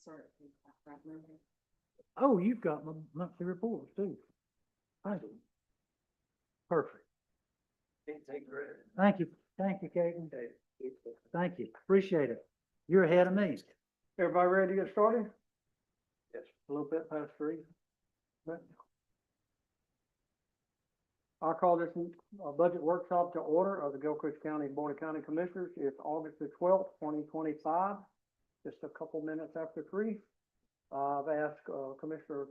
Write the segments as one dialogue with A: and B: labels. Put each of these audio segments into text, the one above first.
A: insert the revenue.
B: Oh, you've got my monthly reports too. Thank you. Perfect. Thank you. Thank you, Caitlin. Thank you. Appreciate it. You're ahead of me. Everybody ready to get started? Yes. A little bit past 3. I'll call this budget workshop to order of the Gilchrist County Board of County Commissioners. It's August the 12th, 2025. Just a couple minutes after 3. I've asked Commissioner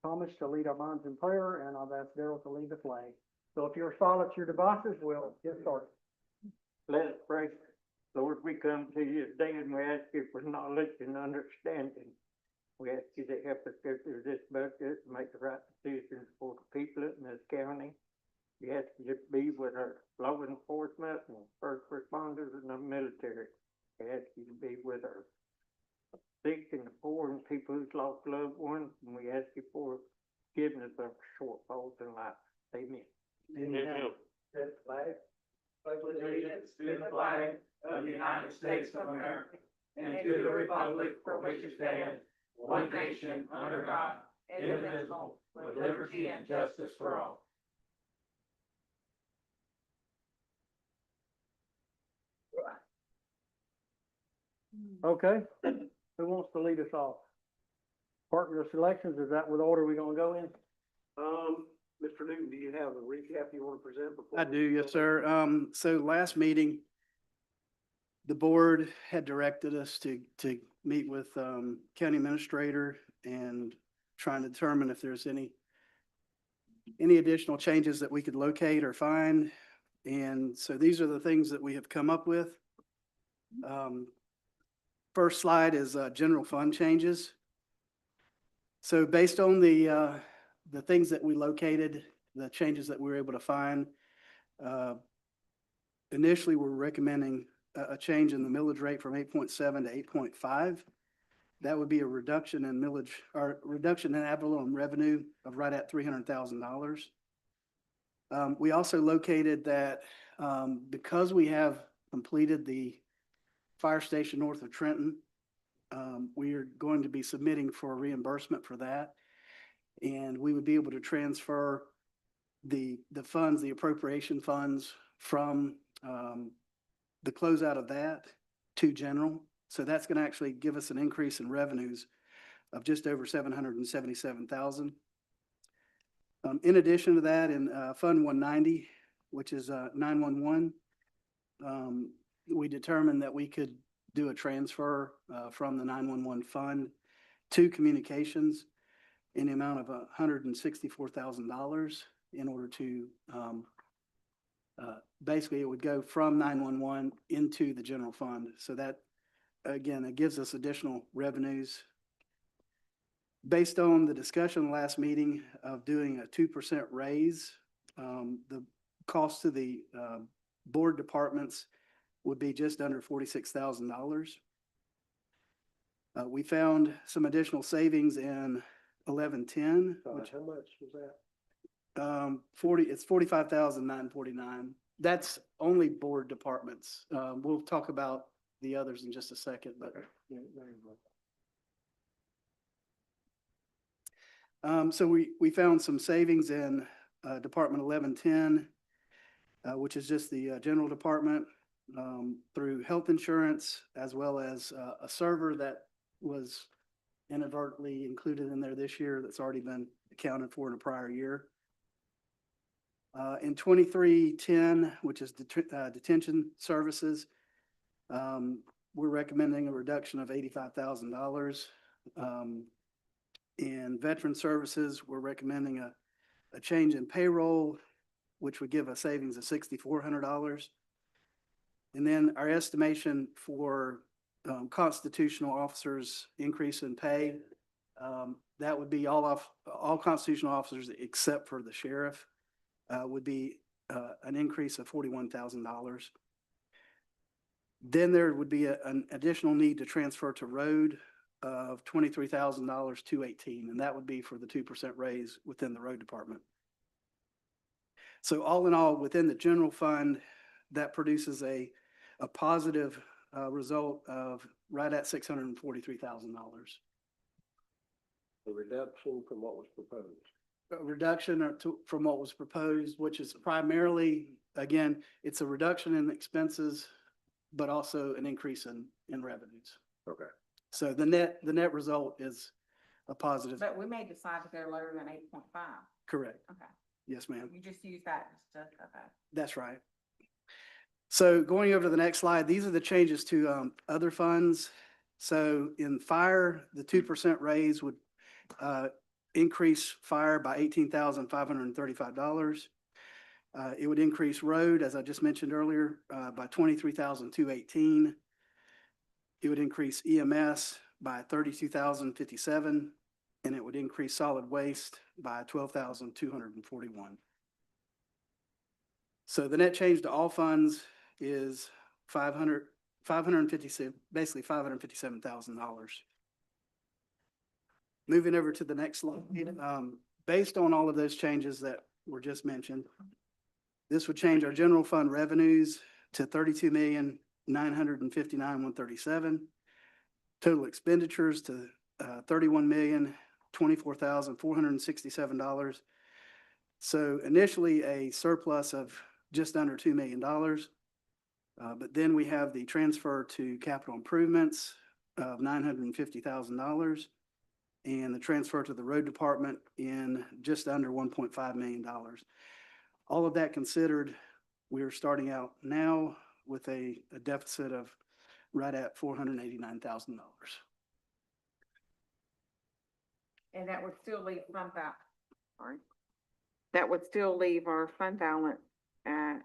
B: Thomas to lead our minds in prayer, and I've asked Daryl to lead the flag. So if you're silent your devices, we'll get started.
C: Let us pray. Lord, we come to you today and we ask you for knowledge and understanding. We ask you to help us go through this budget and make the right decisions for the people in this county. We ask you to be with our law enforcement and first responders and the military. We ask you to be with our sick and the poor and people who's lost loved ones. And we ask you for forgiveness of shortfalls in life. Amen.
B: Amen.
C: Flag.
D: Allegiance to the flag of the United States of America and to the republic for which it stands, one nation under God, indivisible, with liberty and justice for all.
B: Okay. Who wants to lead us off? Partner selections, is that what order we're gonna go in?
E: Mr. Newton, do you have a recap you want to present before?
F: I do, yes, sir. So last meeting, the board had directed us to meet with, county administrator and trying to determine if there's any additional changes that we could locate or find. And so these are the things that we have come up with. First slide is, general fund changes. So based on the things that we located, the changes that we were able to find, initially we're recommending a change in the millage rate from 8.7 to 8.5. That would be a reduction in millage, or reduction in ad valorem revenue of right at $300,000. We also located that because we have completed the fire station north of Trenton, we are going to be submitting for reimbursement for that. And we would be able to transfer the funds, the appropriation funds from the closeout of that to general. So that's going to actually give us an increase in revenues of just over $777,000. In addition to that, in Fund 190, which is 911, we determined that we could do a transfer from the 911 fund to communications in the amount of $164,000 in order to, basically it would go from 911 into the general fund. So that, again, it gives us additional revenues. Based on the discussion last meeting of doing a 2% raise, the cost to the board departments would be just under $46,000. We found some additional savings in 1110.
E: How much was that?
F: It's 45,949. That's only board departments. We'll talk about the others in just a second, but. So we found some savings in Department 1110, which is just the general department, through health insurance, as well as a server that was inadvertently included in there this year that's already been accounted for in a prior year. In 2310, which is detention services, we're recommending a reduction of $85,000. In veteran services, we're recommending a change in payroll, which would give a savings of $6,400. And then our estimation for constitutional officers increase in pay, that would be all constitutional officers except for the sheriff, would be an increase of $41,000. Then there would be an additional need to transfer to road of $23,000 to 18, and that would be for the 2% raise within the road department. So all in all, within the general fund, that produces a positive result of right at $643,000.
E: A reduction from what was proposed.
F: A reduction from what was proposed, which is primarily, again, it's a reduction in expenses, but also an increase in revenues.
E: Okay.
F: So the net result is a positive.
A: But we may decide to go lower than 8.5.
F: Correct.
A: Okay,
F: Yes, ma'am.
A: you just use that as just, okay.
F: That's right. So going over to the next slide, these are the changes to other funds. So in fire, the 2% raise would increase fire by $18,535. It would increase road, as I just mentioned earlier, by $23,218. It would increase EMS by $32,057, and it would increase solid waste by $12,241. So the net change to all funds is basically $557,000. Moving over to the next slide, based on all of those changes that were just mentioned, this would change our general fund revenues to $32,959,137. Total expenditures to $31,024,467. So initially a surplus of just under $2 million. But then we have the transfer to capital improvements of $950,000 and the transfer to the road department in just under $1.5 million. All of that considered, we're starting out now with a deficit of right at $489,000.
A: And that would still leave sorry. That would still leave our fund balance at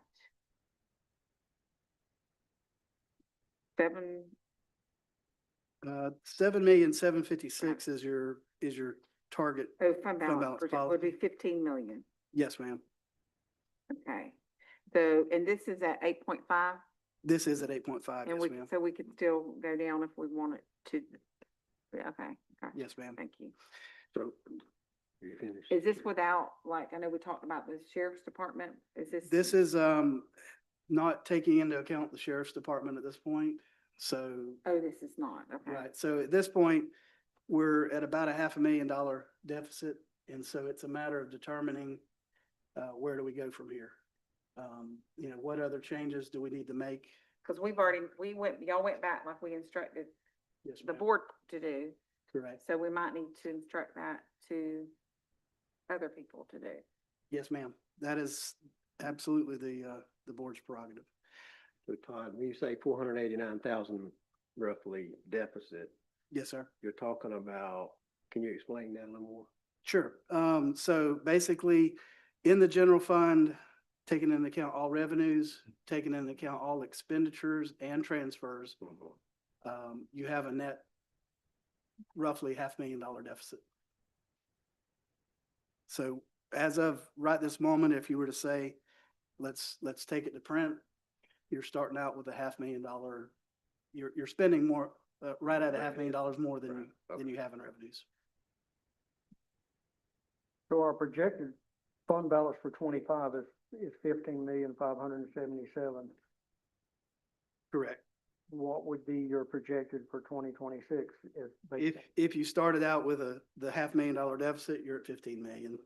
F: $7,756,000 is your target.
A: fund
F: balance
A: balance would
F: policy.
A: be 15 million.
F: Yes, ma'am.
A: Okay. So, and this is at 8.5?
F: This is at 8.5.
A: And
F: Yes, ma'am.
A: so we could still go down if we wanted to. Okay,
F: Yes, ma'am.
A: thank you.
E: So, you finished?
A: Is this without, like, I know we talked about the sheriff's department, is this?
F: This is not taking into account the sheriff's department at this point. So,
A: Oh, this is not, okay.
F: right. So at this point, we're at about a $500,000 deficit. And so it's a matter of determining where do we go from here? What other changes do we need to make?
A: Because y'all went back like we instructed
F: Yes,
A: the
F: ma'am.
A: board to do.
F: Correct.
A: So we might need to instruct that to other people to do.
F: Yes, ma'am. That is absolutely the board's prerogative.
E: So Todd, when you say 489,000 roughly deficit,
F: Yes, sir.
E: you're talking about, can you explain that a little more?
F: Sure. So basically, in the general fund, taking into account all revenues, taking into account all expenditures and transfers, you have a net roughly $500,000 deficit. So as of right this moment, if you were to say, let's take it to print, you're starting out with a $500,000. You're spending more, right at a $500,000 more than you have in revenues.
B: So our projected fund balance for 25 is 15,577,000.
F: Correct.
B: What would be your projected for 2026?
F: If you started out with the $500,000 deficit, you're at 15 million.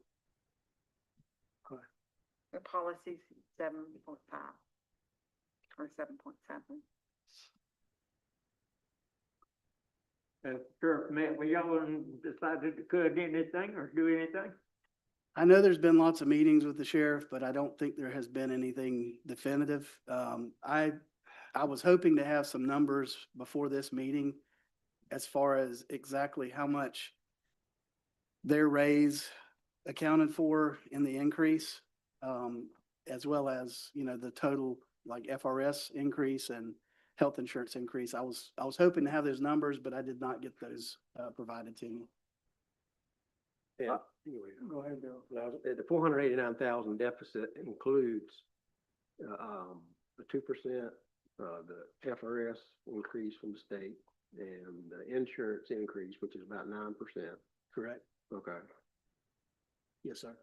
A: The policy's 7.5 or 7.7.
C: Sheriff met with y'all and decided to cut anything or do anything?
F: I know there's been lots of meetings with the sheriff, but I don't think there has been anything definitive. I was hoping to have some numbers before this meeting as far as exactly how much their raise accounted for in the increase, as well as, the total like FRS increase and health insurance increase. I was hoping to have those numbers, but I did not get those provided to me.
E: Yeah.
B: Go ahead, Bill.
E: Now, the 489,000 deficit includes the 2%, the FRS increase from the state, and the insurance increase, which is about 9%.
F: Correct?
E: Okay.
F: Yes, sir.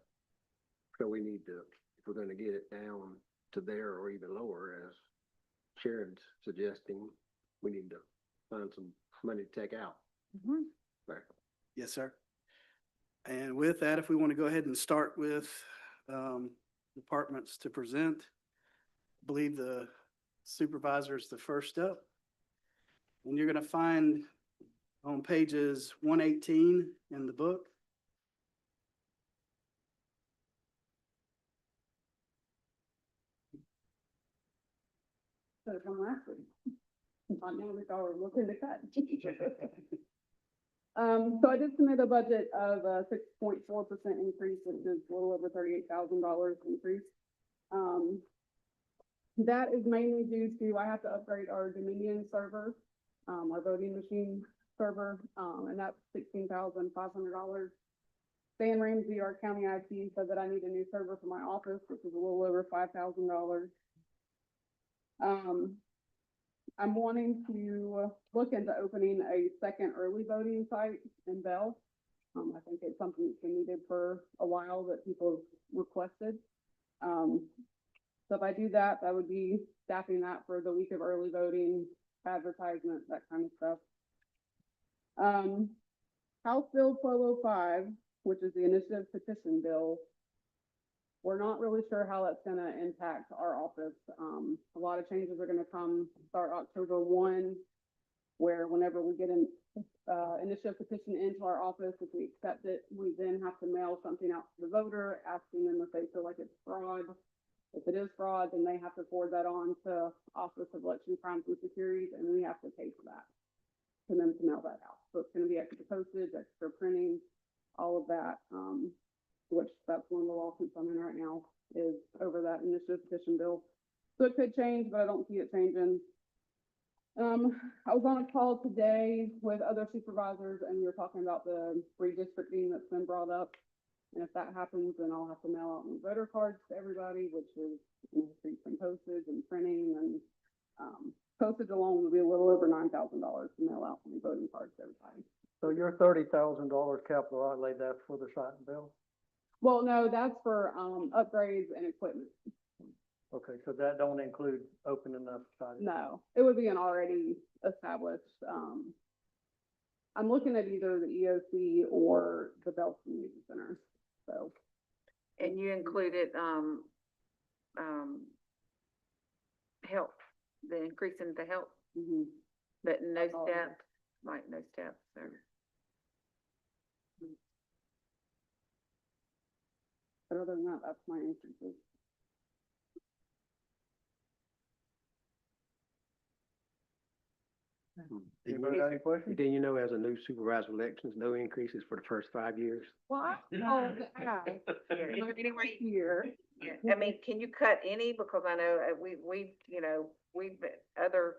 E: So we need to, if we're going to get it down to there or even lower, as Sharon's suggesting, we need to find some money to take out.
A: Mhm.
E: There.
F: Yes, sir. And with that, if we want to go ahead and start with departments to present, I believe the supervisor is the first up. And you're going to find on pages 118 in the book.
G: So from last week. I know we all were looking to cut. So I did submit a budget of a 6.4% increase, which is a little over $38,000 increase. That is mainly due to, I have to upgrade our Dominion server, our voting machine server, and that's $16,500. Stan Ramsey, our county IT, said that I need a new server for my office, which is a little over $5,000. I'm wanting to look into opening a second early voting site in Bell. I think it's something that's been needed for a while that people have requested. So if I do that, that would be staffing that for the week of early voting, advertisement, that kind of stuff. House Bill 1205, which is the initiative petition bill, we're not really sure how that's gonna impact our office. A lot of changes are gonna start October 1, where whenever we get an initiative petition into our office, if we accept it, we then have to mail something out to the voter, asking them if they feel like it's fraud. If it is fraud, then they have to forward that on to Office of Election Crimes and Securities, and we have to pay for that, for them to mail that out. So it's gonna be extra postage, extra printing, all of that, which that's one of the lawsuits I'm in right now, is over that initiative petition bill. So it could change, but I don't see it changing. I was on a call today with other supervisors, and we were talking about the redistricting that's been brought up. And if that happens, then I'll have to mail out new voter cards to everybody, which is an increase in postage and printing, and postage alone would be a little over $9,000 to mail out new voting cards to everybody.
B: So your $30,000 capital outlay, that's for the site and bill?
G: Well, no, that's for upgrades and equipment.
B: Okay, so that don't include opening up site?
G: No, it would be an already established, I'm looking at either the EOC or the Bell Community Center, so.
A: And you included, help, the increase in the help,
G: Mhm.
A: but no
G: Oh, yeah.
A: steps, right, no steps, so.
G: But other than that, that's my increases.
B: Anybody got any questions?
E: Then you know, as a new supervisor elections, no increases for the first 5 years.
G: Well, I
A: Anyway,
G: here.
A: yeah, I mean, can you cut any, because I know other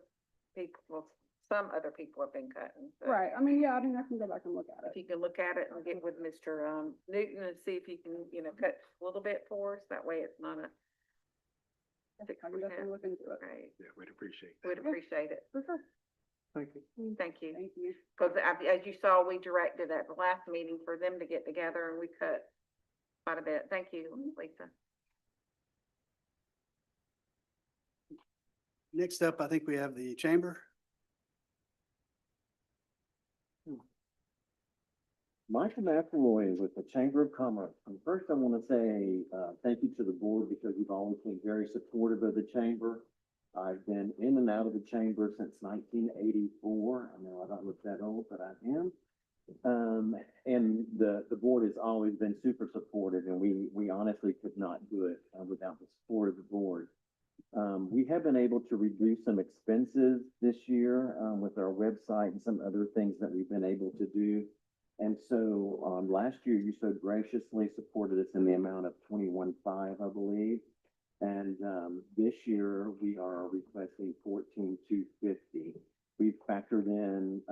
A: people, some other people have been cutting. but
G: Right, I mean, I can go back and look at
A: If
G: it.
A: you can look at it and get with Mr. Newton and see if he can, cut a little bit for us, that way it's not a
G: I can definitely look into it.
A: right,
E: Yeah, we'd appreciate
A: we'd appreciate it,
G: For sure.
B: Thank you.
A: thank you.
G: Thank you.
A: Because as you saw, we directed at the last meeting for them to get together and we cut quite a bit. Thank you, Lisa.
F: Next up, I think we have the chamber.
H: Michael McElroy with the Chamber of Commerce. And first, I want to say thank you to the board because you've always been very supportive of the chamber. I've been in and out of the chamber since 1984. I know I don't look that old, but I am. And the board has always been super supportive, and we honestly could not do it without the support of the board. We have been able to reduce some expenses this year with our website and some other things that we've been able to do. And so last year, you so graciously supported us in the amount of 21.5, I believe. And this year, we are requesting 14,250. We've factored in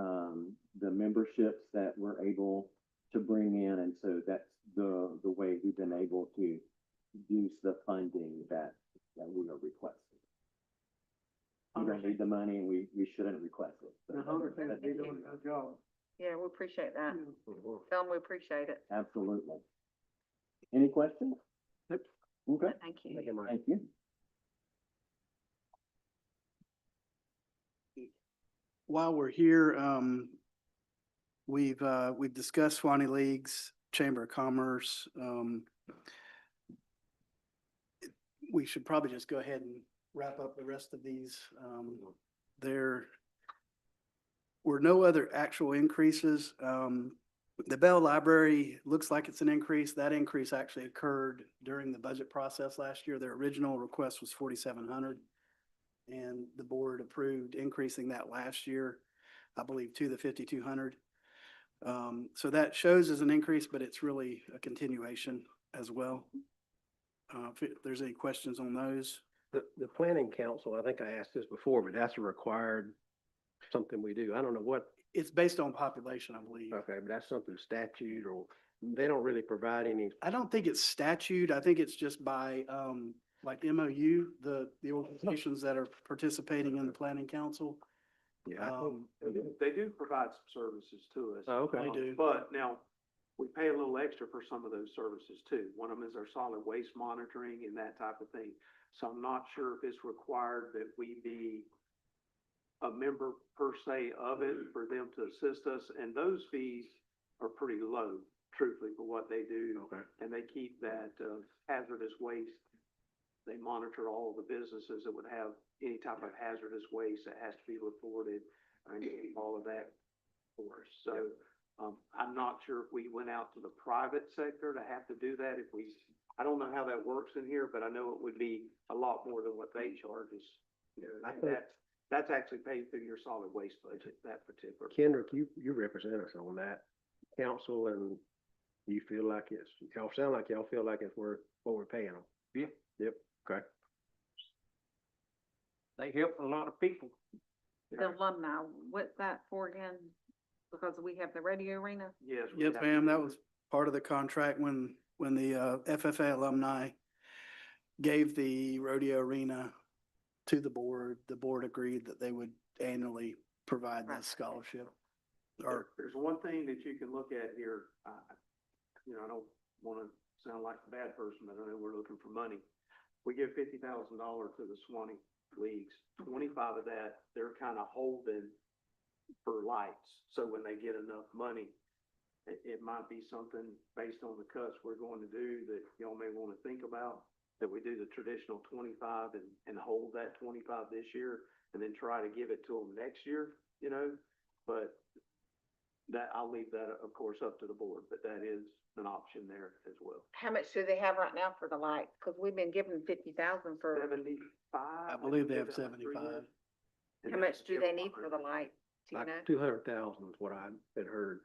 H: the memberships that we're able to bring in, and so that's the way we've been able to use the funding that we are requesting. We don't need the money, and we shouldn't request it.
B: The Hunter seems to be doing a good job.
A: Yeah, we appreciate that.
E: Mhm.
A: Tell them we appreciate it.
H: Absolutely. Any questions?
E: Nope.
H: Okay,
A: Thank you.
E: Thank you, Mike.
H: thank you.
F: while we're here, we've discussed Swanee Leagues, Chamber of Commerce. We should probably just go ahead and wrap up the rest of these. There were no other actual increases. The Bell Library looks like it's an increase. That increase actually occurred during the budget process last year. Their original request was 4,700. And the board approved increasing that last year, I believe, to the 5,200. So that shows as an increase, but it's really a continuation as well. If there's any questions on those.
E: The planning council, I think I asked this before, but that's a required something we do. I don't know what,
F: It's based on population, I believe.
E: okay, but that's something statute or they don't really provide any.
F: I don't think it's statute. I think it's just by, like MOU, the organizations that are participating in the planning council.
E: Yeah.
I: They do provide some services to us.
E: Oh, okay.
F: They do.
I: But now, we pay a little extra for some of those services too. One of them is our solid waste monitoring and that type of thing. So I'm not sure if it's required that we be a member per se of it for them to assist us. And those fees are pretty low, truthfully, for what they do.
E: Okay.
I: And they keep that hazardous waste. They monitor all the businesses that would have any type of hazardous waste that has to be reported and all of that for us. So I'm not sure if we went out to the private sector to have to do that. I don't know how that works in here, but I know it would be a lot more than what they charge us. You know,
E: I
I: and
E: think-
I: that's actually paid through your solid waste budget, that particular.
E: Kendrick, you represent us on that council and you feel like y'all sound like y'all feel like it's worth what we're paying them.
C: Yeah.
E: Yep, okay.
C: They help a lot of people.
A: The alumni, what's that for again? Because we have the radio arena?
I: Yes. we
F: Yes,
I: have-
F: ma'am, that was part of the contract when the FFA alumni gave the rodeo arena to the board agreed that they would annually provide
A: Right.
F: this scholarship. Or,
I: There's one thing that you can look at here, I don't wanna sound like a bad person, but I know we're looking for money. We give $50,000 to the Swanee leagues, 25 of that, they're kinda holding for lights. So when they get enough money, it might be something based on the cuts we're going to do that y'all may wanna think about. That we do the traditional 25 and hold that 25 this year and then try to give it to them next year, but that, I'll leave that, of course, up to the board, but that is an option there as well.
A: How much do they have right now for the lights? Cause we've been giving 50,000 for,
I: 75?
F: I believe they have
I: they've been like 3
F: 75.
I: years.
A: how much do they need for the lights? Do you
E: Like
A: know?
E: 200,000 is what I had heard.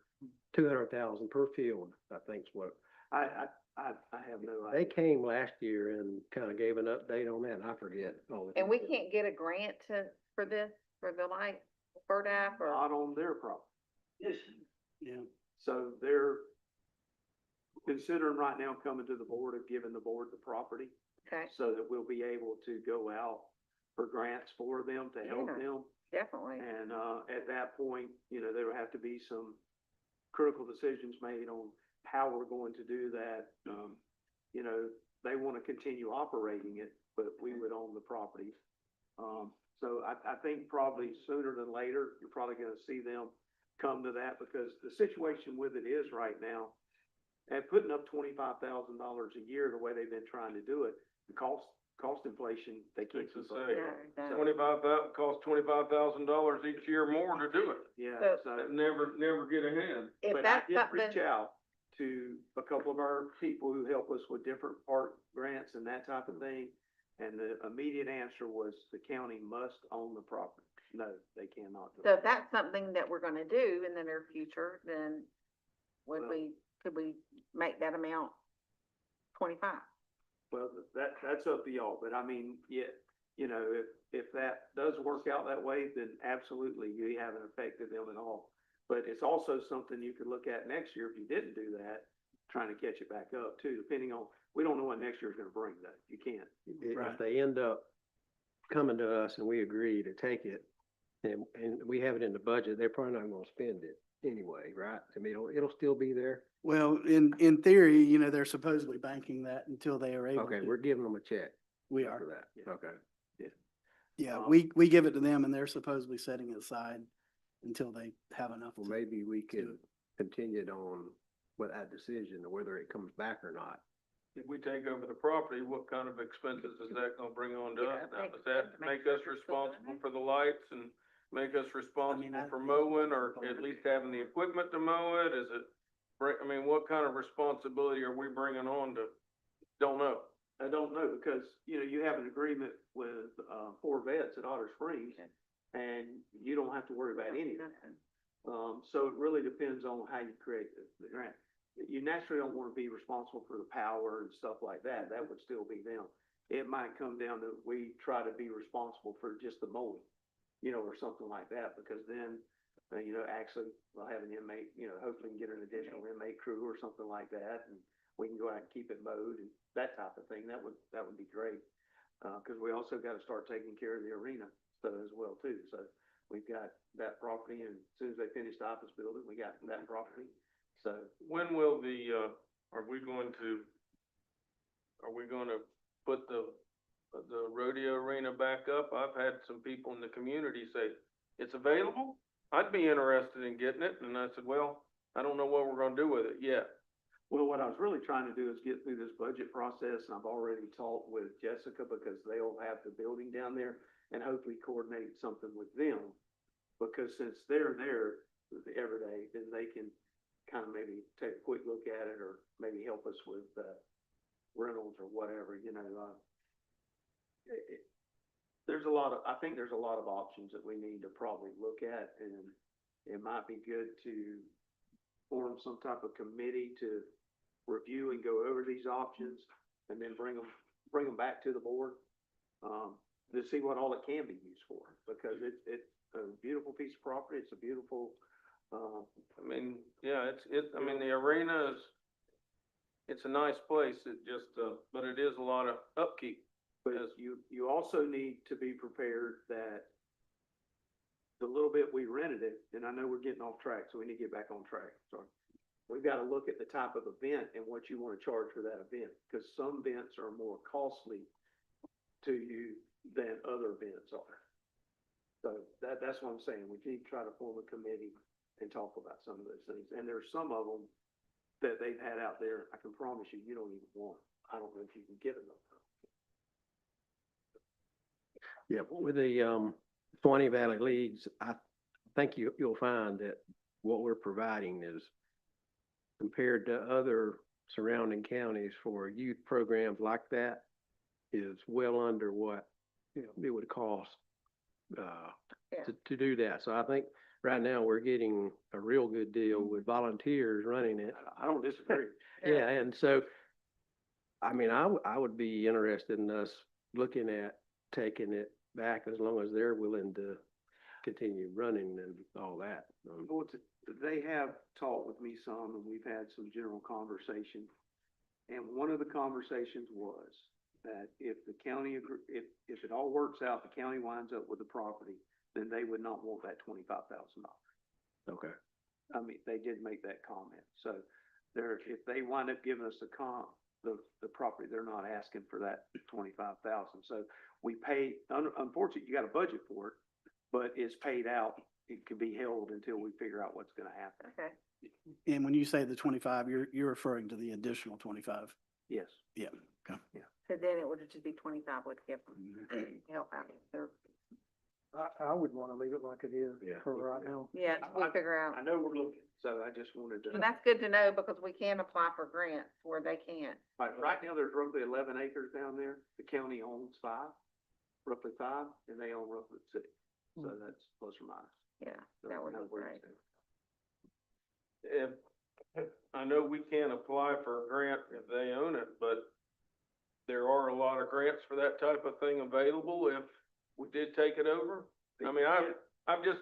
E: 200,000 per field, I think is what.
I: I have no
E: They
I: idea.
E: came last year and kind of gave an update on that, and I forget all the.
A: And we
E: details.
A: can't get a grant for this, for the light, FERDAP or?
I: Not on their property.
F: yeah,
I: So they're considering right now coming to the board of giving the board the property
A: Okay,
I: so that we'll be able to go out for grants for them to help
A: Yeah.
I: them.
A: definitely.
I: And, at that point, there will have to be some critical decisions made on how we're going to do that. They want to continue operating it, but we would own the property. So I think probably sooner than later, you're probably going to see them come to that because the situation with it is right now, at putting up $25,000 a year, the way they've been trying to do it, the cost inflation, they can't keep up.
C: Say,
A: No, no.
C: costs $25,000 each year more to do it.
I: Yeah,
A: So-
I: so.
C: Never get ahead.
A: If
I: But
A: that's
I: I did reach
A: something,
I: out to a couple of our people who help us with different park grants and that type of thing. And the immediate answer was the county must own the property. No, they cannot do
A: so
I: it.
A: if that's something that we're gonna do in the near future, then
I: Well-
A: could we make that amount 25?
I: Well, that's up to y'all, but I mean, yeah, if that does work out that way, then absolutely, you haven't affected them at all. But it's also something you could look at next year if you didn't do that, trying to catch it back up too, depending on, we don't know what next year's gonna bring though. You can't.
F: Right.
E: If they end up coming to us and we agree to take it, and we have it in the budget, they're probably not gonna spend it anyway, right? I mean, it'll still be there.
F: well, in theory, they're supposedly banking that until they are able
E: Okay,
F: to.
E: we're giving them a check
F: We
E: for
F: are,
E: that.
I: Yeah.
E: Okay.
F: yeah,
I: Um,
F: we give it to them and they're supposedly setting it aside until they have enough.
E: Well,
F: to-
E: maybe we could continue it on with that decision, or whether it comes back or not.
J: If we take over the property, what kind of expenses is that gonna bring on to us now?
A: Yeah,
J: Does that make us responsible for the lights and make us responsible for mowing, or at least having the equipment to mow it? Is it, I mean, what kind of responsibility are we bringing on to, don't know.
I: I don't know, because, you know, you have an agreement with, 4 vets at Otter Springs, and you don't have to worry about anything. So it really depends on how you create the grant. You naturally don't wanna be responsible for the power and stuff like that, that would still be them. It might come down to, we try to be responsible for just the mowing, you know, or something like that, because then, you know, actually, we'll have an inmate, you know, hopefully get an additional inmate crew or something like that, and we can go out and keep it mowed and that type of thing, that would be great. Cause we also gotta start taking care of the arena, so as well too, so we've got that property, and as soon as they finish the office building, we got that property, so.
J: When will are we going to put the rodeo arena back up? I've had some people in the community say, it's available? I'd be interested in getting it, and I said, well, I don't know what we're gonna do with it yet.
I: Well, what I was really trying to do is get through this budget process, and I've already talked with Jessica, because they'll have the building down there, and hopefully coordinate something with them. Because since they're there every day, then they can kind of maybe take a quick look at it, or maybe help us with, rentals or whatever, you know, I think there's a lot of options that we need to probably look at, and it might be good to form some type of committee to review and go over these options, and then bring them back to the board, to see what all it can be used for, because it's a beautiful piece of property, it's a beautiful,
J: I mean, yeah, I mean, the arena is, it's a nice place, it just, but it is a lot of upkeep.
I: but you also need to be prepared that the little bit we rented it, and I know we're getting off track, so we need to get back on track, sorry. We've got to look at the type of event and what you want to charge for that event, because some events are more costly to you than other events are. So that's what I'm saying, we need to try to form a committee and talk about some of those things, and there's some of them that they've had out there, I can promise you, you don't even want. I don't know if you can get enough.
E: Yeah, with the, Swanee Valley Leagues, I think you'll find that what we're providing is, compared to other surrounding counties for youth programs like that, is well under what it would cost, to do that. So I think right now we're getting a real good deal with volunteers running it.
I: I don't disagree.
E: Yeah, and so, I mean, I would be interested in us looking at taking it back, as long as they're willing to continue running and all that.
I: Well, they have talked with me some, and we've had some general conversation. And one of the conversations was that if the county, if it all works out, the county winds up with the property, then they would not want that $25,000.
E: Okay.
I: I mean, they did make that comment. So if they wind up giving us the property, they're not asking for that 25,000. So we pay, unfortunately, you got a budget for it, but it's paid out. It can be held until we figure out what's gonna happen.
A: Okay.
F: And when you say the 25, you're referring to the additional 25?
I: Yes.
F: Yeah, okay.
A: So then it would just be 25 would give them, help out.
B: I would want to leave it like it is
E: Yeah.
B: for right now.
A: Yeah, we'll figure out.
I: I know we're looking, so I just wanted to.
A: And that's good to know, because we can apply for grants where they can't.
I: Right now, there's roughly 11 acres down there. The county owns roughly 5, and they own roughly 6. So that's plus or minus.
A: Yeah,
I: So
A: that would
I: kind
A: be
I: of where
A: great.
I: it's at.
J: I know we can't apply for a grant if they own it, but there are a lot of grants for that type of thing available if we did take it over. I mean, I've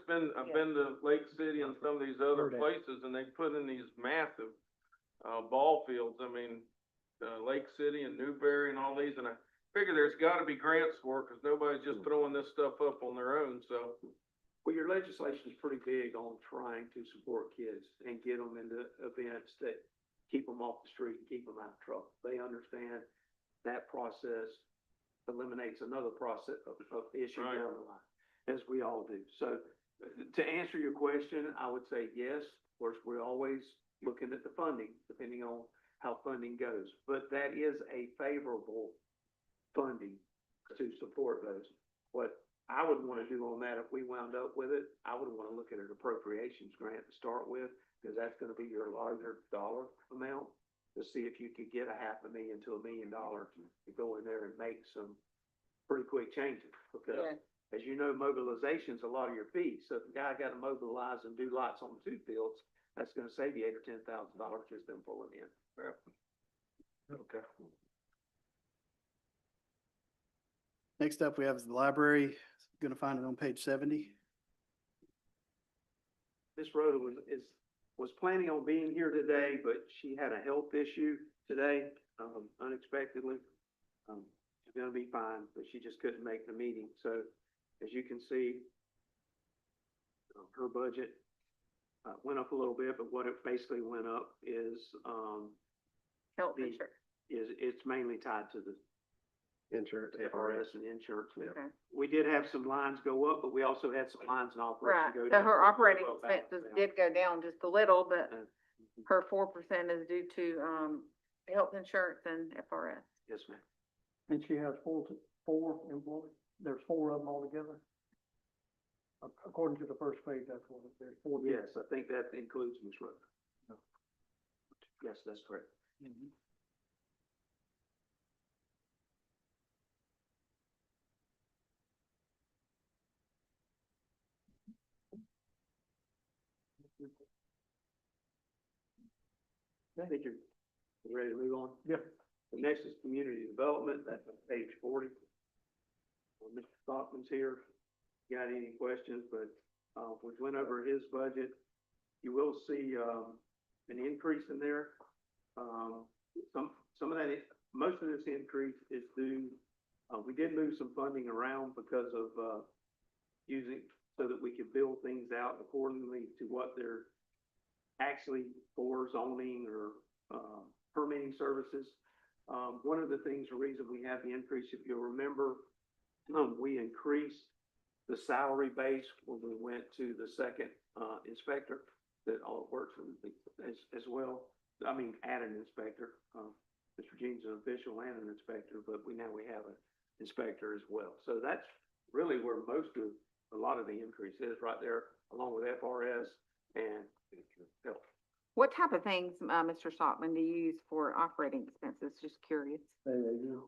J: been to Lake City and some of these other
B: Heard that.
J: places, and they put in these massive, ball fields. I mean, Lake City and Newberry and all these, and I figure there's gotta be grants for it, cause nobody's just throwing this stuff up on their own, so.
I: Well, your legislation is pretty big on trying to support kids and get them into events that keep them off the street and keep them out of trouble. They understand that process eliminates another process of issue
J: Right.
I: down the line, as we all do. So To answer your question, I would say yes. Of course, we're always looking at the funding, depending on how funding goes. But that is a favorable funding to support those. What I would want to do on that, if we wound up with it, I would want to look at an appropriations grant to start with, because that's going to be your larger dollar amount, to see if you could get $500,000 to $1 million to go in there and make some pretty quick changes. Because
A: Yeah.
I: as you know, mobilization's a lot of your fees. So if the guy got to mobilize and do lots on 2 fields, that's going to save you $8,000 or $10,000 just them pulling in.
J: Okay.
F: Next up, we have the library. Gonna find it on page 70.
I: Miss Rhoda was planning on being here today, but she had a health issue today, unexpectedly. She's gonna be fine, but she just couldn't make the meeting. So as you can see, her budget went up a little bit, but what it basically went up is,
A: Health
I: The-
A: insurance.
I: it's mainly tied to the
E: Insurance,
I: FRS and insurance.
A: Okay.
I: We did have some lines go up, but we also had some lines in operation
A: Right,
I: go
A: so
I: down.
A: her operating
I: Well, back
A: expenses
I: down.
A: did go down just a little, but
I: Uh,
A: her 4% is due to, health insurance and FRS.
I: Yes, ma'am.
B: And she has four employees, there's 4 of them altogether. According to the first page, that's what it, there's 4.
I: Yes, I think that includes Ms. Rhoda. Yes, that's correct. I think you're ready to move on.
B: Yeah.
I: The next is community development, that's on page 40. Mr. Stockman's here, got any questions, but, we went over his budget. You will see, an increase in there. Some of that, most of this increase is due, we did move some funding around because of, using, so that we could build things out accordingly to what they're actually for zoning or, permitting services. One of the things, the reason we have the increase, if you'll remember, we increased the salary base when we went to the second, inspector that all works as well. I mean, add an inspector. Mr. Jean's an official and an inspector, but we have an inspector as well. So that's really where a lot of the increase is right there, along with FRS and health.
A: What type of things, Mr. Stockman, do you use for operating expenses? Just curious.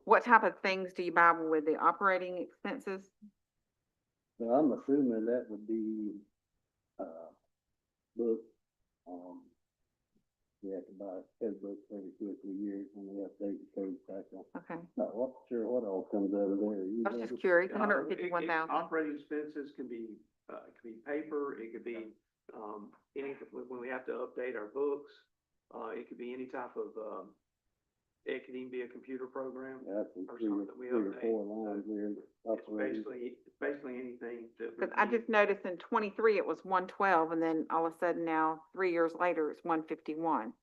A: What type of things do you buy with the operating expenses?
H: Well, I'm assuming that would be, books, we have to buy head books every 2 or 3 years when we update the code back on.
A: Okay,
H: Not sure what all comes out of there.
A: I was just curious, 151,000.
I: Operating expenses can be paper, it could be, when we have to update our books, it could be any type of, it could even be a computer program.
H: That's
I: or
H: 3
I: something we
H: or
I: update.
H: 4 lines there.
I: It's basically anything that.
A: Cause
I: would
A: I
I: be-
A: just noticed in 23 it was 112, and then all of a sudden now, 3 years later, it's 151.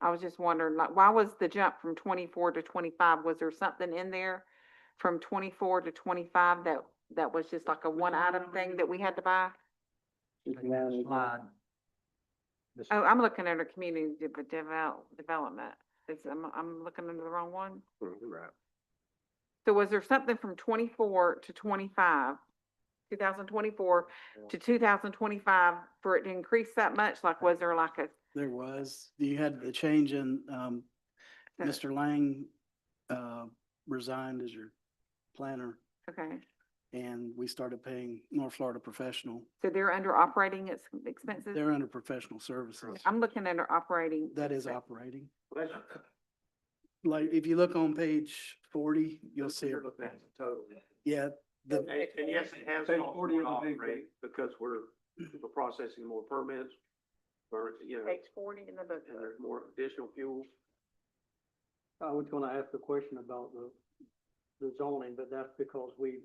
A: I was just wondering, like, why was the jump from 24 to 25? Was there something in there from 24 to 25 that was just like a one item thing that we had to buy? Oh, I'm looking under community development. I'm looking under the wrong one.
E: Right.
A: So was there something from 24 to 25, 2024 to 2025 for it to increase that much? Like, was there like a,
F: There was, you had the change in, Mr. Lang, resigned as your planner,
A: okay,
F: and we started paying North Florida Professional.
A: so they're under operating expenses?
F: They're under professional services.
A: I'm looking under operating.
F: That is
A: expense.
F: operating.
I: Well,
F: Like, if you look on page 40, you'll see it.
I: You're looking at the total.
F: Yeah, the,
I: And yes, it has
B: Page
I: cost
B: 40
I: more
B: is
I: to
B: a big
I: operate because we're processing more permits, or,
A: Page 40 in the book.
I: and there's more additional fuel.
B: I was gonna ask a question about the zoning, but that's because we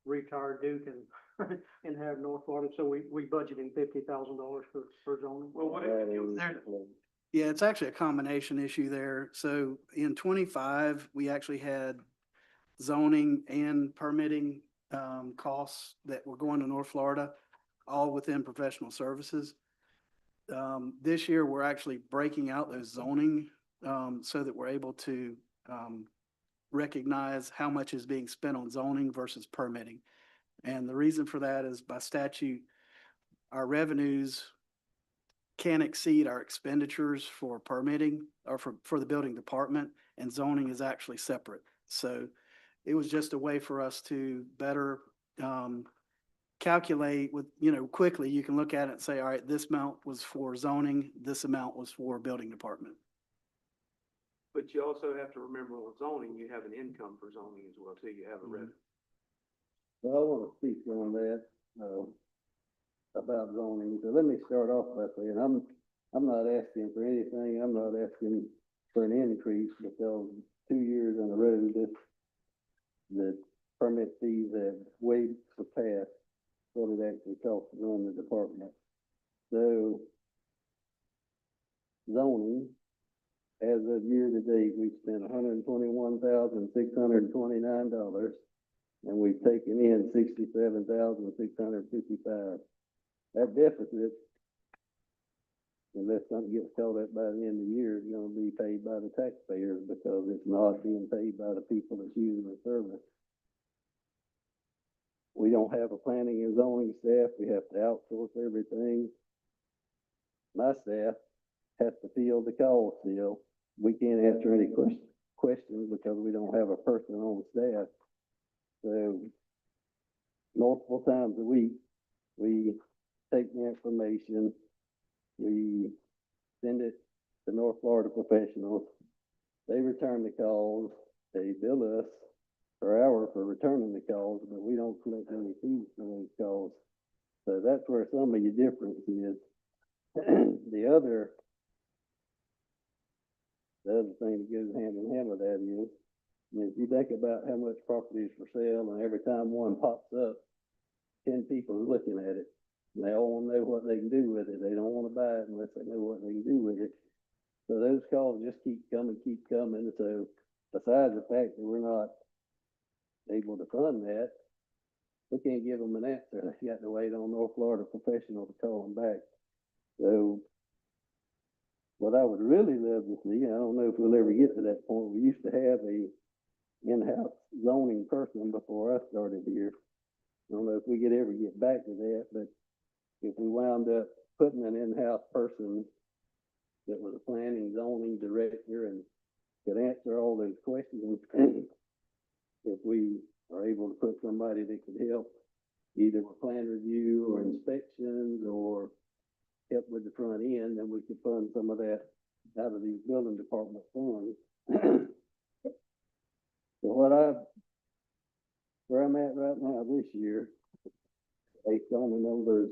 B: retired Duke and, and have North Florida, so we budgeting $50,000 for zoning.
I: Well, what
H: That
I: if you,
H: is-
F: yeah, it's actually a combination issue there. So in 25, we actually had zoning and permitting costs that were going to North Florida, all within professional services. This year, we're actually breaking out those zoning, so that we're able to, recognize how much is being spent on zoning versus permitting. And the reason for that is by statute, our revenues can't exceed our expenditures for permitting or for the building department, and zoning is actually separate. So it was just a way for us to better, calculate with, quickly, you can look at it and say, all right, this amount was for zoning, this amount was for building department.
I: But you also have to remember on zoning, you have an income for zoning as well, too. You have a revenue.
K: Well, I want to speak on that, about zoning. So let me start off by saying, I'm not asking for anything. I'm not asking for an increase because 2 years in a row, the permit fees have way surpassed what it actually costs to run the department. So zoning, as of year to date, we've spent $121,629, and we've taken in $67,655. That deficit, unless something gets caught up by the end of the year, is gonna be paid by the taxpayers because it's not being paid by the people that's using the service. We don't have a planning and zoning staff. We have to outsource everything. My staff has to field the calls still. We can't answer any questions because we don't have a person on staff. So multiple times a week, we take the information, we send it to North Florida professionals. They return the calls, they bill us per hour for returning the calls, but we don't collect any fees for those calls. So that's where some of your difference is. The other thing that goes hand in hand with that is, if you think about how much property is for sale, and every time one pops up, 10 people are looking at it, and they all want to know what they can do with it. They don't want to buy it unless they know what they can do with it. So those calls just keep coming. So besides the fact that we're not able to fund that, we can't give them an answer. They got to wait on North Florida professional to call them back. So what I would really love to see, I don't know if we'll ever get to that point. We used to have a in-house zoning person before I started here. I don't know if we could ever get back to that, but if we wound up putting an in-house person that was a planning zoning director and could answer all those questions, if we are able to put somebody that could help either with plan review or inspections or help with the front end, then we could fund some of that out of these building department funds. So where I'm at right now this year, based on the numbers,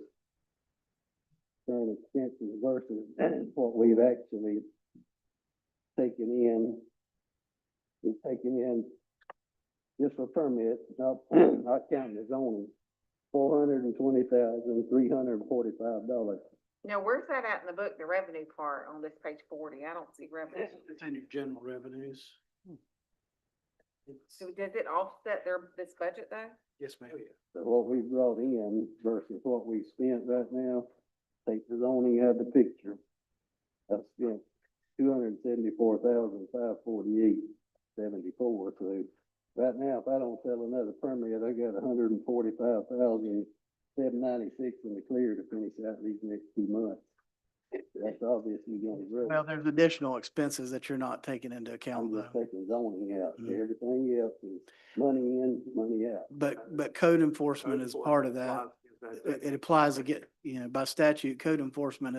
K: current expenses versus what we've actually taken in, we've taken in just for permits, not counting the zoning, $420,345.
A: Now, where's that at in the book, the revenue part on this page 40? I don't see revenue.
F: It's in your general revenues.
A: So does it offset this budget though?
F: Yes, ma'am.
K: So what we brought in versus what we spent right now, take the zoning out of the picture. I've spent $274,548.74. So right now, if I don't sell another permit, I got $145,796 in the clear to finish out these next 2 months. That's obviously gonna grow.
F: Well, there's additional expenses that you're not taking into
K: I'm
F: account
K: just
F: though.
K: taking zoning out.
F: Mhm.
K: Everything else is money in, money out.
F: But code enforcement is part of that. It applies to get, by statute, code enforcement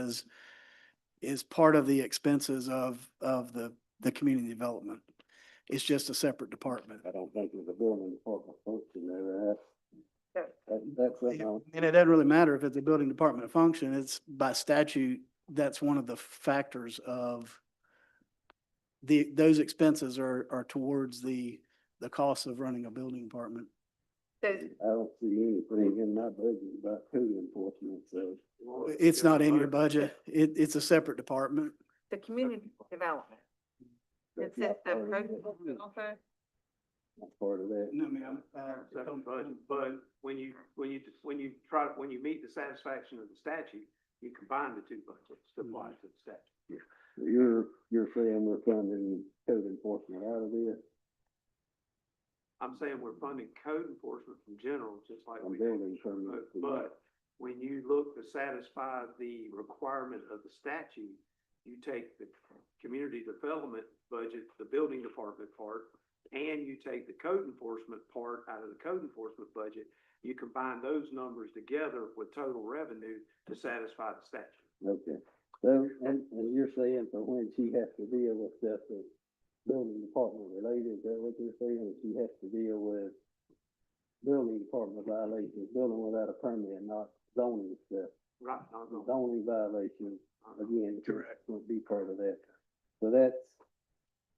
F: is part of the expenses of the community development. It's just a separate department.
K: I don't think there's a building department function there.
A: So-
K: That's what I'm.
F: And it doesn't really matter if it's a building department function, it's by statute, that's one of the factors of those expenses are towards the cost of running a building department.
A: So
K: I don't see anything in my budget about code enforcement, so.
F: It's not in your budget. It's a separate department.
A: the community development,
K: that's
A: consists
K: not
A: of
K: part
A: code
K: it.
A: enforcement also?
K: That's part of that.
F: No, ma'am.
I: But when you meet the satisfaction of the statute, you combine the two budgets to apply to the statute.
K: You're saying we're funding code enforcement out of this?
I: I'm saying we're funding code enforcement from general, just like
K: I'm
I: we.
K: building permits.
I: But when you look to satisfy the requirement of the statute, you take the community development budget, the building department part, and you take the code enforcement part out of the code enforcement budget, you combine those numbers together with total revenue to satisfy the statute.
K: Okay, so, and you're saying for when she has to deal with stuff that's building department related, is that what you're saying? She has to deal with building department violations, building without a permit, not zoning stuff.
I: Right, not wrong.
K: Zoning violations, again,
F: Correct.
K: would be part of that. So that's,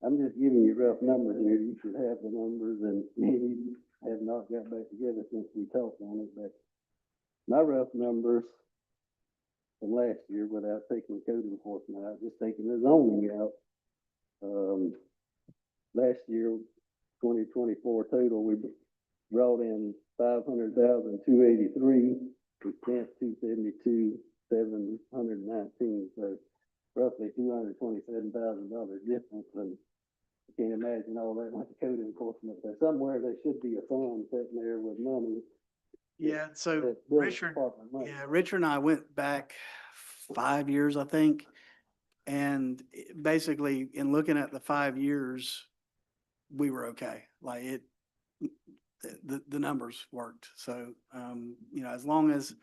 K: I'm just giving you rough numbers here. You should have the numbers, and you have not got back together since we talked on it, but my rough numbers from last year, without taking code enforcement out, just taking the zoning out, last year, 2024 total, we brought in 500,283, we spent 272,719, so roughly $227,000 difference, and I can't imagine all that went to code enforcement. So somewhere there should be a fund sitting there with money.
F: Yeah, so
K: that's building
F: Richard,
K: department money.
F: yeah, Richard and I went back 5 years, I think. And basically, in looking at the 5 years, we were okay. Like the numbers worked. So, as long as,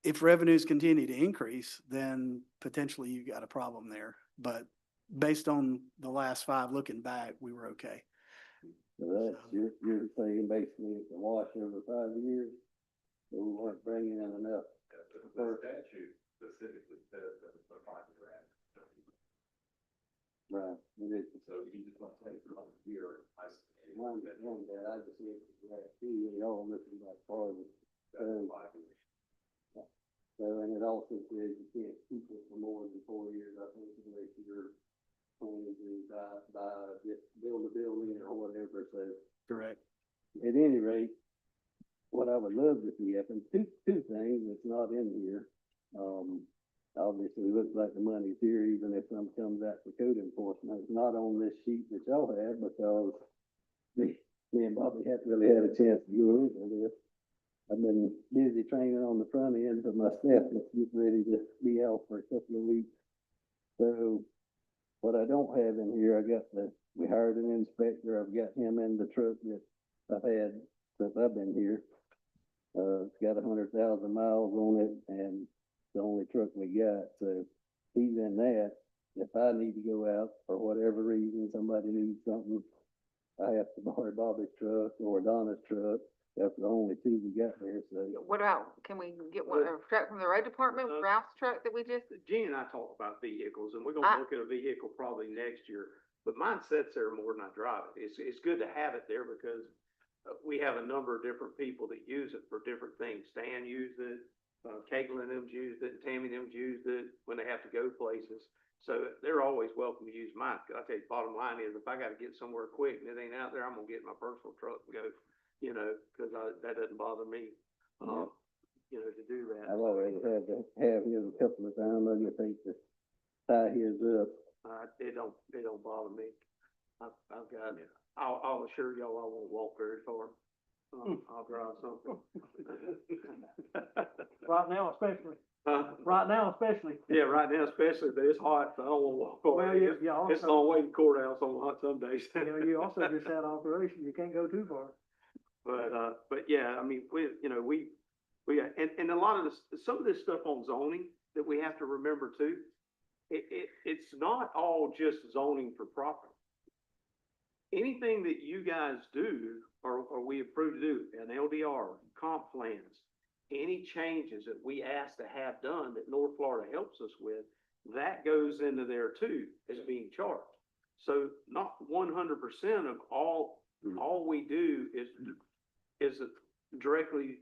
F: if revenues continue to increase, then potentially you've got a problem there. But based on the last 5 looking back, we were okay.
K: So that's, you're saying basically it's a wash over 5 years, so we weren't bringing in enough.
D: The statute specifically says that it's a private grant.
K: Right, it is.
D: So you just want to take it on here.
K: One that, I just need to correct you, we all looking back forward. So, and it also says you can't keep it for more than 4 years, I think, unless you're planning to just build a building or whatever, so.
F: Correct.
K: At any rate, what I would love to see happen, two things that's not in here. Obviously, it looks like the money's here, even if some comes out for code enforcement. It's not on this sheet that y'all have because me and Bobby haven't really had a chance to go over this. I've been busy training on the front end for my staff that's getting ready to be out for a couple of weeks. So what I don't have in here, we hired an inspector. I've got him in the truck that I've had since I've been here. It's got 100,000 miles on it, and it's the only truck we got. So he's in that. If I need to go out for whatever reason, somebody needs something, I have to borrow Bobby's truck or Donna's truck. That's the only 2 we got there. So
A: What about, can we get one, a truck from the road department, Ralph's truck that we just?
I: Gene and I talked about vehicles, and we're gonna look at a vehicle probably next year, but mine sits there more than I drive it. It's good to have it there because we have a number of different people that use it for different things. Stan used it, Caitlin and them's used it, and Tammy and them's used it when they have to go places. So they're always welcome to use mine. I tell you, bottom line is, if I gotta get somewhere quick and it ain't out there, I'm gonna get my personal truck and go, cause that doesn't bother me, to do that.
K: I've already had to have his a couple of times. I just hate to tie his up.
I: It don't bother me. I've got, I'll assure y'all I won't walk very far. I'll drive something.
B: Right now especially,
I: Huh?
B: right now especially.
I: Yeah, right now especially, but it's hot, so I don't wanna walk far.
B: Well, yeah,
I: It's a
B: also,
I: long way to the courthouse on hot some days.
B: you also just had operation, you can't go too far.
I: But yeah, I mean, and a lot of this, some of this stuff on zoning that we have to remember too, it's not all just zoning for property. Anything that you guys do, or we approve to do, an LDR, comp plans, any changes that we ask to have done that North Florida helps us with, that goes into there too, as being charged. So not 100% of all we do is directly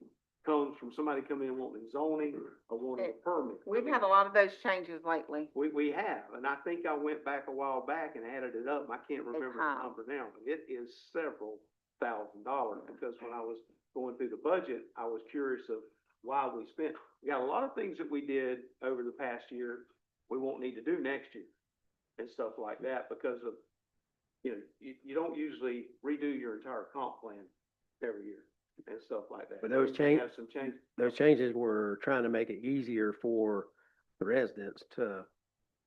I: comes from somebody coming in wanting zoning or wanting a permit.
A: We've had a lot of those changes lately.
I: We have, and I think I went back a while back and added it up, and I can't remember the
A: have.
I: number now, but it is several $1,000s, because when I was going through the budget, I was curious of why we spent. We got a lot of things that we did over the past year, we won't need to do next year, and stuff like that, because of, you don't usually redo your entire comp plan every year, and stuff like that.
E: But those
I: We may
E: change-
I: have some changes.
E: Those changes were trying to make it easier for the residents to,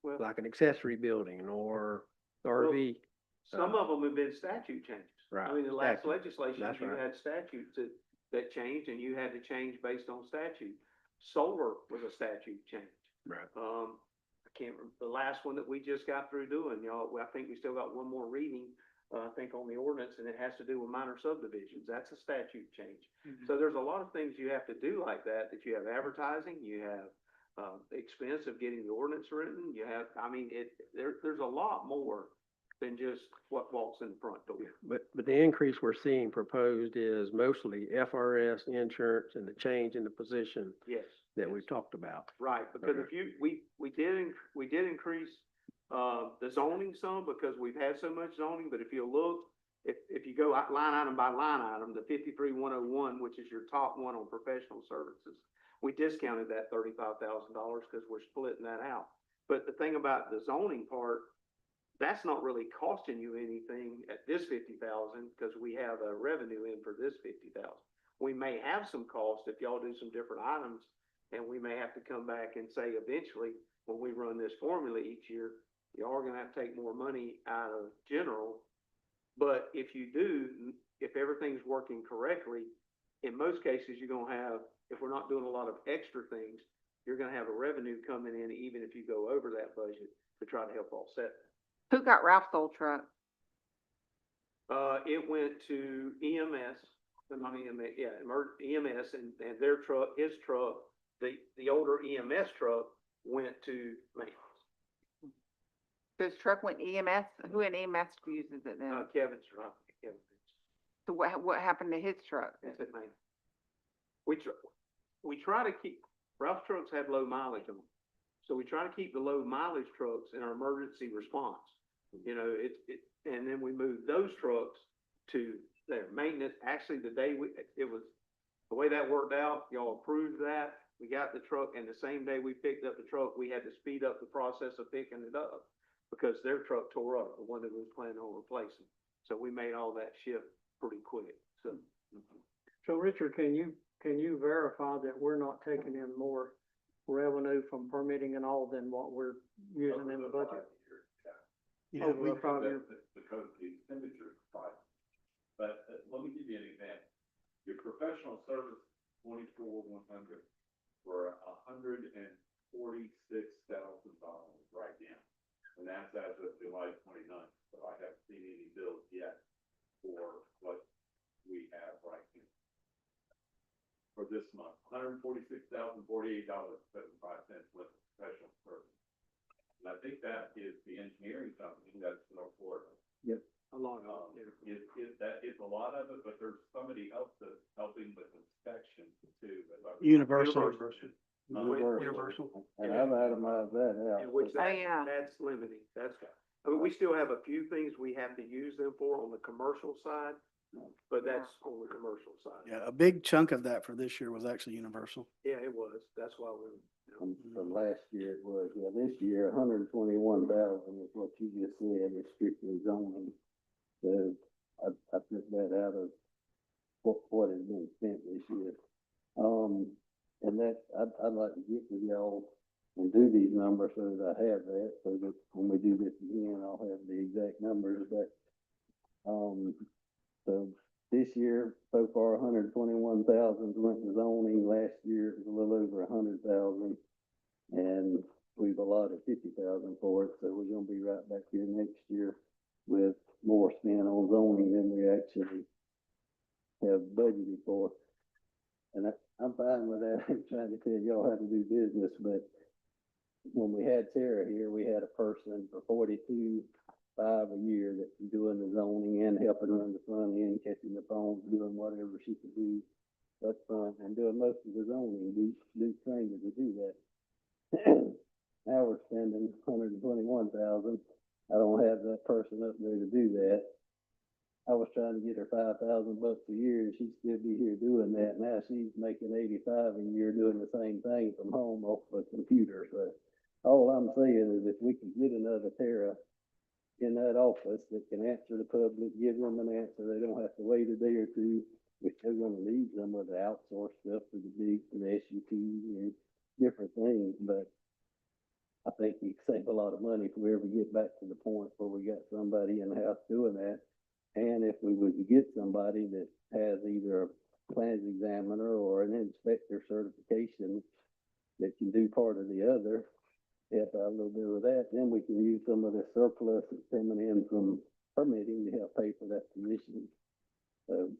I: Well,
E: like an accessory building or RV.
I: some of them have been statute changes.
E: Right,
I: I mean, the last
E: statute.
I: legislation,
E: That's
I: you
E: right.
I: had statutes that changed, and you had to change based on statute. Solar was a statute change.
E: Right.
I: I can't remember, the last one that we just got through doing, y'all, I think we still got one more reading, I think on the ordinance, and it has to do with minor subdivisions. That's a statute change. So there's a lot of things you have to do like that you have advertising, you have, expense of getting the ordinance written, you have, I mean, there's a lot more than just what walks in the front door.
E: But the increase we're seeing proposed is mostly FRS, insurance, and the change in the position
I: Yes.
E: that we've talked about.
I: Right, because
E: Okay.
I: if we did increase, the zoning some, because we've had so much zoning, but if you look, if you go line item by line item, the 53-101, which is your top one on professional services, we discounted that $35,000 because we're splitting that out. But the thing about the zoning part, that's not really costing you anything at this 50,000, because we have a revenue in for this 50,000. We may have some cost if y'all do some different items, and we may have to come back and say eventually, when we run this formula each year, y'all are gonna have to take more money out of general. But if you do, if everything's working correctly, in most cases, you're gonna have, if we're not doing a lot of extra things, you're gonna have a revenue coming in, even if you go over that budget, to try to help offset that.
A: Who got Ralph's old truck?
I: It went to EMS, not EMS, yeah, EMS, and their truck, his truck, the older EMS truck went to maintenance.
A: His truck went EMS? Who in EMS uses it then?
I: Kevin's truck, Kevin.
A: So what happened to his truck?
I: It's at maintenance. We try to keep, Ralph's trucks have low mileage on them. So we try to keep the low mileage trucks in our emergency response. You know, and then we moved those trucks to their maintenance. Actually, the day the way that worked out, y'all approved that. We got the truck, and the same day we picked up the truck, we had to speed up the process of picking it up because their truck tore up, the one that we was planning on replacing. So we made all that shift pretty quick, so.
B: So Richard, can you verify that we're not taking in more revenue from permitting and all than what we're using in the budget?
F: Yeah,
B: Over a 5 year.
D: Because the expenditure is high. But let me give you an example. Your professional service, 24,100 for $146,000 right now. And that's as of July 29th. So I haven't seen any bills yet for what we have right now. For this month, $146,048.75 with professional service. And I think that is the engineering company that's North Florida.
I: A lot of it.
D: That is a lot of it, but there's somebody else that's helping with inspection too.
F: Universal.
K: Universal. And I've itemized that out.
I: In which
A: Oh, yeah.
I: that's limiting, I mean, we still have a few things we have to use them for on the commercial side, but that's on the commercial side.
F: Yeah, a big chunk of that for this year was actually Universal.
I: Yeah, it was, that's why we,
K: From last year it was, this year, 121,000 is what you just said, is strictly zoning. So I took that out of what has been spent this year. And that, I'd like to get with y'all and do these numbers so that I have that, so that when we do this again, I'll have the exact numbers, but, so this year, so far, 121,000 went to zoning. Last year, it was a little over 100,000. And we've allotted 50,000 for it, so we're gonna be right back here next year with more spent on zoning than we actually have budgeted for. And I'm fine with that. I'm trying to tell y'all how to do business, but when we had Tara here, we had a person for $42,500 a year that was doing the zoning and helping run the front end, catching the phones, doing whatever she could do. up front and doing most of the zoning, do training to do that. Now we're spending $121,000. I don't have that person up there to do that. I was trying to get her $5,000 a year and she'd still be here doing that. Now she's making 85 a year doing the same thing from home off a computer. So all I'm saying is if we can get another Tara in that office that can answer the public, give them an answer, they don't have to wait a day or two. We're still gonna need some of the outsourced stuff for the big, for the SUPs and different things, but I think you can save a lot of money if we ever get back to the point where we got somebody in the house doing that. And if we would get somebody that has either a plans examiner or an inspector certification that can do part of the other, help out a little bit with that, then we can use some of the surplus that's coming in from permitting to help pay for that position. So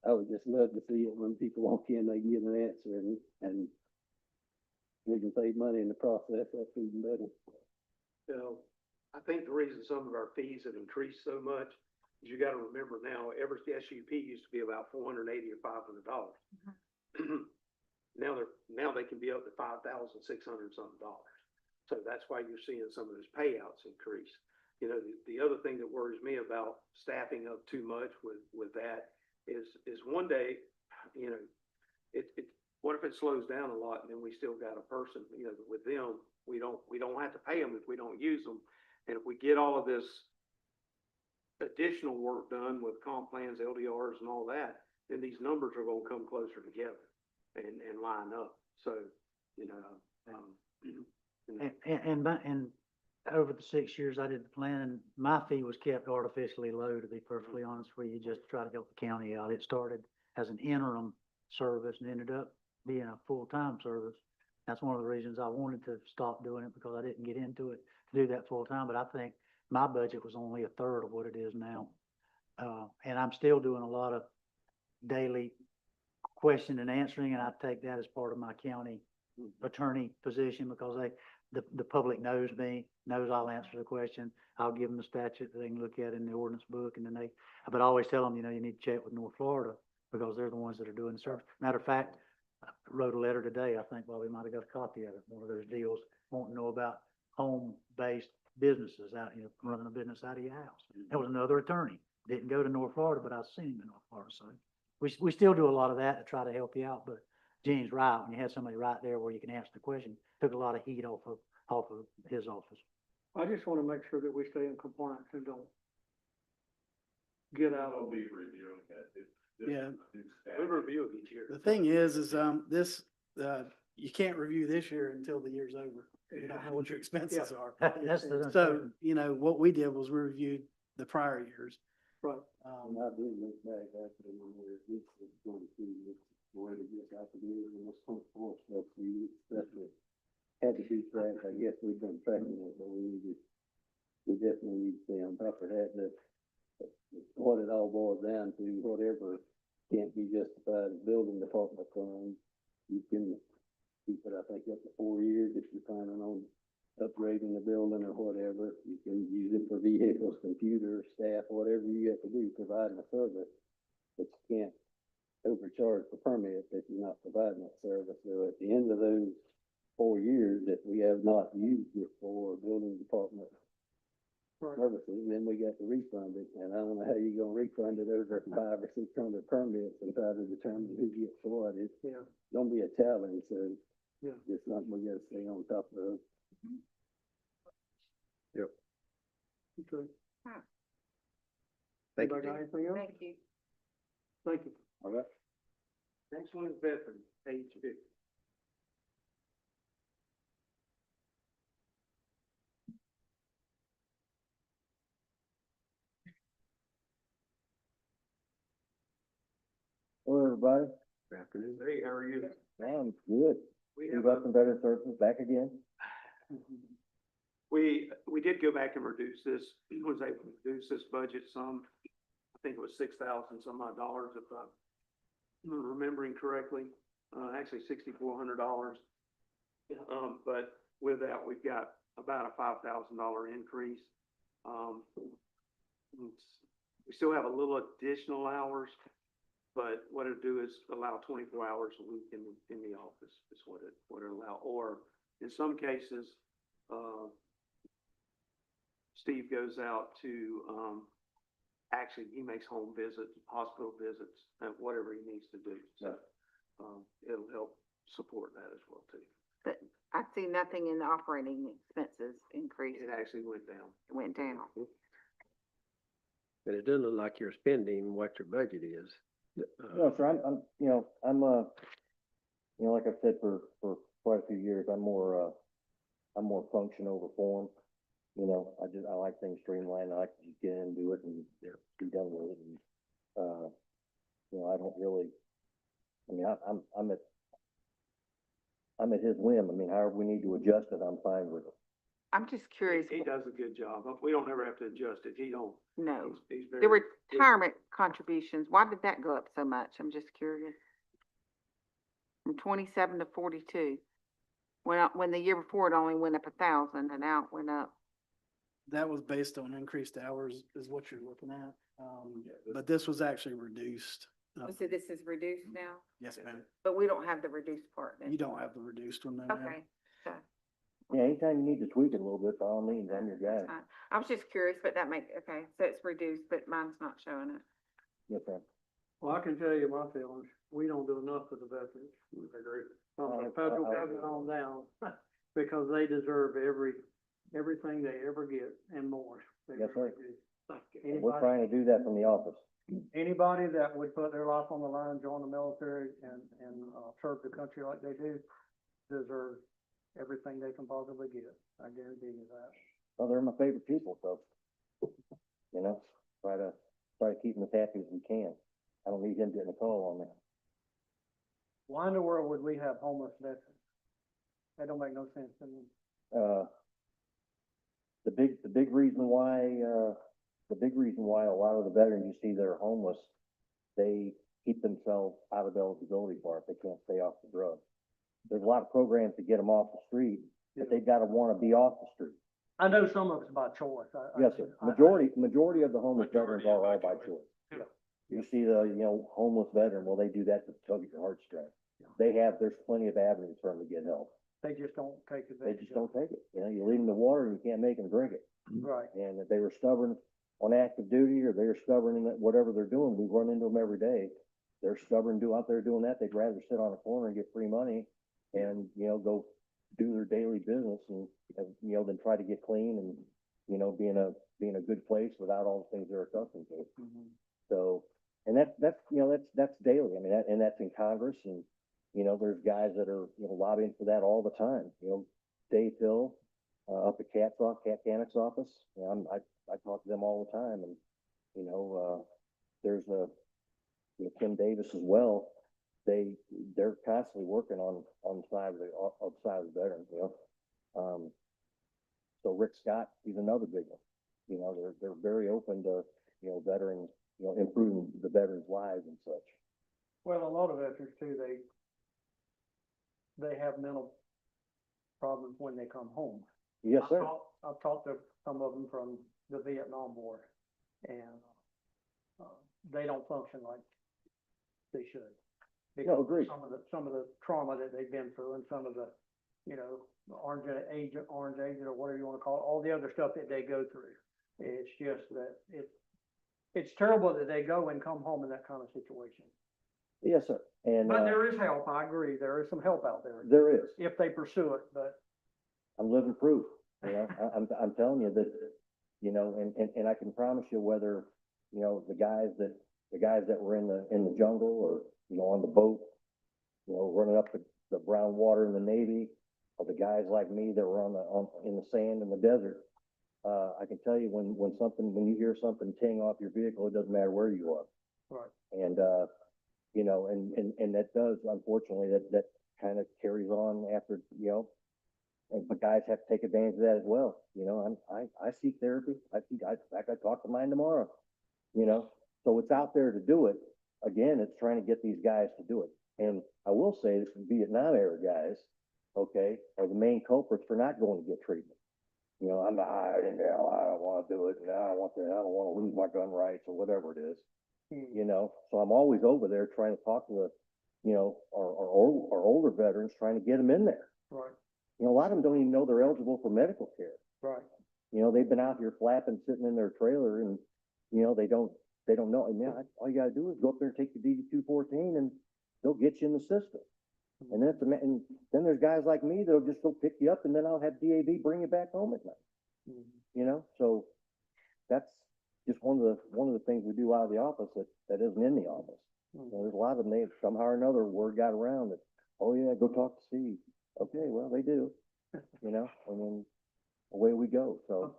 K: I would just love to see it when people walk in, they get an answer and we can save money in the process. That's even better.
I: So I think the reason some of our fees have increased so much is you gotta remember now, every SUP used to be about $480 or $500. Now they can be up to $5,600 something dollars. So that's why you're seeing some of those payouts increase. You know, the other thing that worries me about staffing up too much with that is one day, you know, what if it slows down a lot and then we still got a person, you know, with them, we don't have to pay them if we don't use them. And if we get all of this additional work done with comp plans, LDRs and all that, then these numbers are gonna come closer together and line up. So, you know,
L: And over the 6 years I did the planning, my fee was kept artificially low, to be perfectly honest with you, just to try to help the county out. It started as an interim service and ended up being a full-time service. That's one of the reasons I wanted to stop doing it, because I didn't get into it to do that full-time, but I think my budget was only a third of what it is now. And I'm still doing a lot of daily question and answering, and I take that as part of my county attorney position, because the public knows me, knows I'll answer the question. I'll give them the statute that they can look at in the ordinance book, and then but I always tell them, you know, you need to check with North Florida, because they're the ones that are doing the service. Matter of fact, I wrote a letter today, I think, well, we might have got a copy of it, one of those deals, wanting to know about home-based businesses out, you know, running a business out of your house. There was another attorney, didn't go to North Florida, but I've seen him in North Florida, so we still do a lot of that to try to help you out, but Gene's right, when you have somebody right there where you can answer the question, took a lot of heat off of his office.
B: I just wanna make sure that we stay in compliance and don't get out of.
D: We'll be reviewing that.
F: Yeah.
I: we review it each year.
F: The thing is this, you can't review this year until the year's over. You don't know what your expenses are.
L: That's the.
F: So, you know, what we did was we reviewed the prior years.
B: Right.
K: And I do look back after when we were, this was going to see this, the way to get out of here and this whole stuff, we especially had to do track. I guess we've been tracking it, but we definitely need to stay on top of that. What it all boils down to, whatever can't be justified as building department funds, you can keep it, I think, up to 4 years if you're planning on upgrading the building or whatever. You can use it for vehicles, computers, staff, whatever you have to do, providing a service. But you can't overcharge for permits if you're not providing that service. So at the end of those 4 years, if we have not used it for building department services, then we got to refund it. And I don't know how you're gonna refund it over 500 or 600 permits and try to determine who gets what. It's gonna be a challenge, so it's something we gotta stay on top of.
E: Yep.
B: Okay.
E: Thank
B: Anybody
E: you.
B: got anything else?
A: Thank you.
B: Thank you.
K: All right.
I: Next one is veteran, age 50.
K: Hello, everybody.
E: Good afternoon.
I: Hey, how are you?
K: I'm good.
I: We
K: We
I: have
K: got some better services back again.
I: We did go back and reduce this, was able to reduce this budget some. I think it was $6,000 some odd dollars, if I'm remembering correctly, actually $6,400. But with that, we've got about a $5,000 increase. We still have a little additional hours, But what it'll do is allow 24 hours a week in the office is what it'll allow. Or in some cases, Steve goes out to, actually, he makes home visits, hospital visits, and whatever he needs to do. So, it'll help support that as well too.
A: But I see nothing in the operating expenses increase.
I: It actually went down.
A: It went down.
E: But it doesn't look like you're spending what your budget is.
H: No, sir, I'm, like I've said for quite a few years, I'm more function over form. I like things streamlined. I like to just get in and do it and be done with it. And, I don't really, I'm at his whim. However we need to adjust it, I'm fine with it.
A: I'm just curious.
I: He does a good job. We don't ever have to adjust it. He don't.
A: No,
I: He's
A: the
I: very.
A: retirement contributions, why did that go up so much? I'm just curious. From 27 to 42. When the year before it only went up 1,000 and now it went up.
F: That was based on increased hours is what you're looking at. But this was actually reduced.
A: So this is reduced now,
F: Yes, ma'am.
A: but we don't have the reduced part then.
F: You don't have the reduced one, no, ma'am.
A: Okay, so.
H: Yeah, anytime you need to tweak it a little bit, by all means, I'm your guy.
A: that's fine. I was just curious, but okay, so it's reduced, but mine's not showing it.
H: Yes, ma'am.
B: Well, I can tell you my feelings. We don't do enough for the veterans. From the federal government on down, because they deserve everything they ever get and more. They
H: Yes, sir.
B: really do.
H: And we're trying to do that from the office.
B: Anybody that would put their life on the line, join the military and serve the country like they do, deserves everything they can possibly get. I guarantee you that.
H: Well, they're my favorite people, so, try to keep them as happy as we can. I don't need him getting a call on that.
B: Why in the world would we have homeless veterans? That don't make no sense to me.
H: The big reason why a lot of the veterans you see that are homeless, they keep themselves out of eligibility bar if they can't stay off the drugs. There's a lot of programs to get them off the street, but they've got to want to be off the street.
B: I know some of it's by choice.
H: Yes, sir. Majority of the homeless veterans are all by choice.
B: Yeah.
H: You see the, homeless veteran, well, they do that to tug at your heartstrings. There's plenty of avenues for them to get help.
B: They just don't take
H: They
B: advantage.
H: just don't take it. You leave them the water and you can't make them drink it.
B: Right.
H: And if they were stubborn on active duty or they were stubborn in whatever they're doing, we run into them every day. They're stubborn out there doing that. They'd rather sit on a corner and get free money and, go do their daily business and, than try to get clean and, be in a good place without all the things they're accustomed to.
B: Mhm.
H: So, and that's daily. And that's in Congress and, there's guys that are, lobbying for that all the time. Dave Hill, up at Cat Canick's office. I talk to them all the time and, there's Kim Davis as well. They're constantly working on the side of the veterans, So Rick Scott, he's another big one. They're very open to, veterans, improving the veterans' lives and such.
B: Well, a lot of veterans too, they have mental problems when they come home.
H: Yes, sir.
B: I've talked to some of them from the Vietnam War, and they don't function like they should.
H: No, agreed.
B: Some of the trauma that they've been through, and some of the, orange age or whatever you want to call it, all the other stuff that they go through. It's just that it's terrible that they go and come home in that kind of situation.
H: Yes, sir. And
B: But there is help. I agree. There is some help out there
H: there is.
B: if they pursue it. But
H: I'm living proof. I'm telling you that, and I can promise you whether, the guys that were in the jungle or, on the boat, running up the brown water in the Navy, or the guys like me that were in the sand in the desert. I can tell you when you hear something ting off your vehicle, it doesn't matter where you are.
B: right.
H: And, and that does, unfortunately, that kind of carries on after, but guys have to take advantage of that as well. I seek therapy. In fact, I talk to mine tomorrow, so it's out there to do it. Again, it's trying to get these guys to do it. And I will say that the Vietnam era guys, okay, are the main culprits for not going to get treatment. I don't want to do it. And I don't want to lose my gun rights or whatever it is. you know, so I'm always over there trying to talk to the, you know, our older veterans, trying to get them in there.
B: Right,
H: You know, a lot of them don't even know they're eligible for medical care.
B: right.
H: You know, they've been out here flapping, sitting in their trailer and, you know, they don't know. And yeah, all you gotta do is go up there and take the DD-214 and they'll get you in the system. And then, and then there's guys like me that'll just go pick you up and then I'll have DAV bring you back home at night. You know, so that's just one of the things we do out of the office that isn't in the office. You know, there's a lot of them, they somehow or another, word got around that, oh yeah, go talk to Steve. Okay, well, they do, you know, and then away we go, so.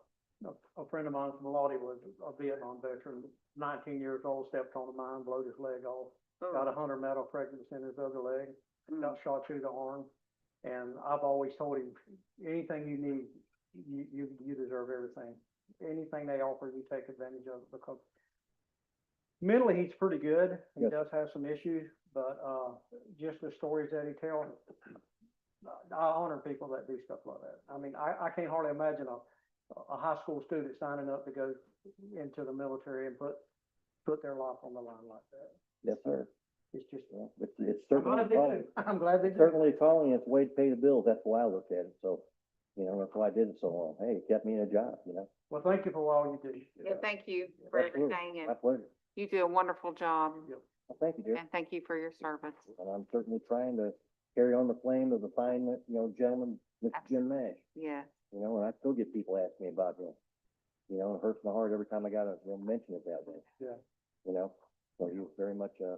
B: A friend of mine from Lottie was a Vietnam veteran, 19 years old, stepped on a mine, blowed his leg off, got a 100 metal fragments in his other leg, got shot through the arm. And I've always told him, anything you need, you deserve everything. Anything they offer, you take advantage of it, because mentally he's pretty good. He
H: Yes.
B: does have some issues, but, just the stories that he tells, I honor people that do stuff like that. I mean, I can't hardly imagine a high school student signing up to go into the military and put their life on the line like that.
H: Yes, sir.
B: It's just,
H: Yeah, it's
B: I'm glad
H: certainly
B: they
H: calling,
B: do. I'm glad they do.
H: certainly calling, it's a way to pay the bills, that's the way I look at it, so, you know, that's why I did it so long. Hey, it kept me in a job, you know.
B: Well, thank you for all you do.
A: Yeah, thank you for
H: Absolutely.
A: everything,
H: My
A: and
H: pleasure.
A: you do a wonderful job,
H: Well, thank you, dear.
A: and thank you for your service.
H: And I'm certainly trying to carry on the flame of the fine, you know, gentleman, Mr. Jim Nash,
A: Yeah,
H: you know, and I still get people asking me about him. You know, it hurts my heart every time I gotta, you know, mention it that way.
B: Yeah.
H: You know, so he's very much a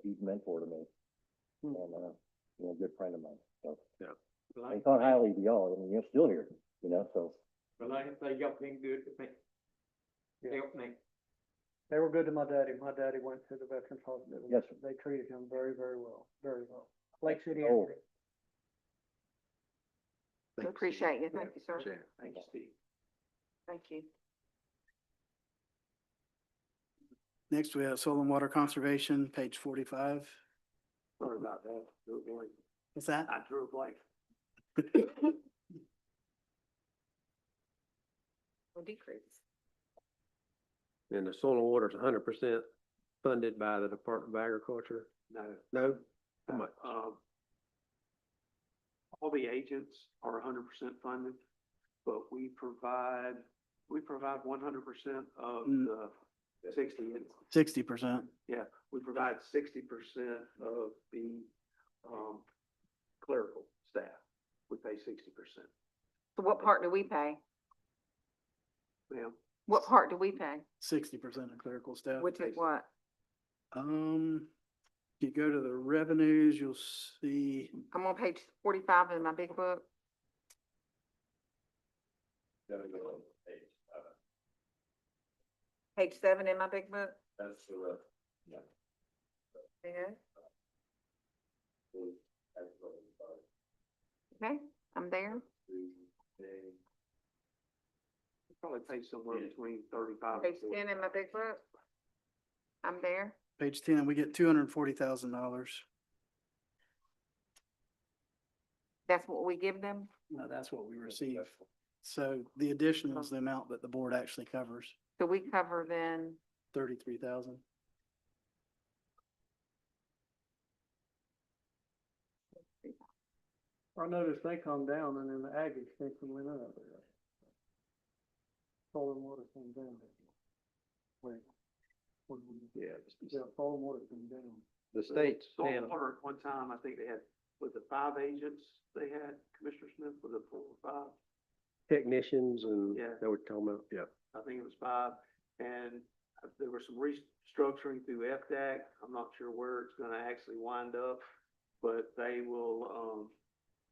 H: huge mentor to me. And, you know, a good friend of mine, so.
E: Yeah.
H: I thought highly of y'all, I mean, you're still here, you know, so.
C: But like I say, y'all been good to me. Help me.
B: They were good to my daddy. My daddy went to the Veterans Hospital.
H: Yes, sir.
B: They treated him very, very well, very well. Lake City.
H: Oh.
B: Anthony.
A: we appreciate you. Thank you, sir.
E: Appreciate it.
I: Thank you, Steve.
A: Thank you.
F: Next, we have soil and water conservation, page 45.
I: Sorry about that. Drew a blank.
F: What's that?
I: I drew a blank.
A: Will decrease.
E: And the soil and water is 100% funded by the Department of Agriculture?
I: No.
E: No? How much?
I: All the agents are 100% funded, but we provide 100% of
F: Mm.
I: the 60.
F: 60%.
I: Yeah, we provide 60% of the, clerical staff. We pay 60%.
A: So what part do we pay?
I: Ma'am,
A: What part do we pay?
F: 60% of clerical staff.
A: Which is what?
F: If you go to the revenues, you'll see,
A: I'm on page 45 in my big book. Page 7 in my big book.
K: That's the,
A: Yeah. Okay, I'm there.
I: we probably pay somewhere between 35
A: Page
I: and 40.
A: 10 in my big book. I'm there.
F: page 10, we get $240,000.
A: That's what we give them.
F: No, that's what we receive. So the additional is the amount that the board actually covers,
A: So we cover then,
F: 33,000.
B: I noticed they come down and then the ag extension went up. Soil and water came down. Wait.
E: Yeah.
B: Yeah, soil and water came down.
E: The state's
I: Soil
E: paying,
I: and water, at one time, I think they had, was it 5 agents they had, Commissioner Smith, was it 4 or 5?
E: technicians and
I: Yeah.
E: they were talking about, yeah.
I: I think it was 5, and there was some restructuring through FDAC. I'm not sure where it's gonna actually wind up, but they will,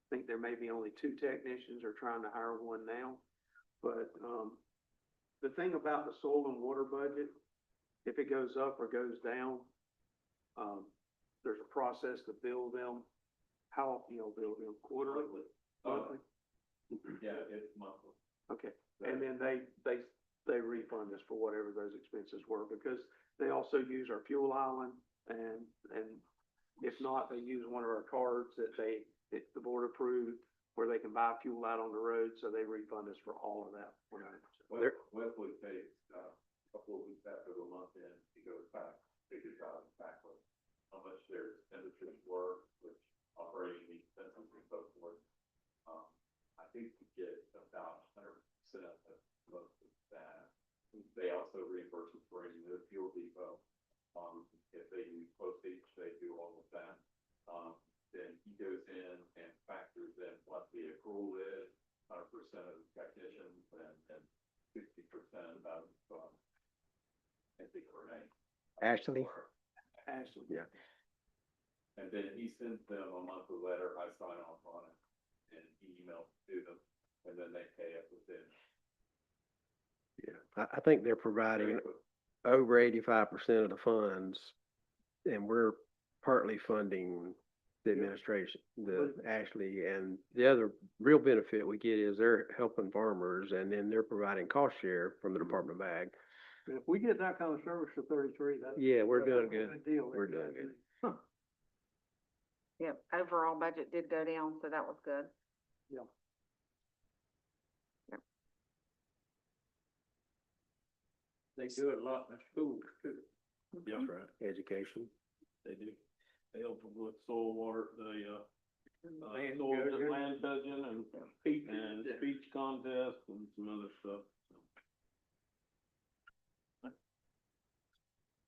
I: think there may be only 2 technicians or trying to hire 1 now. But, the thing about the soil and water budget, if it goes up or goes down, there's a process to bill them. How often you'll bill them? Quarterly? Monthly?
K: yeah, it's monthly.
I: Okay, and then they refund us for whatever those expenses were, because they also use our fuel island, and if not, they use one of our cards that the board approved, where they can buy fuel out on the road, so they refund us for all of that. 100%.
K: Wesley pays,
D: couple of weeks after the month end, he goes back, figures out exactly how much their expenditures were, which operating expenses and so forth. I think we get about 100% of most of that. They also reimburse us for any new fuel depot. If they use postage, they do all of that. Then he goes in and factors in what the accrual is, 100% of the technicians and 60% of, I think her name.
E: Ashley?
I: Ashley.
E: Yeah.
D: And then he sends them a monthly letter, I sign off on it, and he emails it to them, and then they pay it within.
E: Yeah, I think they're providing over 85% of the funds, and we're partly funding the administration, Ashley, and the other real benefit we get is they're helping farmers, and then they're providing cost share from the Department of Ag.
I: And if we get that kind of service for 33, that's.
E: Yeah, we're doing
I: that's a
E: good.
I: Deal.
E: We're doing good.
I: Huh.
A: Yep, overall budget did go down, so that was good.
I: Yeah.
A: Yep.
J: They do it a lot in the schools too.
E: That's right. Education.
J: They do. They help them with soil, water,
I: Land
J: soil,
I: judging.
J: land judging and speech contests and some other stuff.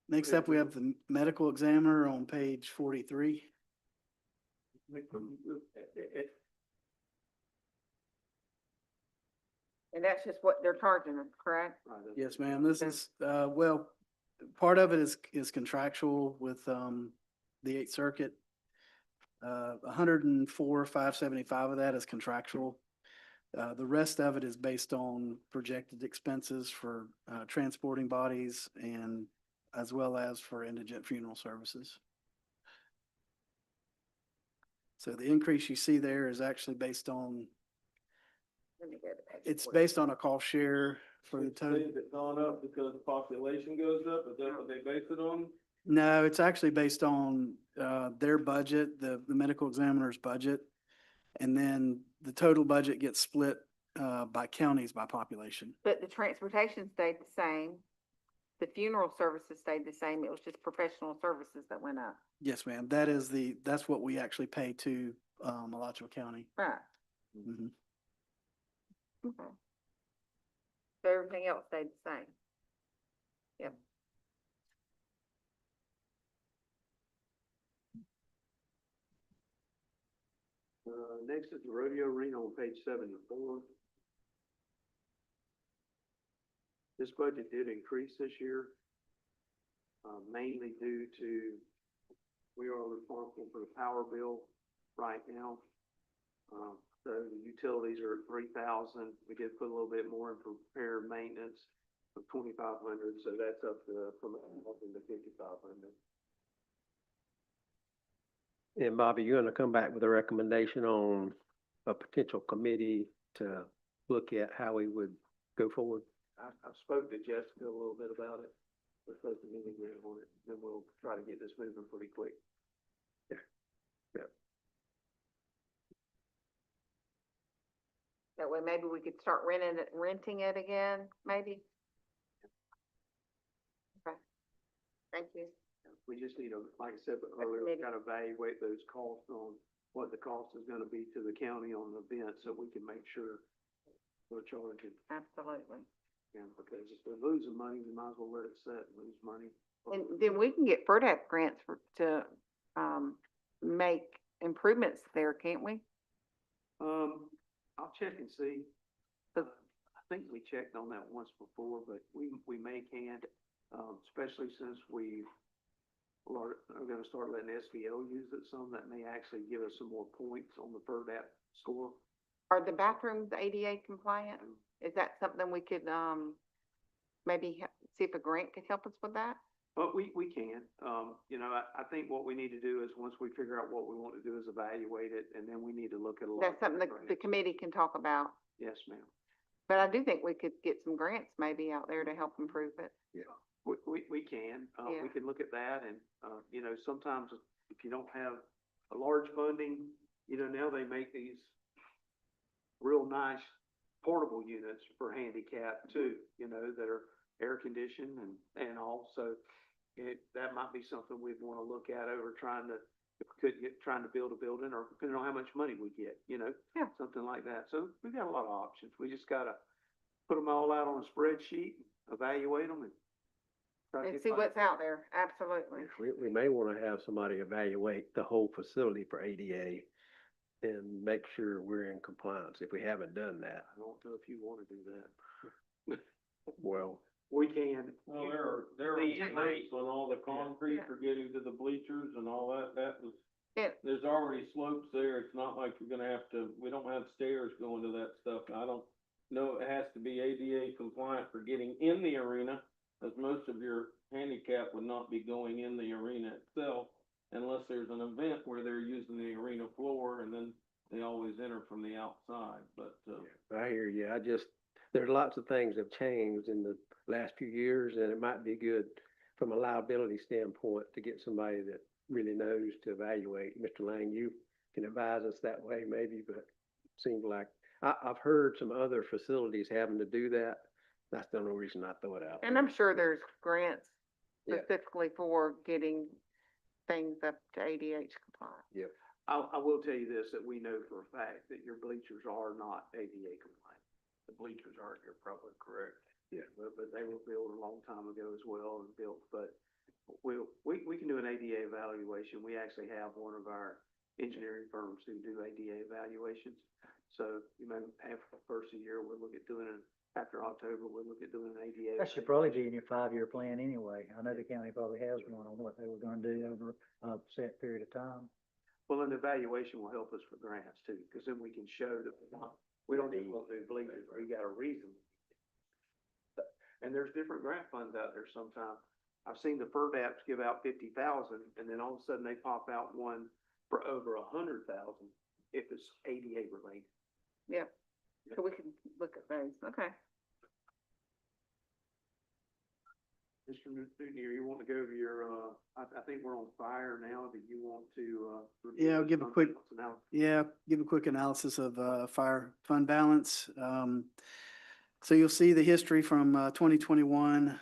F: Next up, we have the medical examiner on page 43.
A: And that's just what they're charging us, correct?
I: Right, that's-
F: Yes, ma'am. This is, well, part of it is contractual with, the Eighth Circuit. 104,575 of that is contractual. The rest of it is based on projected expenses for, transporting bodies and as well as for indigent funeral services. So the increase you see there is actually based on,
A: Let me go to page
F: it's
A: 40.
F: based on a cost share for the total.
J: Is it gone up because the population goes up? Is that what they base it on?
F: No, it's actually based on their budget, the medical examiner's budget. And then the total budget gets split by counties by population.
A: But the transportation stayed the same. The funeral services stayed the same. It was just professional services that went up.
F: Yes, ma'am. That's what we actually pay to Alachua County.
A: Right,
F: Mhm.
A: okay. So everything else stayed the same. Yep.
I: Next is the rodeo arena on page 74. This budget did increase this year, mainly due to, we are responsible for the power bill right now. So the utilities are at 3,000. We did put a little bit more in for repair and maintenance of 2,500, so that's up to, from 1,000 to 5,500.
E: And Bobby, you're gonna come back with a recommendation on a potential committee to look at how we would go forward?
I: I spoke to Jessica a little bit about it. We're supposed to meet again on it, then we'll try to get this moving pretty quick.
A: That way maybe we could start renting it again, maybe? Okay. Thank you.
I: We just need to, like I said earlier, we gotta evaluate those costs on what the cost is gonna be to the county on the event, so we can make sure we're charging.
A: Absolutely.
I: Yeah, because if we're losing money, we might as well let it sit and lose money.
A: And then we can get FERDAP grants to make improvements there, can't we?
I: I'll check and see.
A: But-
I: I think we checked on that once before, but we may can, especially since are gonna start letting SVL use it some, that may actually give us some more points on the FERDAP score.
A: Are the bathrooms ADA compliant? Is that something we could, maybe see if a grant could help us with that?
I: But we can, you know, I think what we need to do is, once we figure out what we want to do, is evaluate it, and then we need to look at a lot.
A: That's something
I: of
A: that the
I: grants.
A: committee can talk about.
I: Yes, ma'am.
A: But I do think we could get some grants maybe out there to help improve it.
I: We can, we
A: Yeah.
I: can look at that, and, you know, sometimes if you don't have a large funding, you know, now they make these real nice portable units for handicap too, you know, that are air conditioned and all, so that might be something we'd wanna look at over trying to, if we could get, trying to build a building, or depending on how much money we get, you know?
A: Yeah.
I: Something like that. So we've got a lot of options. We just gotta put them all out on a spreadsheet, evaluate them, and try to
A: And
I: get
A: see
I: funding.
A: what's out there, absolutely.
E: We may want to have somebody evaluate the whole facility for ADA and make sure we're in compliance if we haven't done that.
I: I don't know if you wanna do that.
E: Well,
I: We can.
J: Well, there are rates on all the concrete
A: Yeah.
J: for getting to the bleachers and all that, that was,
A: It,
J: there's already slopes there, it's not like you're gonna have to, we don't have stairs going to that stuff. I don't know, it has to be ADA compliant for getting in the arena, as most of your handicap would not be going in the arena itself, unless there's an event where they're using the arena floor, and then they always enter from the outside, but,
E: I hear you. There's lots of things have changed in the last few years, and it might be good from a liability standpoint to get somebody that really knows to evaluate. Mr. Lang, you can advise us that way maybe, but it seems like, I've heard some other facilities having to do that. That's the only reason I throw it out.
A: and I'm sure there's grants
E: Yeah.
A: specifically for getting things up to ADH compliant.
E: Yep.
I: I will tell you this, that we know for a fact that your bleachers are not ADA compliant.
J: the bleachers aren't, you're probably correct.
E: Yeah.
I: But they were built a long time ago as well and built, but we can do an ADA evaluation. We actually have one of our engineering firms who do ADA evaluations. So you may have the first of the year, we'll look at doing it, after October, we'll look at doing an ADA.
L: That should probably be in your 5-year plan anyway. I know the county probably has one on what they were gonna do over a set period of time.
I: Well, an evaluation will help us for grants too, because then we can show that we don't need to do bleachers, we got a reason. And there's different grant funds out there sometimes. I've seen the FERDAPs give out 50,000, and then all of a sudden they pop out one for over 100,000 if it's ADA related.
A: Yep, so we can look at those, okay.
I: Mr. Newton, you want to go over your, I think we're on fire now. Do you want to, review
F: Yeah, I'll
I: the
F: give a
I: fund
F: quick-
I: balance analysis?
F: Yeah, give a quick analysis of fire fund balance. So you'll see the history from 2021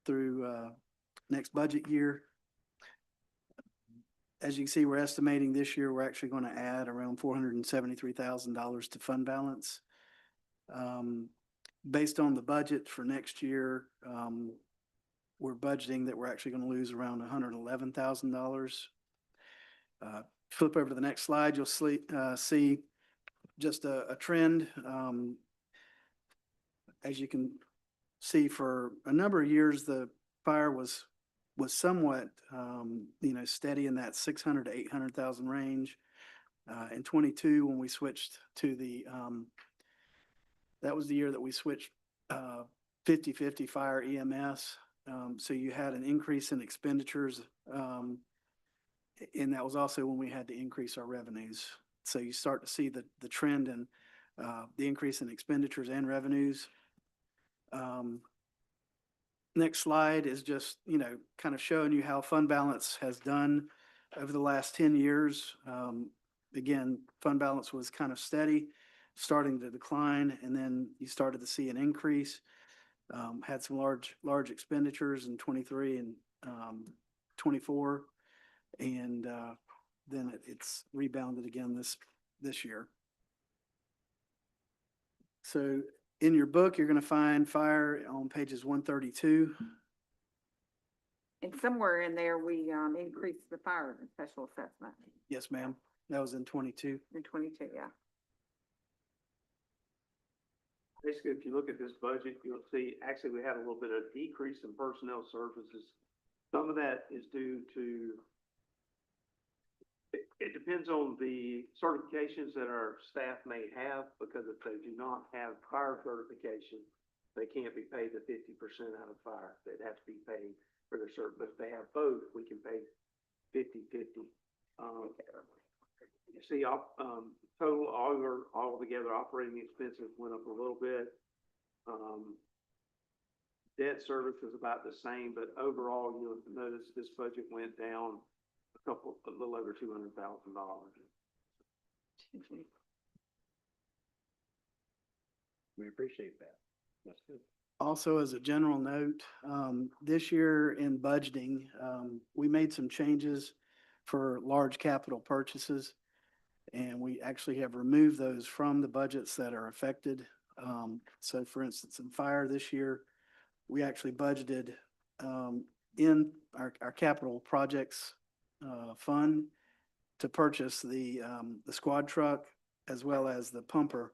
F: through next budget year. As you can see, we're estimating this year, we're actually going to add around $473,000 to fund balance. Based on the budget for next year, we're budgeting that we're actually going to lose around $111,000. Flip over to the next slide, you'll see just a trend. As you can see, for a number of years, the fire was somewhat, steady in that 600 to 800,000 range. In 22, when we switched to that was the year that we switched 50/50 fire EMS. So you had an increase in expenditures, and that was also when we had to increase our revenues. So you start to see the trend in the increase in expenditures and revenues. Next slide is just, kind of showing you how fund balance has done over the last 10 years. Again, fund balance was kind of steady, starting to decline, and then you started to see an increase. Had some large expenditures in 23 and 24, and then it's rebounded again this year. So in your book, you're going to find fire on pages 132.
A: And somewhere in there, we increased the fire and special assessment
F: Yes, ma'am. That was in 22.
A: in 22, yeah.
I: Basically, if you look at this budget, you'll see, actually, we had a little bit of decrease in personnel services. Some of that is due to, it depends on the certifications that our staff may have, because if they do not have fire certification, they can't be paid the 50% out of fire. They'd have to be paid for their cert, but if they have both, we can pay 50/50. You see, total, all together, operating expenses went up a little bit. Debt service is about the same, but overall, you'll notice this budget went down a little over $200,000.
E: We appreciate that. That's good.
F: Also, as a general note, this year in budgeting, we made some changes for large capital purchases. And we actually have removed those from the budgets that are affected. So for instance, in fire this year, we actually budgeted, in our capital projects, fund to purchase the squad truck as well as the pumper,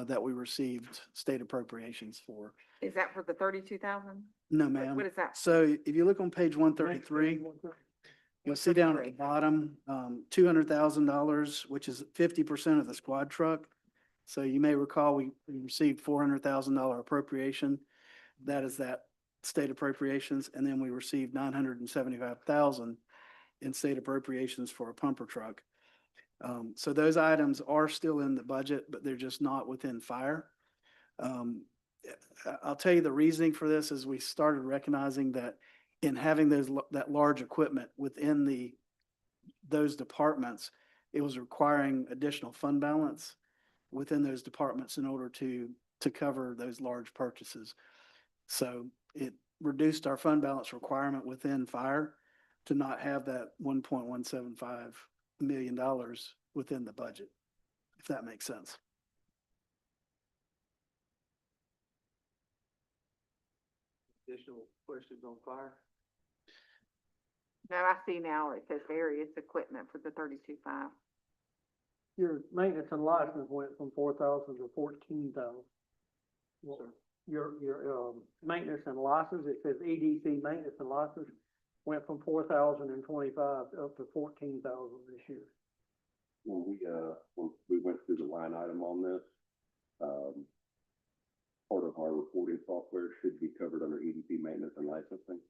F: that we received state appropriations for.
A: Is that for the 32,000?
F: No, ma'am.
A: What is that?
F: So if you look on page 133, you'll see down at the bottom, $200,000, which is 50% of the squad truck. So you may recall we received $400,000 appropriation. That is that state appropriations. And then we received $975,000 in state appropriations for a pumper truck. So those items are still in the budget, but they're just not within fire. I'll tell you the reasoning for this is we started recognizing that in having that large equipment within those departments, it was requiring additional fund balance within those departments in order to cover those large purchases. So it reduced our fund balance requirement within fire to not have that $1.175 million within the budget, if that makes sense.
I: Additional questions on fire?
A: No, I see now it says various equipment for the 32.5.
B: Your maintenance and license went from 4,000 to 14,000. Your maintenance and license, it says EDC maintenance and license went from 4,025 up to 14,000 this year.
M: When we went through the line item on this, part of our reporting software should be covered under EDP maintenance and licensing.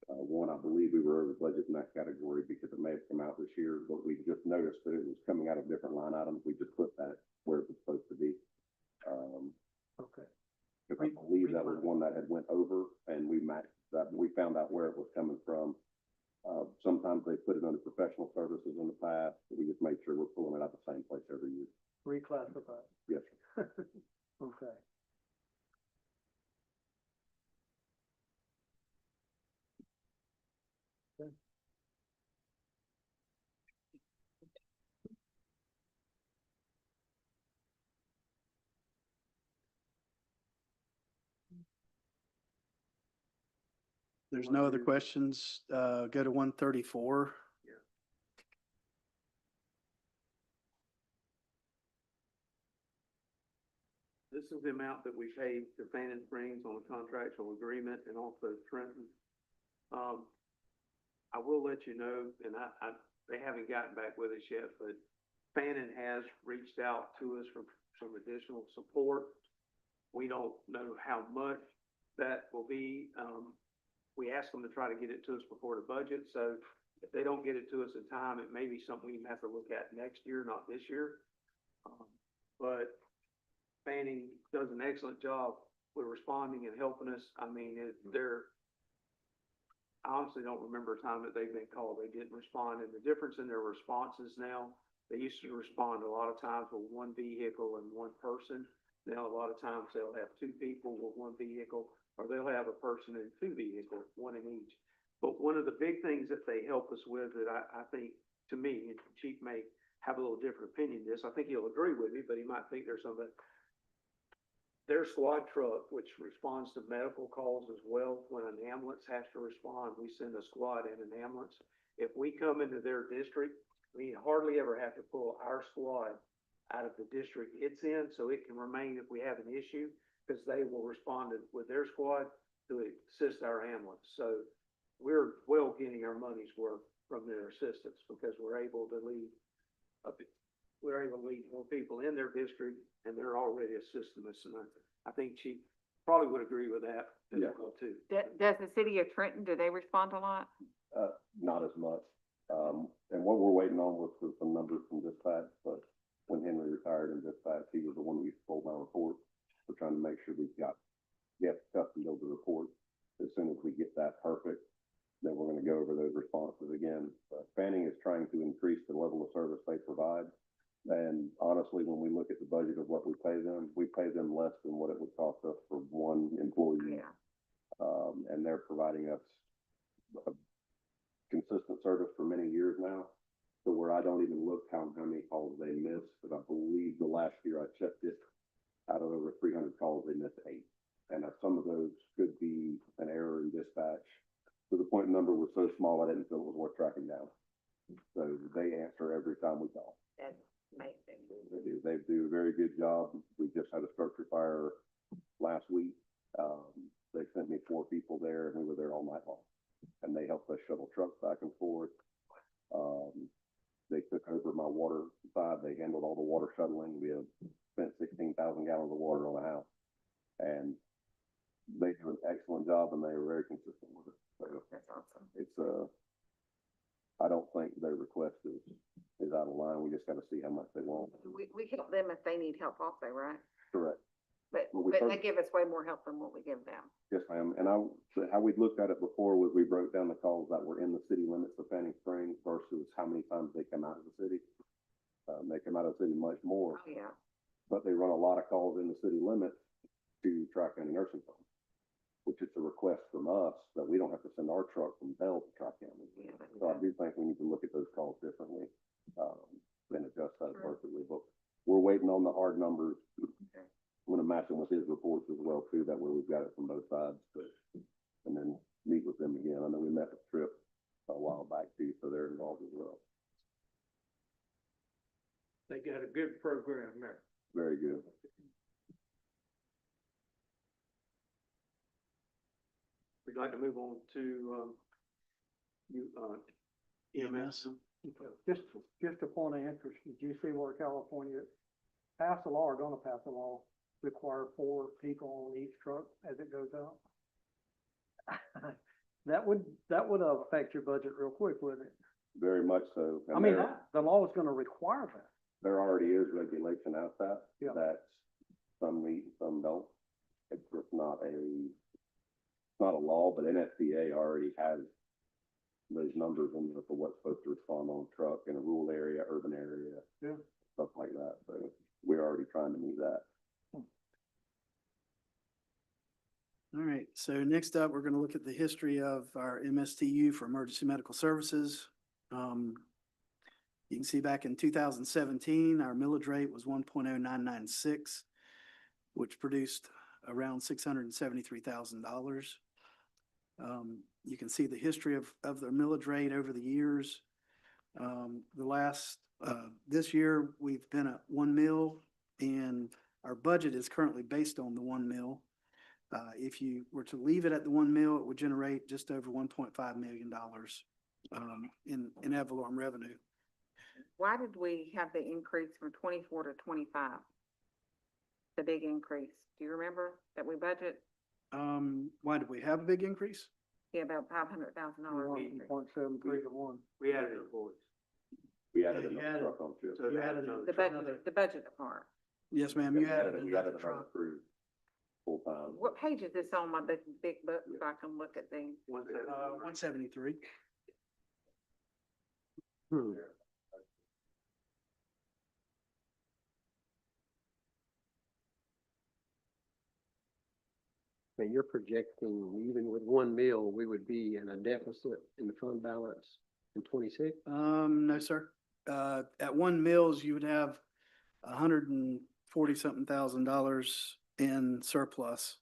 M: One, I believe we were over budget in that category because it may have come out this year, but we just noticed that it was coming out of different line items. We just put that where it was supposed to be.
B: Okay.
M: Because I believe that was one that had went over and we matched that, we found out where it was coming from. Sometimes they put it under professional services in the past, but we just made sure we're pulling it out the same place every year.
B: Reclassified.
M: Yes.
B: Okay.
F: There's no other questions. Go to 134.
I: This is the amount that we paid to Fannin Springs on a contractual agreement and also Trenton. I will let you know, and they haven't gotten back with us yet, but Fannin has reached out to us for some additional support. We don't know how much that will be. We asked them to try to get it to us before the budget, so if they don't get it to us in time, it may be something we have to look at next year, not this year. But Fanning does an excellent job with responding and helping us. I mean, I honestly don't remember a time that they've been called, they didn't respond, and the difference in their responses now, they used to respond a lot of times with one vehicle and one person. Now, a lot of times they'll have two people with one vehicle, or they'll have a person and two vehicles, one in each. But one of the big things that they help us with that I think, to me, and Chief may have a little different opinion on this, I think he'll agree with me, but he might think there's something. Their squad truck, which responds to medical calls as well, when an ambulance has to respond, we send a squad and an ambulance. If we come into their district, we hardly ever have to pull our squad out of the district it's in, so it can remain if we have an issue, because they will respond with their squad to assist our ambulance. So we're well getting our money's worth from their assistance, because we're able to lead more people in their district, and they're already assisting us. And I think Chief probably would agree with that as
M: Yeah.
I: well too.
A: Does the city of Trenton, do they respond a lot?
M: Not as much. And what we're waiting on was some numbers from dispatch, but when Henry retired in dispatch, he was the one who used to pull my report. We're trying to make sure we've got custom build the report. As soon as we get that perfect, then we're going to go over those responses again. Fanning is trying to increase the level of service they provide. And honestly, when we look at the the budget of what we pay them. We pay them less than what it would cost us for one employee.
A: Yeah.
M: And they're providing us a consistent service for many years now. So where I don't even look how many calls they miss, but I believe the last year I checked it, out of over 300 calls, they missed 8. And some of those could be an error in dispatch. To the point number was so small, I didn't feel it was worth tracking down. So they answer every time we call.
A: That's amazing.
M: They do. They do a very good job. We just had a structure fire last week. They sent me 4 people there, and we were there all night long. And they helped us shuttle trucks back and forth. They took over my water side. They handled all the water shuttling. We have spent 16,000 gallons of water on the house. And they do an excellent job, and they are very consistent with it. So
A: That's awesome.
M: it's I don't think their request is out of line. We just got to see how much they want.
A: We help them if they need help also, right?
M: Correct.
A: But,
M: Well, we
A: but they
M: first-
A: give us way more help than what we give them.
M: Yes, ma'am. And how we looked at it before was we broke down the calls that were in the city limits of Fanning Springs versus how many times they come out of the city. They come out of the city much more,
A: Oh, yeah.
M: but they run a lot of calls in the city limits to Tri-County nursing homes, which is a request from us that we don't have to send our truck from Bell to Tri-County.
A: Yeah, that's
M: So I
A: good.
M: do think we need to look at those calls differently, and adjust that
A: Sure.
M: appropriately. But we're waiting on the hard numbers.
A: Okay.
M: I'm gonna match them with his reports as well too, that way we've got it from both sides, but, and then meet with them again. I know we met with Trip a while back too, so they're involved as well.
C: They got a good program there.
M: Very good.
I: We'd like to move on to, EMS.
B: Just a point of interest, did you see where California passed a law or gonna pass a law, require 4 people on each truck as it goes out? That would affect your budget real quick, wouldn't it?
M: Very much so. And
B: I mean,
M: there-
B: the law is gonna require that.
M: There already is regulation out that,
B: Yeah.
M: that some meet and some don't. It's just not it's not a law, but NFPA already has those numbers in there for what's supposed to respond on a truck in a rural area, urban area.
B: Yeah.
M: Stuff like that. So we're already trying to meet that.
F: All right, so next up, we're gonna look at the history of our MSTU for emergency medical services. You can see back in 2017, our millage rate was 1.0996, which produced around $673,000. You can see the history of the millage rate over the years. This year, we've been at 1 mil, and our budget is currently based on the 1 mil. If you were to leave it at the 1 mil, it would generate just over $1.5 million in ad valorem revenue.
A: Why did we have the increase from 24 to 25? The big increase. Do you remember that we budget?
F: Why did we have a big increase?
A: Yeah, about $500,000 increase.
B: 1.73 to 1.
I: We added employees.
M: We added
F: Yeah, you
M: another
F: added-
M: truck on shift.
I: So
F: You
I: that's
F: added
I: another
A: The
I: truck.
A: budget, the budget part.
F: Yes, ma'am, you added
M: We
F: another
M: added
F: truck.
M: another crew full time.
A: What page is this on my big book so I can look at the?
I: 175.
F: 173.
E: I mean, you're projecting even with 1 mil, we would be in a deficit in the fund balance in 26?
F: No, sir. At 1 mils, you would have $140-something thousand in surplus.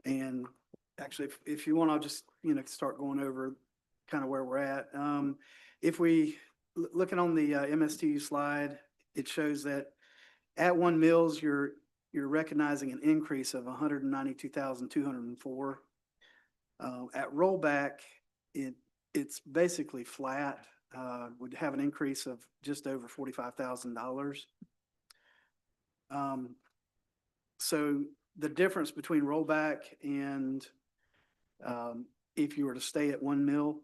F: And actually, if you want, I'll just, start going over kind of where we're at. If we, looking on the MSTU slide, it shows that at 1 mils, you're recognizing an increase of 192,204. At rollback, it's basically flat, would have an increase of just over $45,000. So the difference between rollback and if you were to stay at 1 mil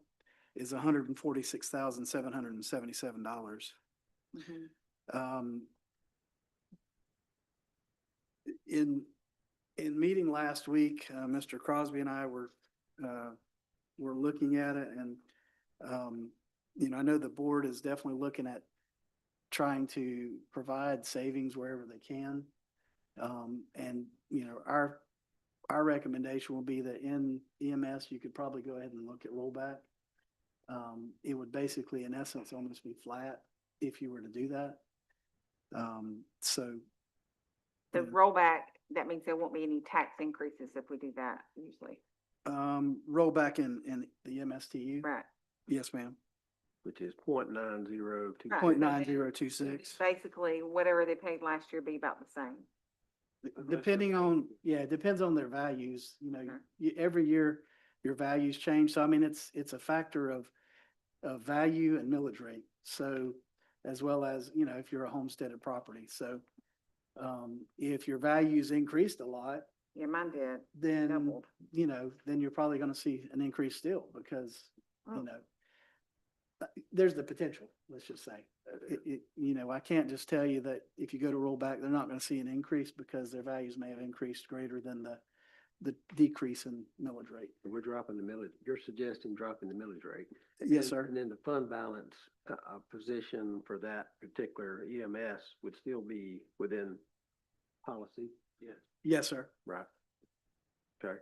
F: is $146,777. In meeting last week, Mr. Crosby and I were looking at it, and I know the board is definitely looking at trying to provide savings wherever they can. And, you know, our recommendation will be that in EMS, you could probably go ahead and look at rollback. It would basically, in essence, almost be flat if you were to do that. So.
A: The
F: you know,
A: rollback, that means there won't be any tax increases if we do that usually.
F: rollback in the MSTU?
A: Right.
F: Yes, ma'am.
E: Which is 0.9026.
A: Right.
F: Point 9026.
A: Basically, whatever they paid last year be about the same.
F: Depending on, yeah, it depends on their values, you know,
A: Okay.
F: every year your values change. So I mean, it's a factor of value and millage rate. So as well as, you know, if you're a homesteaded property. So if your values increased a lot,
A: Yeah, mine did.
F: then,
A: Doubled.
F: you know, then you're probably going to see an increase still because,
A: Oh.
F: you know, there's the potential, let's just say. You know, I can't just tell you that if you go to rollback, they're not going to see an increase because their values may have increased greater than the decrease in millage rate.
E: We're dropping the millage, you're suggesting dropping the millage rate.
F: Yes,
E: And-
F: sir.
E: And then the fund balance, position for that particular EMS would still be within policy?
I: Yes.
F: Yes, sir.
E: Right. Okay.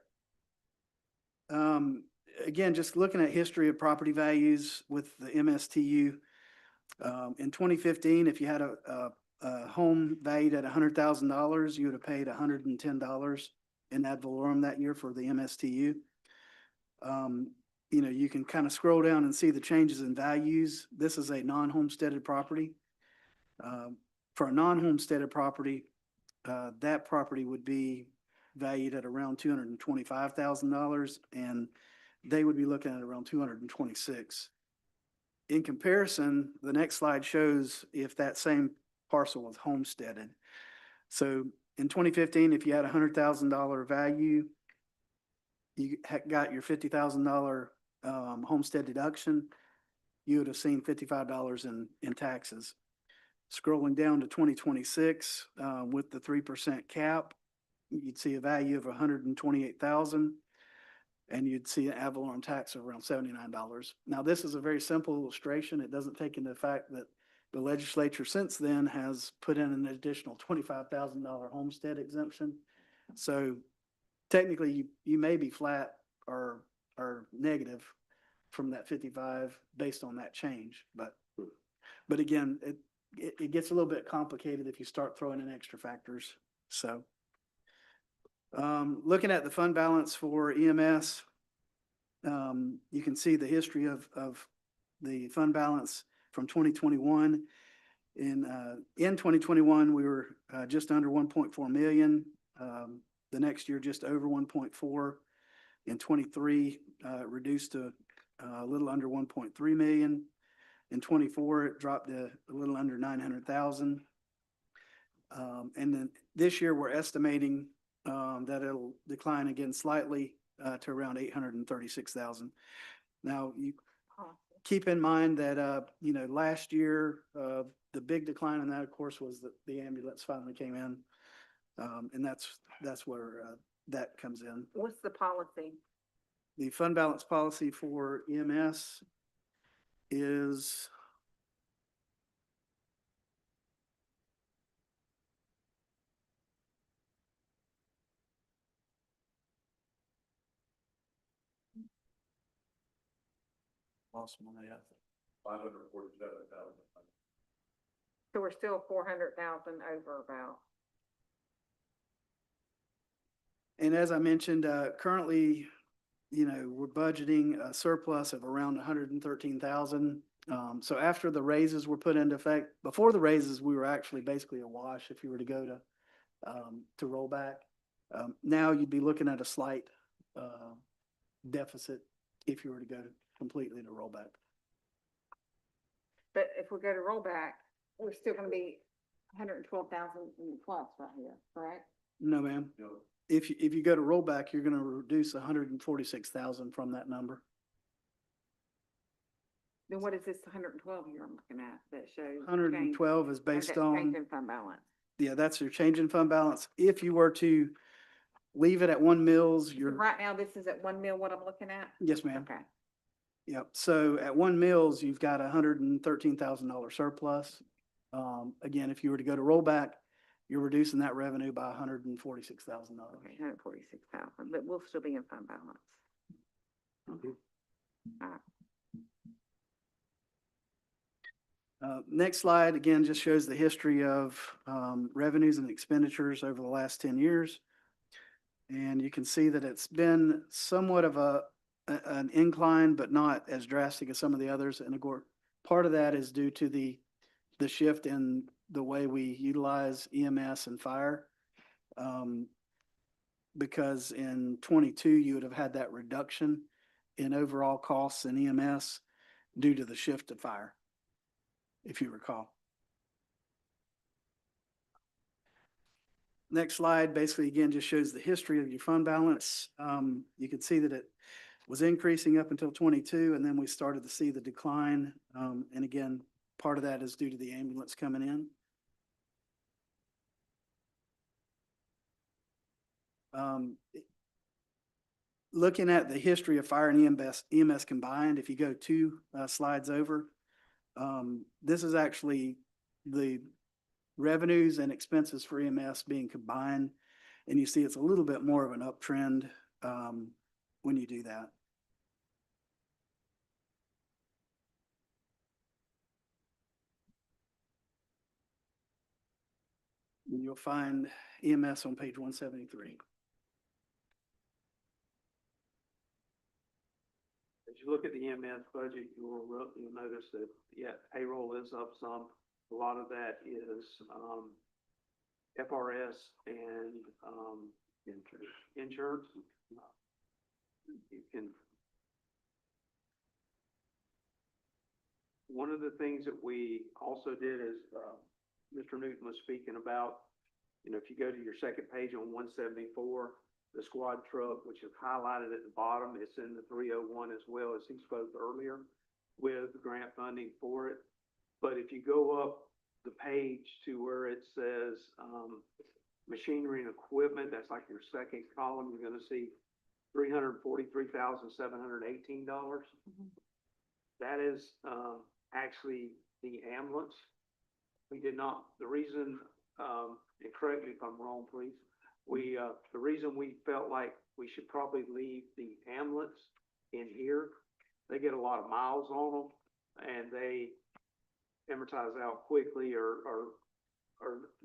F: Again, just looking at history of property values with the MSTU. In 2015, if you had a home valued at $100,000, you would have paid $110 in ad valorem that year for the MSTU. You know, you can kind of scroll down and see the changes in values. This is a non-homesteaded property. For a non-homesteaded property, that property would be valued at around $225,000, and they would be looking at around 226. In comparison, the next slide shows if that same parcel was homesteaded. So in 2015, if you had $100,000 value, you got your $50,000 homestead deduction, you would have seen $55 in taxes. Scrolling down to 2026, with the 3% cap, you'd see a value of $128,000, and you'd see an ad valorem tax of around $79. Now, this is a very simple illustration. It doesn't take into the fact that the legislature since then has put in an additional $25,000 homestead exemption. So technically, you may be flat or negative from that 55 based on that change. But again, it gets a little bit complicated if you start throwing in extra factors. So looking at the fund balance for EMS, you can see the history of the fund balance from 2021. In 2021, we were just under 1.4 million. The next year, just over 1.4. In 23, reduced to a little under 1.3 million. In 24, it dropped to a little under 900,000. And then this year, we're estimating that it'll decline again slightly to around 836,000. Now, you keep in mind that, you know, last year, the big decline in that, of course, was that the ambulance finally came in. And that's where that comes in.
A: What's the policy?
F: The fund balance policy for EMS is lost my math.
M: 547,000.
A: So we're still 400,000 over about.
F: And as I mentioned, currently, you know, we're budgeting a surplus of around 113,000. So after the raises were put into effect, before the raises, we were actually basically a wash if you were to go to roll back. Now you'd be looking at a slight deficit if you were to go completely to rollback.
A: But if we go to rollback, we're still gonna be 112,000 plus right here, correct?
F: No, ma'am. If you go to rollback, you're going to reduce 146,000 from that number.
A: Then what is this 112 here I'm looking at that shows?
F: 112 is based on,
A: Change in fund balance.
F: yeah, that's your change in fund balance. If you were to leave it at 1 mils,
A: So
F: you're,
A: right now, this is at 1 mil, what I'm looking at?
F: yes, ma'am.
A: Okay.
F: Yep. So at 1 mils, you've got $113,000 surplus. Again, if you were to go to rollback, you're reducing that revenue by $146,000.
A: Okay, 146,000, but we'll still be in fund balance. Alright.
F: Next slide, again, just shows the history of revenues and expenditures over the last 10 years. And you can see that it's been somewhat of an incline, but not as drastic as some of the others. And of course, part of that is due to the shift in the way we utilize EMS and fire. Because in 22, you would have had that reduction in overall costs in EMS due to the shift to fire, if you recall. Next slide, basically, again, just shows the history of your fund balance. You can see that it was increasing up until 22, and then we started to see the decline. And again, part of that is due to the ambulance coming in. Looking at the history of fire and EMS combined, if you go 2 slides over, this is actually the revenues and expenses for EMS being combined. And you see it's a little bit more of an uptrend when you do that. And you'll find EMS on page 173.
I: As you look at the EMS budget, you'll notice that, yeah, payroll is up some. A lot of that is, FRS and, insurance. You can. One of the things that we also did is, Mr. Newton was speaking about, if you go to your second page on 174, the squad truck, which is highlighted at the bottom, it's in the 301 as well, as he spoke earlier, with grant funding for it. But if you go up the page to where it says, machinery and equipment, that's like your second column, you're gonna see $343,718. That is, actually the ambulance. We did not, the reason, and correct me if I'm wrong, please. The reason we felt like we should probably leave the ambulance in here, they get a lot of miles on them and they amortize out quickly or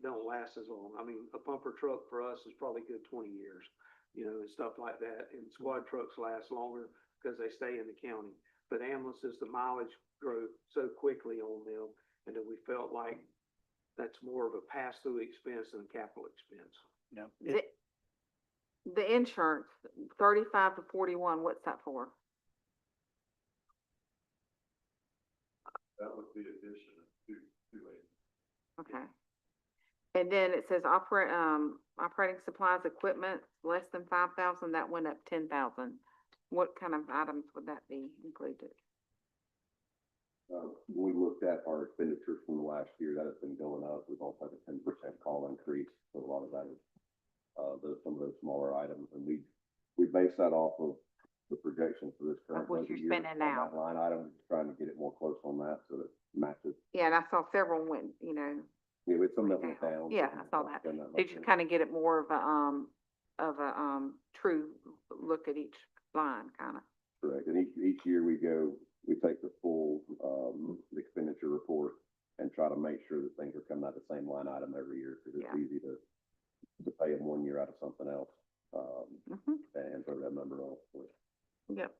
I: don't last as long. I mean, a pumper truck for us is probably good 20 years, and stuff like that. And squad trucks last longer because they stay in the county. But ambulances, the mileage grow so quickly on them, and that we felt like that's more of a pass-through expense than a capital expense.
F: Yeah.
A: The insurance, 35 to 41, what's that for?
M: That was the addition of two
A: Okay. And then it says operating supplies, equipment, less than 5,000, that went up 10,000. What kind of items would that be included?
M: When we looked at our expenditures from the last year, that has been going up. We've also had a 10% call increase. So a lot of that is, some of those smaller items. And we base that off of the projection for this current
A: what
M: budget
A: you're
M: year.
A: spending
M: On
A: now.
M: that line item, just trying to get it more close on that so that it matches.
A: Yeah, and I saw several went,
M: Yeah, with some of them down.
A: Yeah, I saw that.
M: Spend much
A: They just
M: more.
A: kind of get it more of a true look at each line, kind of.
M: Correct. And each year we take the full, expenditure report and try to make sure that things are coming out the same line item every year, because it's
A: Yeah.
M: easy to pay them one year out of something else,
A: Mhm.
M: and throw that number off.
A: Yep.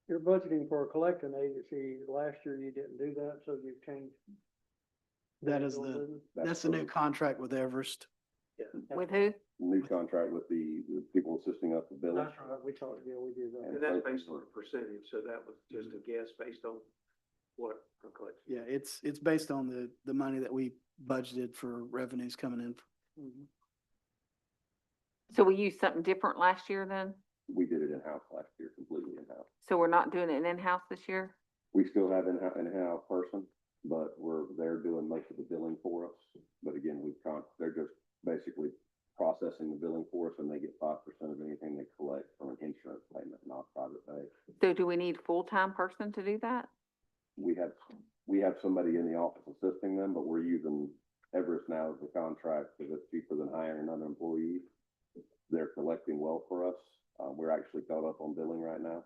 B: You're budgeting for a collecting agency. Last year you didn't do that, so you've changed.
F: That is that's the new
M: correct.
F: contract with Everest.
A: With who?
M: New contract with the people assisting us with billing.
B: That's right, we talked, yeah, we did that.
I: And that's based on a percentage, so that was just a guess based on what our collection.
F: Yeah, it's based on the money that we budgeted for revenues coming in.
A: So we used something different last year then?
M: We did it in-house last year, completely in-house.
A: So we're not doing it in-house this year?
M: We still have in-house person, but they're doing most of the billing for us. But again, they're just basically processing the billing for us, and they get 5% of anything they collect from an insurance payment, not private pay.
A: So do we need a full-time person to do that?
M: We have we have somebody in the office assisting them, but we're using Everest now as the contract because it's cheaper than hiring another employee. They're collecting well for us. We're actually caught up on billing right now.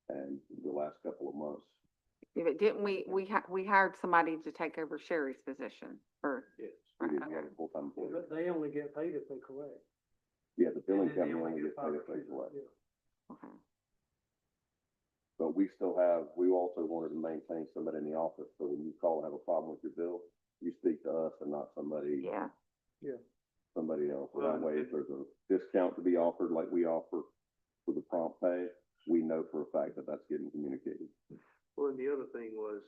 M: And the last couple of months,
A: Yeah, but didn't we hired somebody to take over Sherry's position, or?
I: Yes.
M: we didn't
A: Okay.
M: have a full-time employee.
B: But they only get paid if they collect.
M: Yeah, the billing
B: And then they
M: company only gets paid if
B: 5%,
M: they collect.
B: yeah.
A: Okay.
M: But we also wanted to maintain somebody in the office, so when you call and have a problem with your bill, you speak to us and not somebody
A: Yeah,
M: somebody else. So
I: Well,
M: that way, if there's a discount to be offered, like we offer for the prompt pay, we know for a fact that that's getting communicated.
I: Well, and the other thing was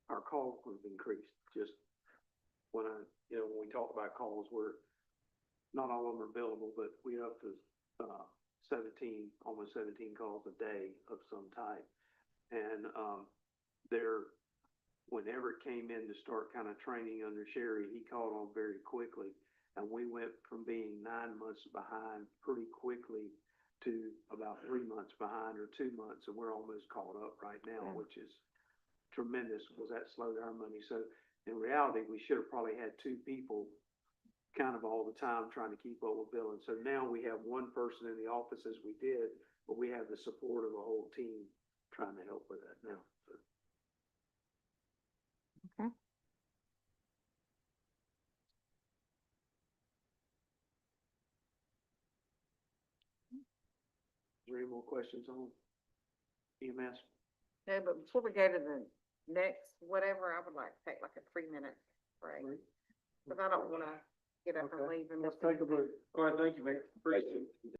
I: our calls have increased, just when when we talk about calls, not all of them are billable, but we up to, 17, almost 17 calls a day of some type. And, whenever it came in to start kind of training under Sherry, he caught on very quickly. And we went from being 9 months behind pretty quickly to about 3 months behind or 2 months, and we're almost caught up right now,
A: Yeah.
I: which is tremendous, because that slowed our money. So in reality, we should have probably had 2 people kind of all the time trying to keep up with billing. So now we have 1 person in the office as we did, but we have the support of a whole team trying to help with that now. So.
A: okay.
I: Is there any more questions on EMS?
A: No, but before we go to the next, whatever, I would like to take like a 3-minute break. Cause I don't wanna get up and
B: Okay,
A: leave and
B: let's
A: miss
B: take a
A: anything.
B: break.
J: All right, thank you, Mayor. Appreciate it.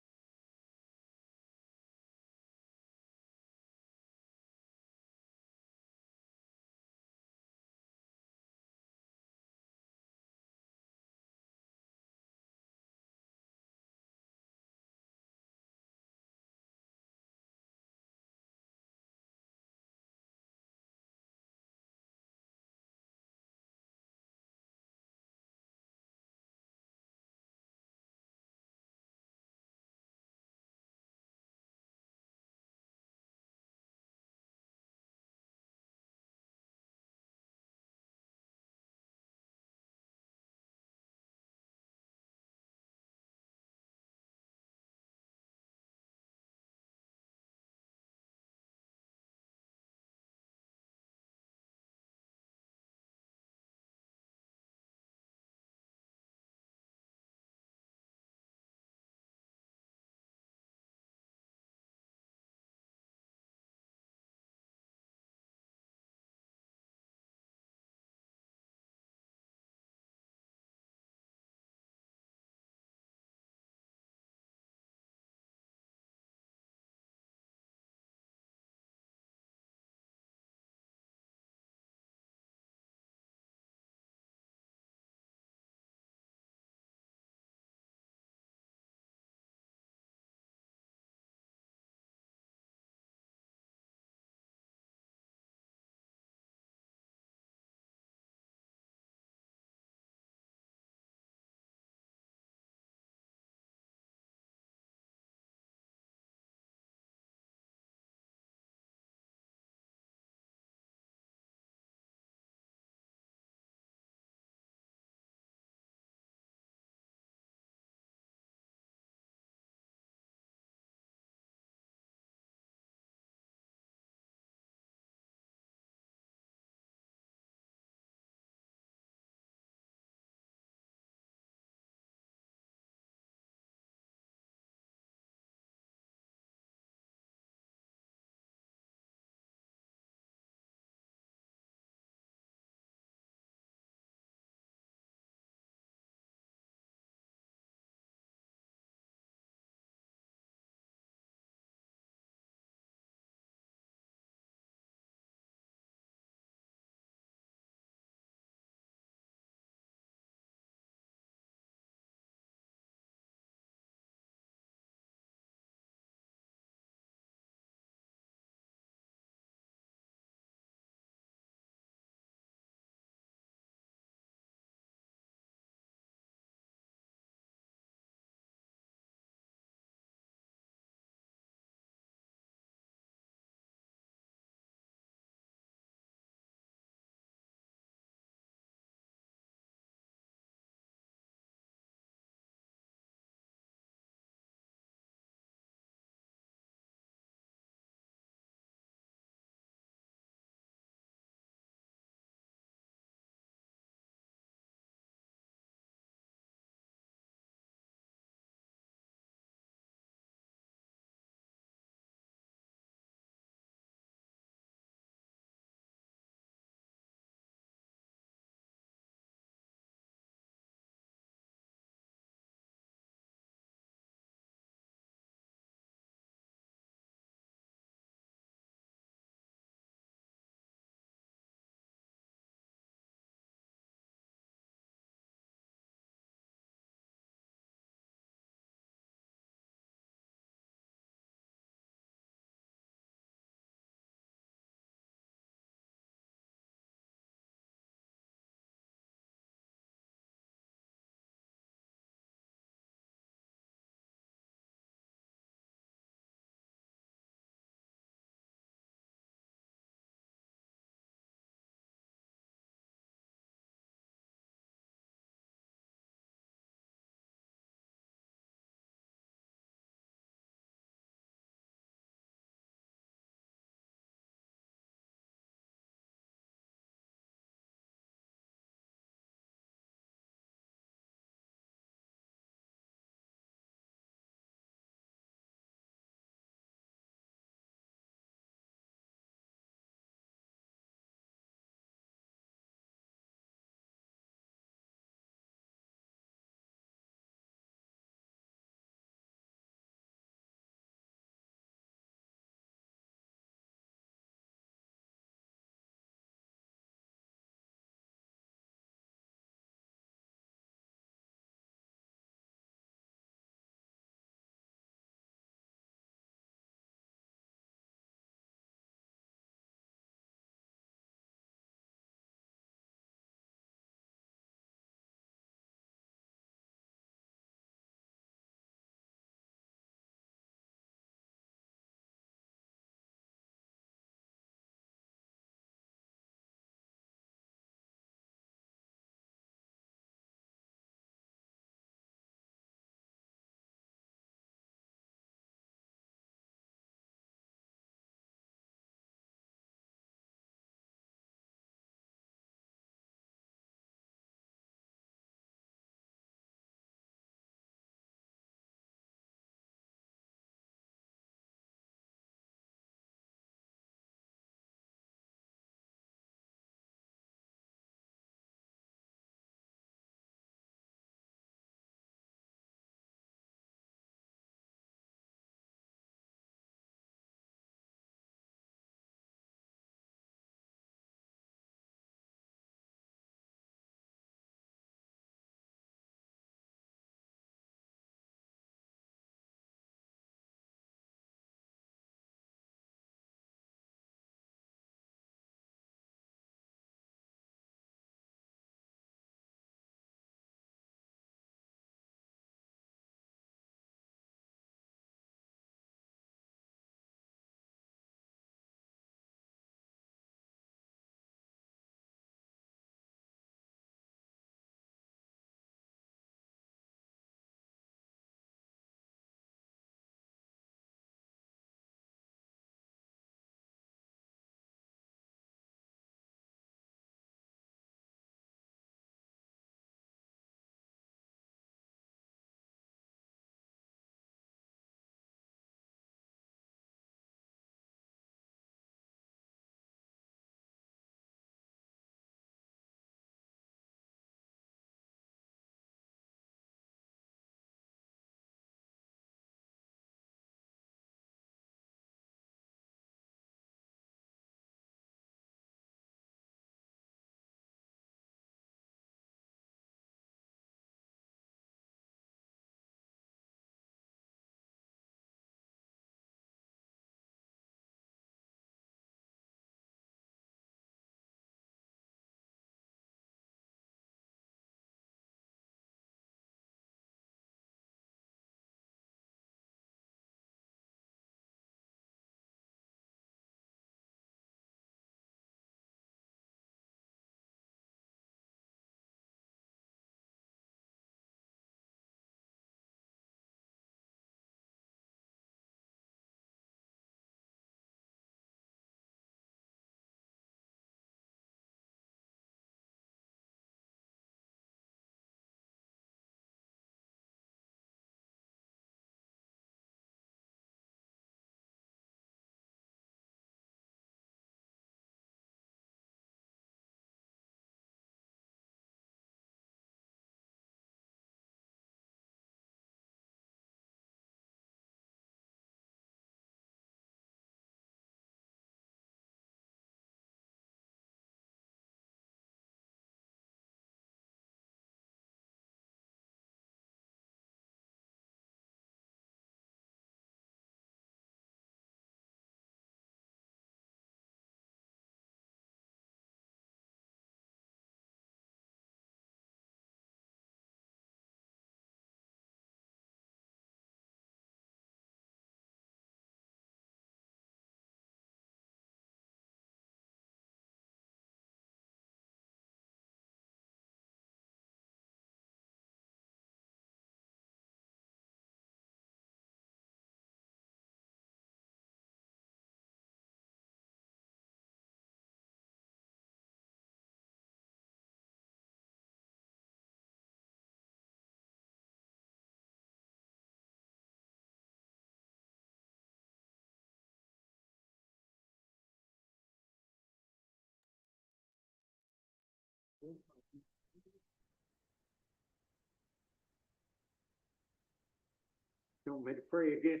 C: Don't make it free again.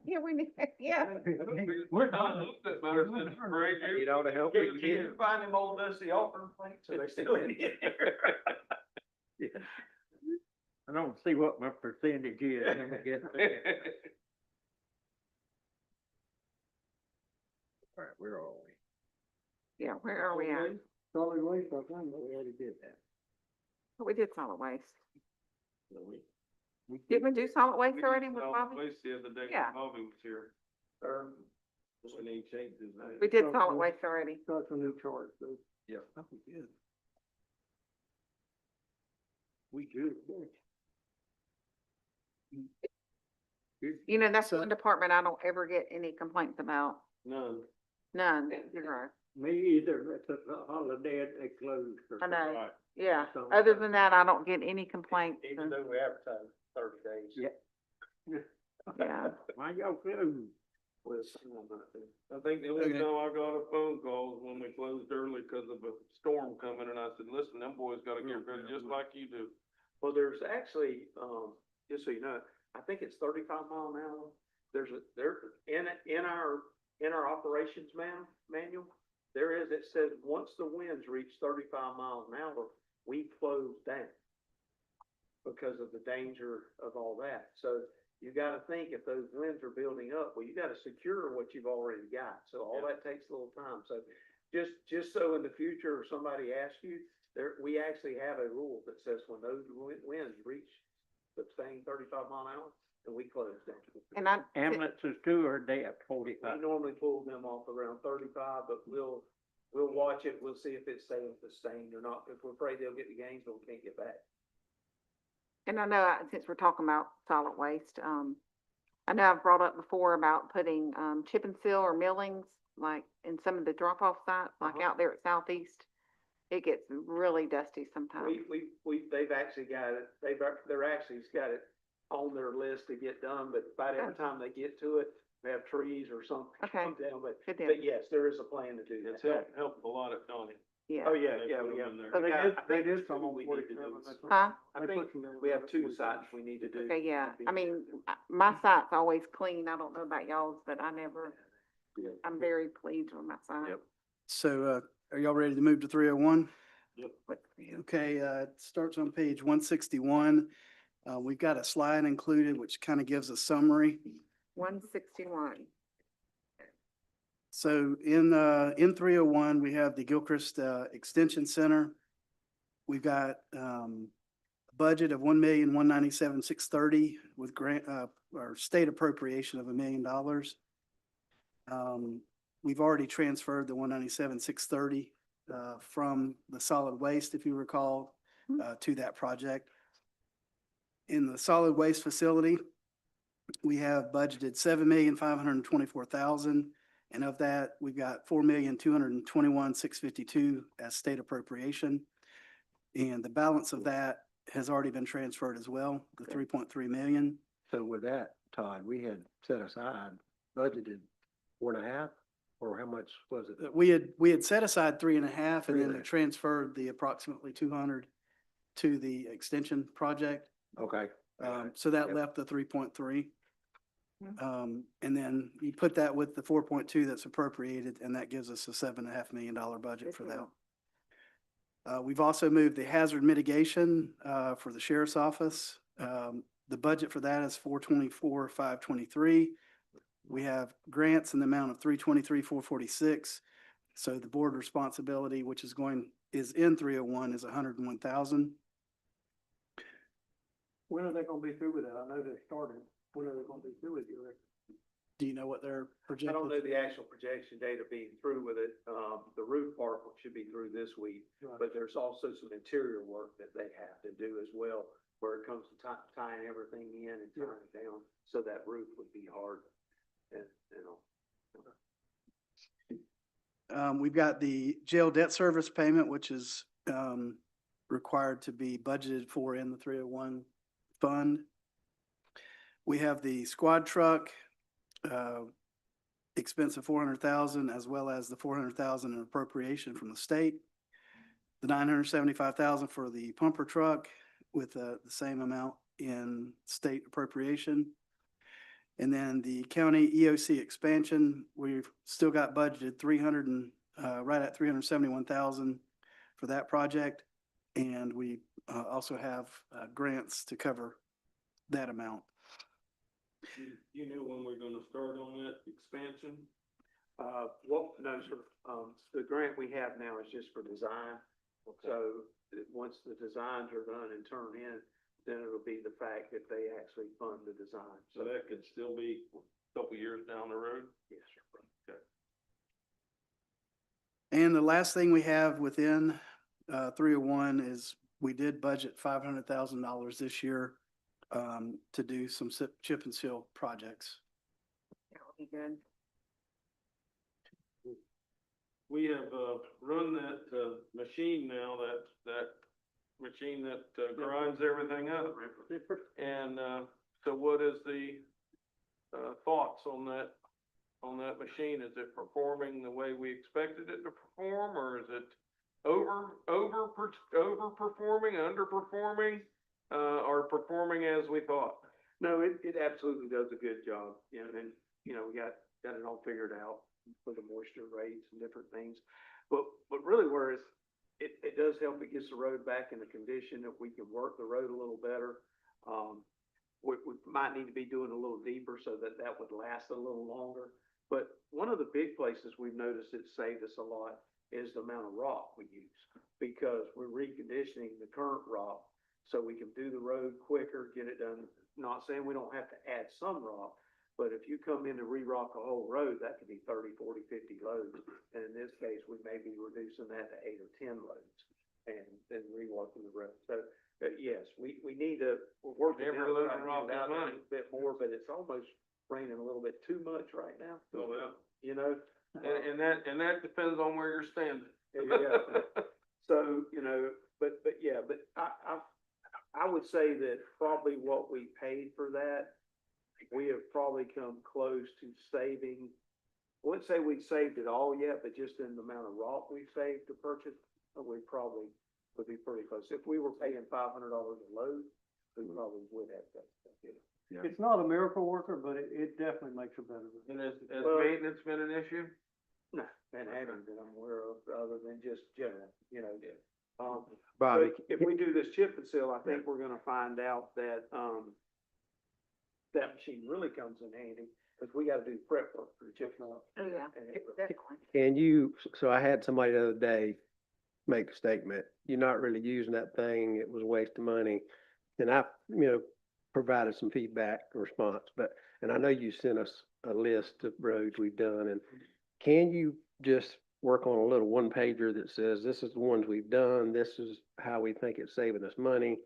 A: Yeah, we need, yeah.
C: We're not looked at medicine, Greg.
E: Need all the help we can
I: Can you find them old dusty offering plates? Are they still in here?
C: I don't see what my percentage is, I guess.
E: All right, where are we?
A: Yeah, where are we at?
B: Solid waste, I think, we already did that.
A: We did solid waste.
E: No, we-
A: Did we do solid waste already with
J: Solid
A: Bobby?
J: waste the other day,
A: Yeah.
J: when Bobby was here. We need to change his name.
A: We did solid waste already.
B: Got some new charts, so.
E: Yeah.
F: Oh, good.
E: We good.
A: You know, that's
F: So-
A: one department I don't ever get any complaints about.
J: None.
A: None, zero.
C: Me either, it's a holiday, they closed.
A: I know.
J: Right.
A: Yeah,
C: So-
A: other than that, I don't get any complaints.
I: Even though we advertise 30 days.
C: Yeah.
A: Yeah.
C: Why y'all closed?
I: Well, some of them, I think.
J: I think the only
F: Okay.
J: time I got a phone call was when we closed early because of a storm coming, and I said, listen, them boys gotta get ready just like you do.
I: Well, there's actually, just so you know, I think it's 35 mile an hour. In our operations manual, it says, once the winds reach 35 miles an hour, we close down because of the danger of all that. So you gotta think, if those winds are building up, well, you gotta secure what you've already got. So all that takes a little time. So just so in the future, if somebody asks you, we actually have a rule that says when those winds reach the same 35 mile an hour, then we close down.
A: And I,
C: Ambulances too, or they at
I: We
C: 45?
I: normally pull them off around 35, but we'll watch it. We'll see if it's staying sustained or not. If we're afraid they'll get to Gainesville, we can't get back.
A: and I know, since we're talking about solid waste, I know I've brought up before about putting, chip and seal or millings, like in some of the drop-off sites, like
I: Uh-huh.
A: out there at Southeast. It gets really dusty sometimes.
I: They've actually got it, they're actually got it on their list to get done, but by the
A: Good.
I: time they get to it, they have trees or something
A: Okay.
I: come down,
A: Good deal.
I: but yes, there is a plan to do
J: It's
I: that.
J: helped a lot at Donnie.
A: Yeah.
I: Oh, yeah,
J: They
I: yeah,
J: put 'em
I: yeah.
J: in there.
A: So they
I: Yeah,
A: did-
I: I
B: They
I: think
B: did some
I: what
B: on
I: we need to do
B: 47,
I: is-
B: that's right.
A: Huh?
I: I
B: They
I: think
B: put some in
I: we have
B: there.
I: 2 sites we need to do.
A: Okay, yeah. I mean, my site's always clean. I don't know about y'all's, but I'm very pleased with my site.
E: Yep.
F: So, are y'all ready to move to 301?
A: But-
F: Okay, it starts on page 161. We've got a slide included, which kind of gives a summary.
A: 161.
F: So in 301, we have the Gilchrist, Extension Center. We've got, a budget of 1,197,630 with grant, or state appropriation of $1 million. We've already transferred the 197,630, from the solid waste, if you recall, to that project. In the solid waste facility, we have budgeted 7,524,000. And of that, we've got 4,221,652 as state appropriation. And the balance of that has already been transferred as well, the 3.3 million.
E: So with that, Todd, we had set aside, budgeted 4.5, or how much was it?
F: We had set aside 3.5 and then
E: 3.5.
F: transferred the approximately 200 to the extension project.
E: Okay.
F: So that
E: Yep.
F: left the 3.3. And then you put that with the 4.2 that's appropriated, and that gives us a $7.5 million budget
A: Good
F: for that.
A: deal.
F: We've also moved the hazard mitigation, for the sheriff's office. The budget for that is 424,523. We have grants in the amount of 323,446. So the board responsibility, which is in 301, is 101,000.
B: When are they gonna be through with that? I know they started. When are they gonna be through with it, you reckon?
F: Do you know what they're
I: I
F: projecting?
I: don't know the actual projection date of being through with it. The roof part should be through this week,
B: Right.
I: but there's also some interior work that they have to do as well, where it comes to tying everything in and tying it down, so that roof would be hard. And, you know,
F: We've got the jail debt service payment, which is required to be budgeted for in the 301 fund. We have the squad truck expense of 400,000, as well as the 400,000 in appropriation from the state. the $975,000 for the pumper truck with the same amount in state appropriation. And then the county EOC expansion, we've still got budgeted right at 371,000 for that project. And we also have grants to cover that amount.
J: You know when we're gonna start on that expansion?
I: No, sir, the grant we have now is just for design. So, once the designs are done and turned in, then it'll be the fact that they actually fund the design.
J: So that could still be a couple years down the road?
I: Yes, sir.
J: Okay.
F: And the last thing we have within 301 is we did budget $500,000 this year to do some chip and seal projects.
A: That would be good.
J: We have, run that, machine now, that machine that grinds everything up. And, so what is the, thoughts on that machine? Is it performing the way we expected it to perform, or is it overperforming, underperforming, or performing as we thought?
I: No, it absolutely does a good job, you know, and, you know, we got it all figured out for the moisture rates and different things. But really where it does help, it gets the road back in the condition that we can work the road a little better. We might need to be doing a little deeper so that would last a little longer. But one of the big places we've noticed it saved us a lot is the amount of rock we use, because we're reconditioning the current rock so we can do the road quicker, get it done. Not saying we don't have to add some rock, but if you come in to re-rock a whole road, that could be 30, 40, 50 loads. And in this case, we may be reducing that to 8 or 10 loads and then reworking the road. So, yes, we need to, we're working
J: Every
I: out,
J: load
I: trying
J: of
I: to
J: rock
I: get it
J: is
I: out a
J: money.
I: little bit more, but it's almost raining a little bit too much right now.
J: So, yeah.
I: You know?
J: And that depends on where you're standing.
I: Yeah. So, you know, but yeah, but I would say that probably what we paid for that, we have probably come close to saving. I wouldn't say we've saved it all yet, but just in the amount of rock we've saved to purchase, we probably would be pretty close. If we were paying $500 a load, we probably would have that stuff.
E: Yeah.
B: It's not a miracle worker, but it definitely makes a better.
J: And has
I: Well-
J: maintenance been an issue?
I: No, and haven't that I'm aware of, other than just general, you know.
E: Bobby,
I: But if we do this chip and seal, I think we're gonna find out that, that machine really comes in handy, because we gotta do prep work for the chip and seal.
A: Oh, yeah, definitely.
E: can you, so I had somebody the other day make a statement, you're not really using that thing, it was a waste of money. And I, provided some feedback response, and I know you sent us a list of roads we've done, and can you just work on a little one pager that says, this is the ones we've done, this is how we think it's saving us money?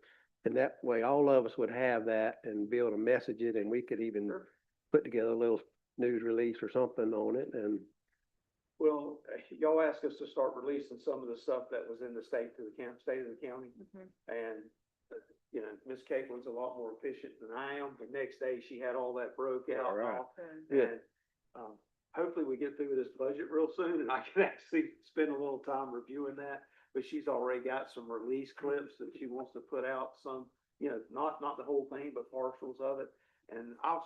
E: And that way all of us would have that and be able to message it, and we could even put together a little news release or something on it. And
I: Well, y'all asked us to start releasing some of the stuff that was in the state of the county. And, Miss Caitlin's a lot more efficient than I am. The next day, she had all that broke out.
E: All right.
I: And, hopefully we get through this budget real soon and I can actually spend a little time reviewing that. But she's already got some release clips that she wants to put out, some, not the whole thing, but partials of it. And I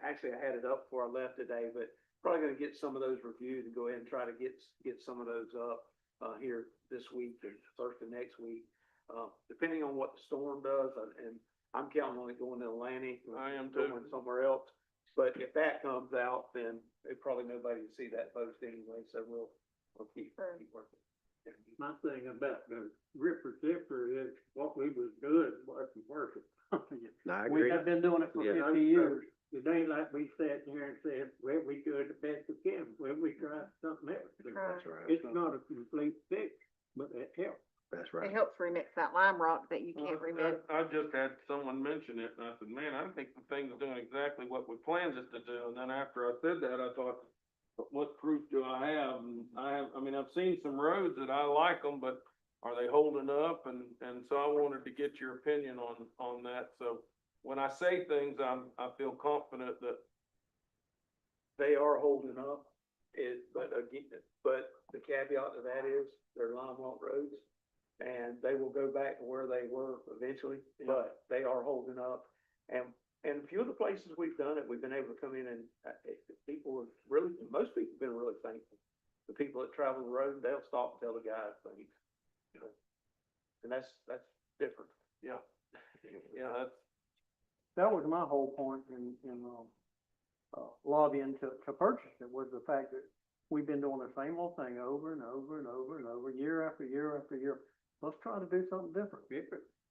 I: had it up before I left today, but probably gonna get some of those reviewed and go ahead and try to get some of those up, here this week and first of next week. Depending on what the storm does, and I'm counting on it going to Atlantic.
J: I am too.
I: Going somewhere else. But if that comes out, then probably nobody will see that post anyway, so we'll keep working.
C: My thing about the ripper zipper is what we was doing wasn't working.
E: I
B: We
E: agree.
B: have been doing it for
E: Yeah.
B: 50 years.
C: It ain't like we sat here and said, well, we do it the best we can, well, we tried something else.
E: That's right.
C: It's not a complete fix, but it helps.
E: That's
A: It
E: right.
A: helps remix that lime rock that you can't remix.
J: I just had someone mention it, and I said, man, I think the thing's doing exactly what we planned it to do. And then after I said that, I thought, what proof do I have? And I've seen some roads that I like them, but are they holding up? And so I wanted to get your opinion on that. So when I say things, I feel confident that
I: They are holding up, but the caveat to that is they're limewalk roads. and they will go back to where they were eventually, but they are holding up. And a few of the places we've done it, we've been able to come in and, people have really, most people have been really thankful. The people that travel the road, they'll stop and tell the guys things, you know, and that's different.
J: Yeah. Yeah, that's,
B: That was my whole point in lobbying to purchase it, was the fact that we've been doing the same old thing over and over and over and over, year after year after year. Let's try to do something different.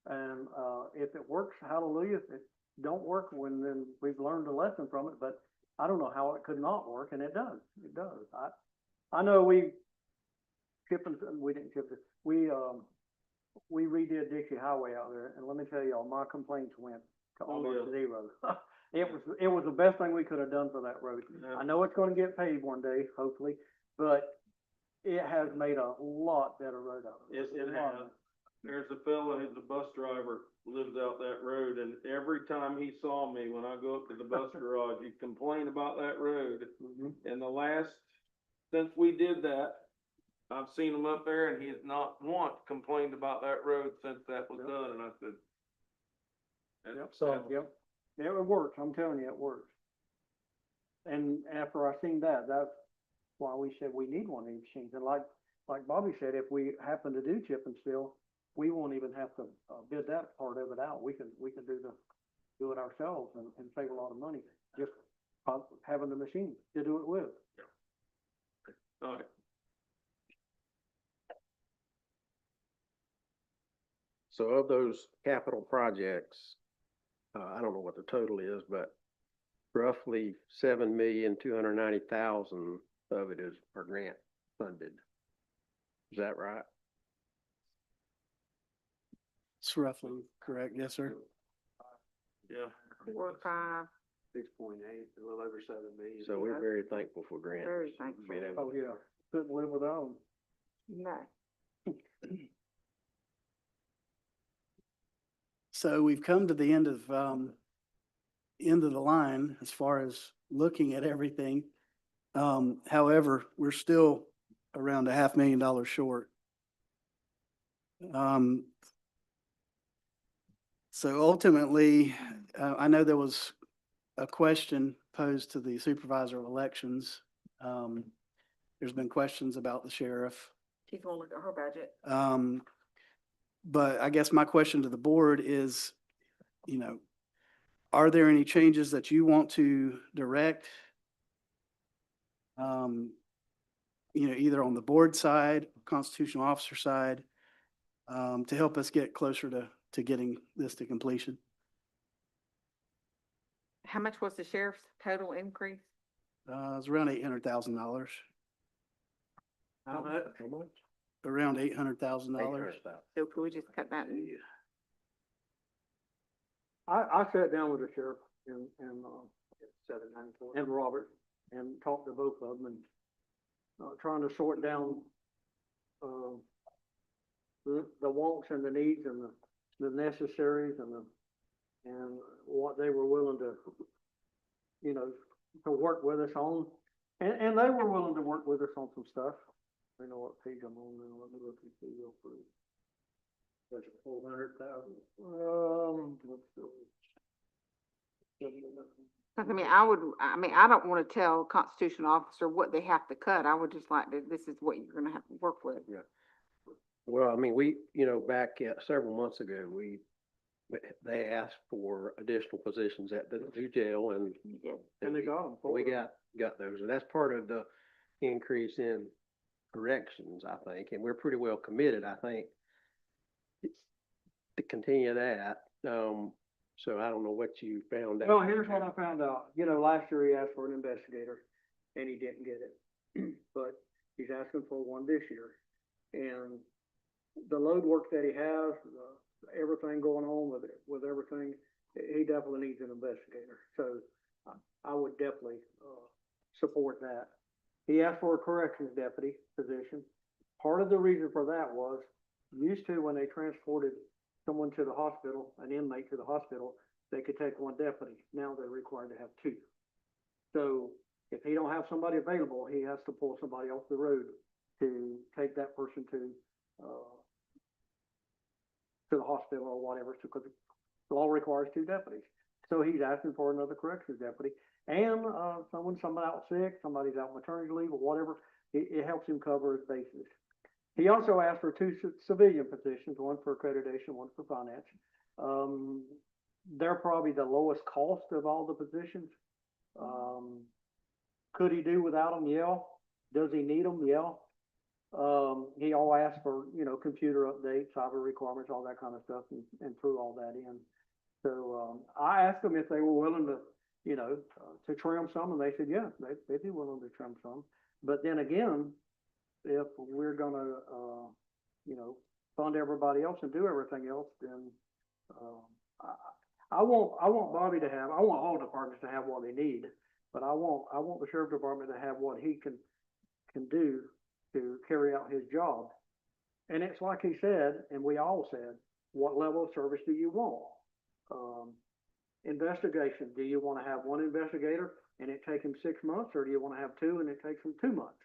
B: And, if it works, hallelujah. If it don't work, then we've learned a lesson from it, but I don't know how it could not work, and it does. It does. I know we didn't chip it. We redid Dixie Highway out there, and let me tell y'all, my complaints went to almost zero. It was the best thing we could have done for that road.
J: Yeah.
B: I know it's gonna get paved one day, hopefully, but it has made a lot better road out of it.
J: it has. There's a fella who's a bus driver, lives out that road, and every time he saw me, when I go up to the bus garage, he'd complain about that road. And since we did that, I've seen him up there, and he has not once complained about that road since that was done, and I said.
B: Yep. Yeah, it works. I'm telling you, it works. And after I seen that, that's why we said we need one of these machines. And like Bobby said, if we happen to do chip and seal, we won't even have to bid that part of it out. We can do it ourselves and save a lot of money, just having the machine to do it with.
J: All right.
E: So of those capital projects, I don't know what the total is, but roughly 7,290,000 of it are grant funded. Is that right?
F: It's roughly correct. Yes, sir.
J: Yeah.
A: 4 or 5,
I: 6.8, a little over 7 million.
E: So we're very thankful for grants.
A: very thankful.
E: being able
B: Oh, yeah. Couldn't live without them.
A: No.
F: So we've come to the end of the line as far as looking at everything. However, we're still around $500,000 short. So ultimately, I know there was a question posed to the supervisor of elections. There's been questions about the sheriff.
A: She's gonna look at her budget.
F: But I guess my question to the board is, are there any changes that you want to direct? Either on the board side, constitutional officer side, to help us get closer to getting this to completion?
A: How much was the sheriff's total increase?
F: It's around $800,000.
J: How much?
F: Around $800,000.
A: So could we just cut that in?
B: I sat down with the sheriff and
I: 794.
B: and Robert and talked to both of them and trying to sort down the wants and the needs and the necessaries and what they were willing to, to work with us on. And they were willing to work with us on some stuff. I know what page I'm on now. Let me look and see real quick. That's 400,000.
A: Cause I don't wanna tell constitutional officer what they have to cut. I would just like to, this is what you're gonna have to work with.
E: Yeah. Well, back several months ago, they asked for additional positions at the new jail and.
B: And they got them.
E: We got those, and that's part of the increase in corrections, I think, and we're pretty well committed, I think, to continue that. So I don't know what you found out.
B: Well, here's what I found out. Last year he asked for an investigator and he didn't get it. But he's asking for one this year. And the load work that he has, everything going on with everything, he definitely needs an investigator. So I would definitely, support that. He asked for a corrections deputy position. Part of the reason for that was, used to when they transported someone to the hospital, an inmate to the hospital, they could take one deputy. Now they're required to have 2. So if he don't have somebody available, he has to pull somebody off the road to take that person to, to the hospital or whatever, because the law requires 2 deputies. So he's asking for another corrections deputy. And, somebody out sick, somebody's out maternity leave or whatever, it helps him cover his bases. He also asked for 2 civilian positions, one for accreditation, one for finance. They're probably the lowest cost of all the positions. Could he do without them? Yeah. Does he need them? Yeah. He all asked for, computer updates, cyber requirements, all that kind of stuff, and threw all that in. So, I asked them if they were willing to, to trim some, and they said, yeah, they'd be willing to trim some. But then again, if we're gonna, fund everybody else and do everything else, then, I want Bobby to have, I want all departments to have what they need, but I want the sheriff department to have what he can do to carry out his job. And it's like he said, and we all said, what level of service do you want? Investigation, do you want to have 1 investigator and it take him 6 months, or do you want to have 2 and it takes him 2 months?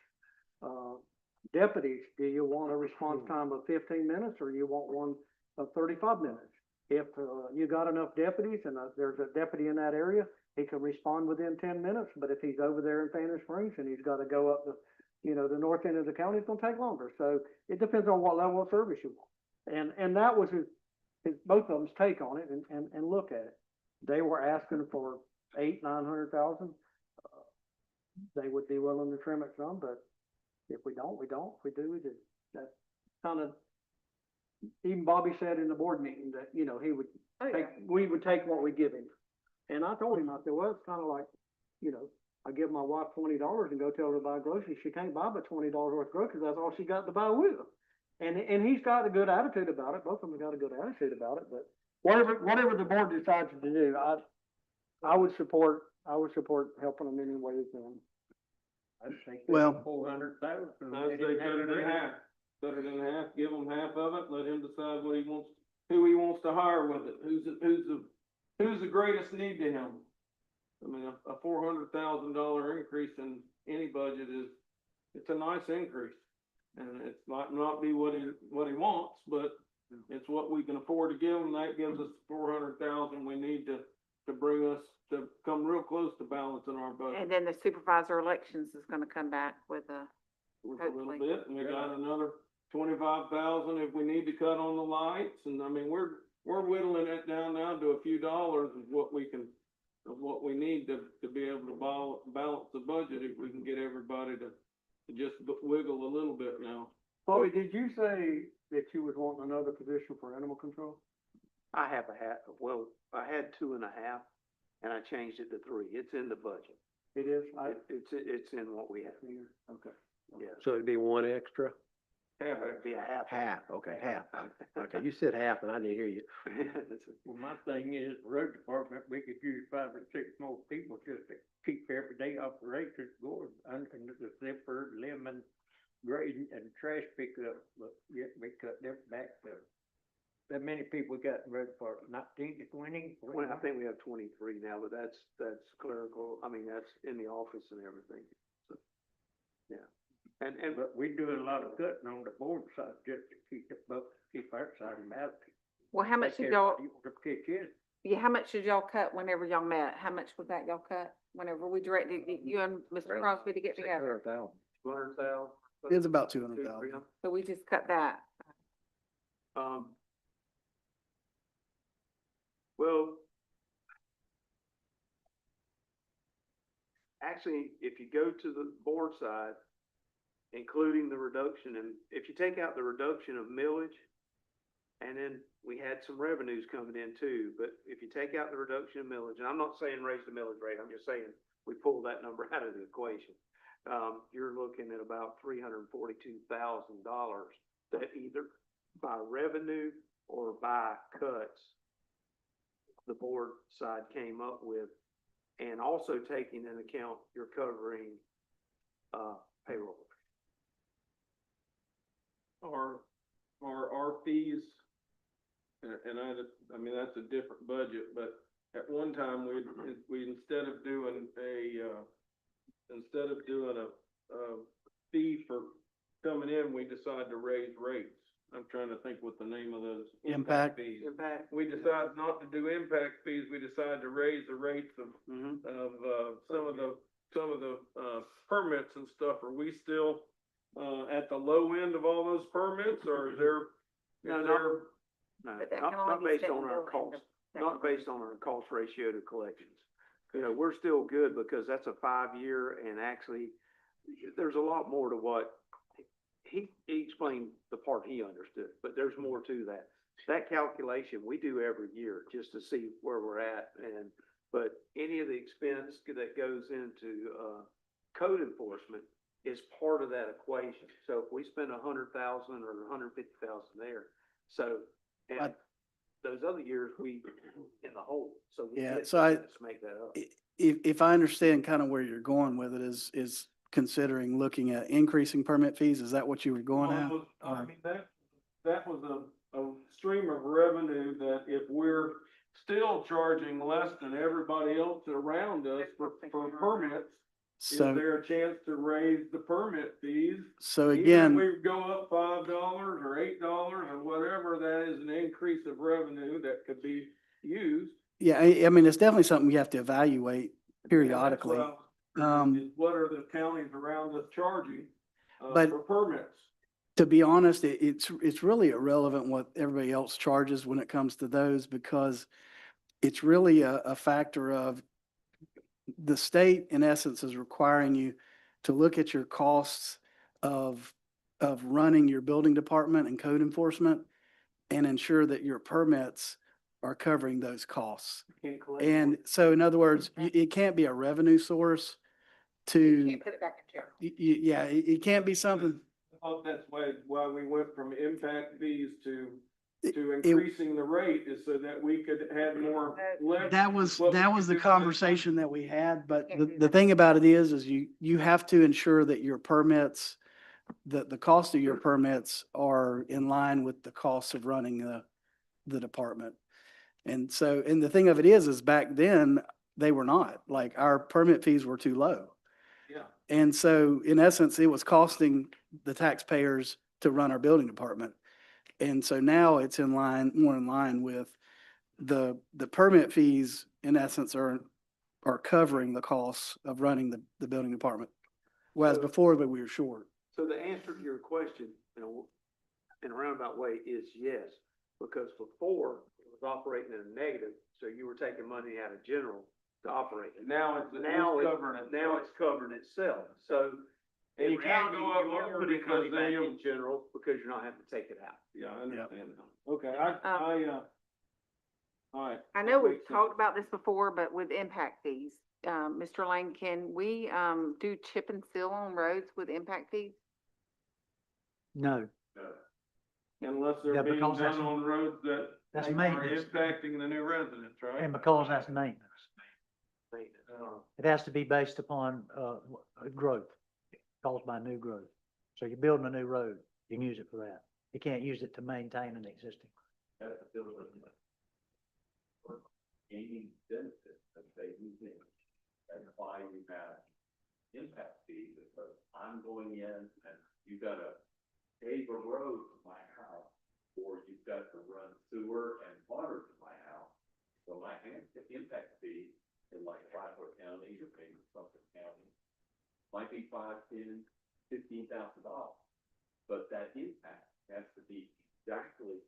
B: Deputies, do you want a response time of 15 minutes, or you want one of 35 minutes? If you got enough deputies and there's a deputy in that area, he can respond within 10 minutes. But if he's over there in Fannin Springs and he's got to go up the north end of the county, it's going to take longer. So it depends on what level of service you want. And that was both of them's take on it and look at it. They were asking for 800,000-900,000. They would be willing to trim it some, but if we don't, we don't. If we do, we do. That's kind of, even Bobby said in the board meeting that, he would we would take what we give him. And I told him, I said, well, it's kind of like, I give my wife $20 and go tell her to buy groceries. She can't buy but $20 worth of groceries. That's all she got to buy with them. And he's got a good attitude about it. Both of them got a good attitude about it, but whatever the board decides to do, I would support helping them any way we can.
C: I'd think
F: Well-
C: 400,000.
J: I'd say cut it in half. Cut it in half, give him half of it, let him decide what he wants, who he wants to hire with it, who's the greatest need to him. I mean, a $400,000 increase in any budget it's a nice increase. And it might not be what he wants, but it's what we can afford to give him. That gives us 400,000 we need to bring us to come real close to balancing our budget.
A: And then the supervisor elections is gonna come back with a
J: Little bit, and we got another 25,000 if we need to cut on the lights, and I mean, we're whittling it down now to a few dollars of what we need to be able to balance the budget if we can get everybody to just wiggle a little bit now.
B: Bobby, did you say that you was wanting another position for animal control?
I: I have I had 2.5, and I changed it to 3. It's in the budget.
B: It is?
I: It's in what we have here.
B: Okay.
I: Yeah.
E: So it'd be 1 extra?
I: It'd be a half.
E: Half, okay, half. Okay, you said half and I didn't hear you.
C: Well, my thing is, road department, we could use 5 or 6 more people just to keep everyday operations going, under the zipper, lemon, grading, and trash pickup, but yet we cut them back to, that many people got in road department, 19 to 20?
I: I think we have 23 now, but that's clerical, I mean, that's in the office and everything, so, yeah. And
C: But we do a lot of cutting on the board side just to keep our side of the
A: Well, how much did y'all,
C: To pitch in.
A: how much did y'all cut whenever y'all met? How much was that y'all cut whenever we directed you and Mr. Crosby to get together?
E: 600,000.
I: 200,000.
F: It's about 200,000.
A: So we just cut that.
I: Well, actually, if you go to the board side, including the reduction, and if you take out the reduction of millage, and then we had some revenues coming in too, but if you take out the reduction of millage, and I'm not saying raise the millage rate, I'm just saying we pull that number out of the equation. You're looking at about $342,000 that either by revenue or by cuts, the board side came up with, and also taking into account you're covering payroll.
J: Our fees, and I mean, that's a different budget, but at one time, we instead of doing a fee for coming in, we decided to raise rates. I'm trying to think what the name of those.
F: Impact.
J: Fees. We decided not to do impact fees, we decided to raise the rates of,
I: Mm-hmm.
J: some of the permits and stuff. Are we still, at the low end of all those permits, or is there?
I: No,
J: is
I: no.
J: there-
I: No,
A: But that
I: not,
A: can only
I: not
A: be
I: based
A: set
I: on
A: in
I: our
A: bill
I: cost,
A: and the-
I: not based on our cost ratio to collections. You know, we're still good because that's a 5-year, and actually, there's a lot more to what, he explained the part he understood, but there's more to that. That calculation we do every year just to see where we're at, but any of the expense that goes into, code enforcement is part of that equation. So if we spend 100,000 or 150,000 there, so, and
F: I-
I: those other years, we in the hole, so we
F: Yeah,
I: get
F: so I-
I: to make that up.
F: If I understand kind of where you're going with it is considering looking at increasing permit fees, is that what you were going at?
J: Well, I
F: Or-
J: mean, that was a stream of revenue that if we're still charging less than everybody else around us for permits, is
F: So,
J: there a chance to raise the permit fees?
F: so
J: Even
F: again.
J: if we go up $5 or $8 or whatever, that is an increase of revenue that could be used.
F: Yeah, I mean, it's definitely something we have to evaluate
J: And that's
F: periodically.
J: what I was-
F: Um,
J: is what are the counties around us charging,
F: But-
J: for permits?
F: To be honest, it's really irrelevant what everybody else charges when it comes to those, because it's really a factor of the state, in essence, is requiring you to look at your costs of running your building department and code enforcement and ensure that your permits are covering those costs.
I: Can't collect
F: And so in other words, it can't be a revenue source
A: You
F: to,
A: can't put it back in general.
F: yeah, it can't be something.
J: I thought that's why we went from impact fees to
F: It-
J: increasing the rate, is so that we could have more leverage.
F: That was
J: What we
F: the
J: could do with
F: conversation that we had, but
A: Can't do
F: the
A: that.
F: thing about it is you have to ensure that your permits, the cost of your permits are in line with the costs of running the department. And so, and the thing of it is back then, they were not, like, our permit fees were too low.
J: Yeah.
F: And so in essence, it was costing the taxpayers to run our building department. And so now it's more in line with the permit fees, in essence, are covering the costs of running the building department. Whereas
I: So-
F: before, we were short.
I: So the answer to your question, you know, in a roundabout way is yes, because before it was operating in a negative, so you were taking money out of general to operate. it.
J: Now it's covering it.
I: Now it's covering itself, so.
J: And you
I: in
J: can't
I: reality,
J: go up
I: you are
J: lower
I: putting
J: because
I: money
J: then
I: back
J: you'll-
I: in general, because you're not having to take it out.
J: Yeah, I understand now. Okay, all right.
A: I know we've talked about this before, but with impact fees, Mr. Lane, can we, do chip and seal on roads with impact fees?
L: No,
J: Unless
L: Yeah,
J: they're being
L: because
J: done
L: that's-
J: on roads that
L: that's
J: are
L: maintenance.
J: impacting the new residents, right?
L: And because that's maintenance.
J: Oh.
L: It has to be based upon, growth caused by new growth. So you're building a new road, you can use it for that. You can't use it to maintain an existing.
H: Gaining benefits that they use in. That's why you have impact fees, because I'm going in and you gotta pave a road to my house, or you've got to run sewer and water to my house. So my impact fee in like Rifle County or maybe Suffolk County might be $5,000, $10,000, $15,000. But that impact has to be exactly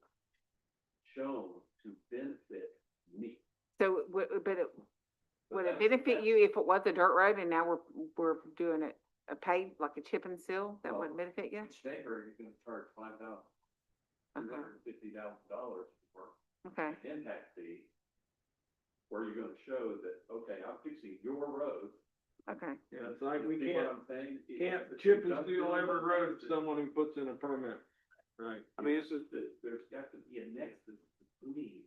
H: shown to benefit me.
A: So, would it benefit you if it was a dirt road and now we're doing it a paved, like a chip and seal? That wouldn't benefit you?
H: Each neighbor, you're gonna charge $250,000 for
A: Okay,
H: an impact fee, where you're gonna show that, okay, I'm fixing your road.
A: okay.
J: Yeah, it's like we
H: You see what
J: can't
H: I'm saying?
J: can't
H: If
J: chip
H: you
J: and
H: don't
J: seal
H: do
J: every
H: it,
J: road to someone who puts in a permit. Right.
H: I mean, there's got to be a nexus between.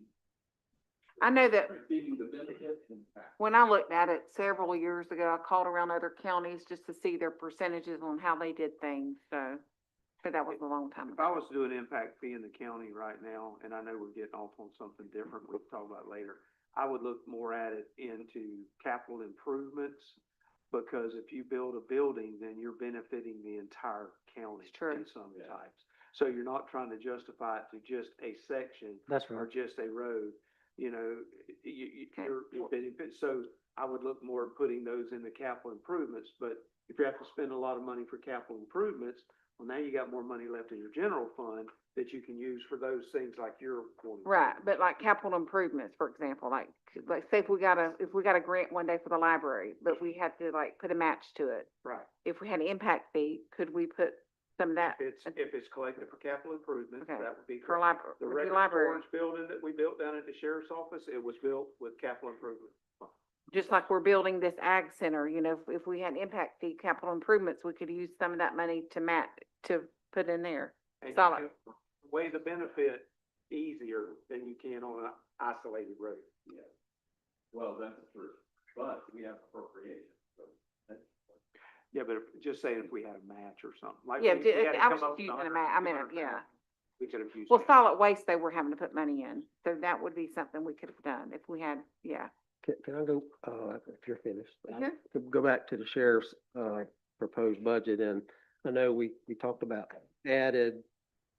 A: I know that
H: Receiving the benefit and impact.
A: when I looked at it several years ago, I called around other counties just to see their percentages on how they did things, so, but that was a long time
I: If I
A: ago.
I: was to do an impact fee in the county right now, and I know we're getting off on something different, we'll talk about it later, I would look more at it into capital improvements, because if you build a building, then you're benefiting the entire county
A: It's true.
I: in some types. So you're not trying to justify it to just a section
L: That's
I: or
L: right.
I: just a road, you know,
A: Okay.
I: if it, so I would look more at putting those in the capital improvements, but if you have to spend a lot of money for capital improvements, well, now you got more money left in your general fund that you can use for those things like you're wanting.
A: Right, but like capital improvements, for example, like say if we got a grant one day for the library, but we had to like put a match to it.
I: Right.
A: If we had an impact fee, could we put some of that
I: If it's collected for capital improvements,
A: Okay.
I: that would be
A: for
I: correct.
A: library,
I: The
A: for
I: record
A: the library?
I: storage building that we built down at the sheriff's office, it was built with capital improvement.
A: Just like we're building this ag center, you know, if we had an impact fee, capital improvements, we could use some of that money to put in there.
I: And you
A: Solid.
I: can weigh the benefit easier than you can on an isolated road.
H: Yeah. Well, that's true, but we have appropriation, so that's.
I: Yeah, but just saying if we had a match or something, like.
A: Yeah,
I: we had to
A: I was
I: come up
A: just
I: with
A: using
I: 100,
A: I mean,
I: 200,000,
A: yeah.
I: We could have used.
A: Well,
I: that.
A: solid waste, they were having to put money in, so that would be something we could have done if we had, yeah.
E: Can I go, if you're finished?
A: Mhm.
E: To go back to the sheriff's, proposed budget, and I know we talked about added,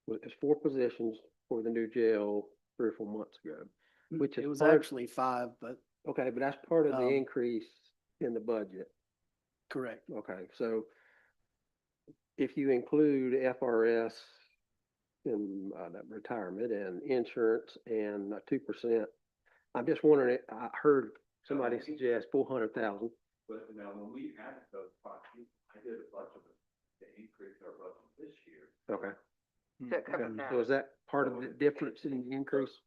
E: there's 4 positions for the new jail 3 or 4 months ago, which is
F: It was
E: part-
F: actually 5, but
E: Okay, but that's part of the
F: Um,
E: increase in the budget.
F: correct.
E: Okay, so if you include FRS in, that retirement and insurance and 2%, I'm just wondering, I heard somebody suggest 400,000.
H: But now, when we added those properties, I did a bunch of them to increase our budget this year.
E: Okay.
A: So it covers
E: Okay,
A: that.
E: so is that part of the difference in the increase?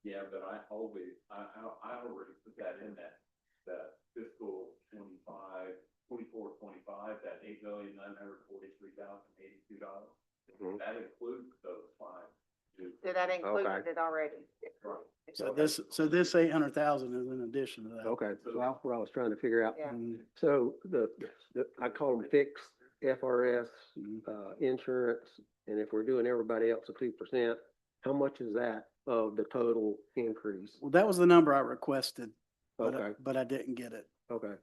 H: Yeah, but I always, I already put that in that fiscal 24-25, that $8,943,082.
E: Mhm.
H: That includes those 5.
A: So that included
E: Okay.
A: it already.
H: Right.
F: So this 800,000 is in addition to that.
E: Okay, so that's what I was trying to figure out.
A: Yeah.
F: Mm,
E: So I call them fixed FRS,
F: Mhm.
E: insurance, and if we're doing everybody else a 2%, how much is that of the total increase?
F: Well, that was the number I requested,
E: Okay,
F: but I didn't get it.
E: okay,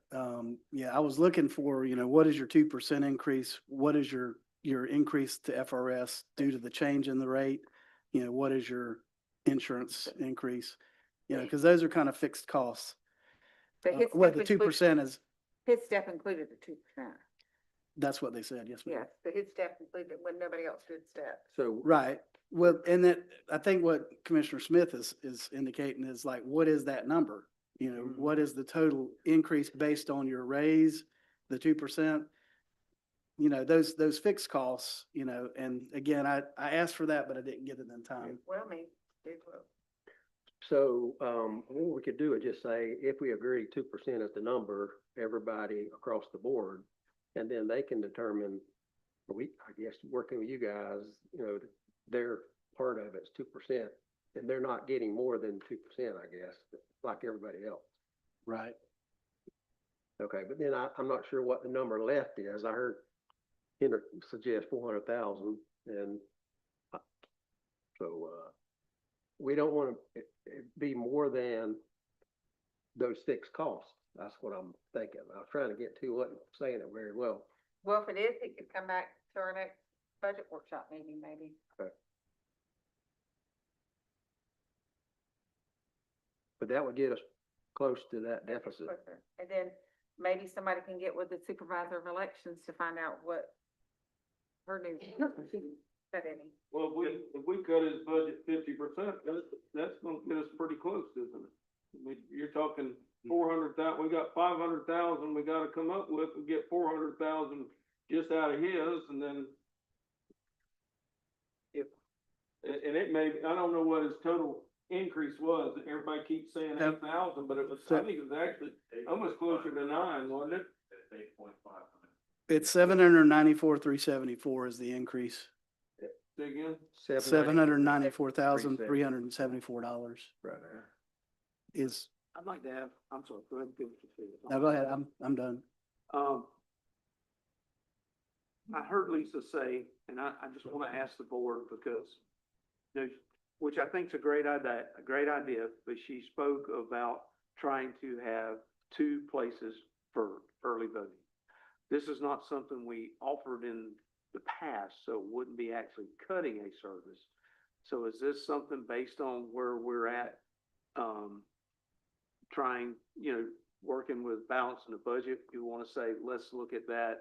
F: Yeah, I was looking for, what is your 2% increase? What is your increase to FRS due to the change in the rate? What is your insurance increase? Because those are kind of fixed costs.
A: But his
F: Well,
A: step
F: the 2% is,
A: His step included the 2%.
F: that's what they said, yes, ma'am.
A: Yes, but his step included when nobody else did step.
E: so.
F: Right. Well, and that, I think what Commissioner Smith is indicating is like, what is that number? What is the total increase based on your raise, the 2%? Those fixed costs, and again, I asked for that, but I didn't get it in time.
A: Well, me, did well.
E: So, what we could do is just say, if we agree 2% is the number, everybody across the board, and then they can determine, I guess, working with you guys, their part of it's 2%, and they're not getting more than 2%, I guess, like everybody else.
F: Right.
E: Okay, but then I'm not sure what the number left is. I heard Henry suggest 400,000, and so, we don't want to be more than those fixed costs. That's what I'm thinking. I was trying to get to, wasn't saying it very well.
A: Well, if it is, he could come back to our next budget workshop meeting, maybe.
E: But that would get us close to that deficit.
A: Quicker. And then maybe somebody can get with the supervisor of elections to find out what her new, said any.
J: Well, if we cut his budget 50%, that's gonna get us pretty close, isn't it? I mean, you're talking 400,000, we got 500,000 we gotta come up with, we get 400,000 just out of his, and then and it may, I don't know what his total increase was, everybody keeps saying
F: Yep.
J: 8,000, but it was, I think it was actually almost closer to 9, wasn't it?
H: That's 8.5.
F: It's 794,374 is the increase.
J: Say again?
F: $794,374
E: Right there.
F: is,
I: I'd like to have, I'm sorry, go ahead and finish your statement.
F: now go ahead, I'm done.
I: I heard Lisa say, and I just want to ask the board because, which I think is a great idea, but she spoke about trying to have 2 places for early voting. This is not something we offered in the past, so it wouldn't be actually cutting a service. So is this something based on where we're at, trying, working with balancing the budget? You want to say, let's look at that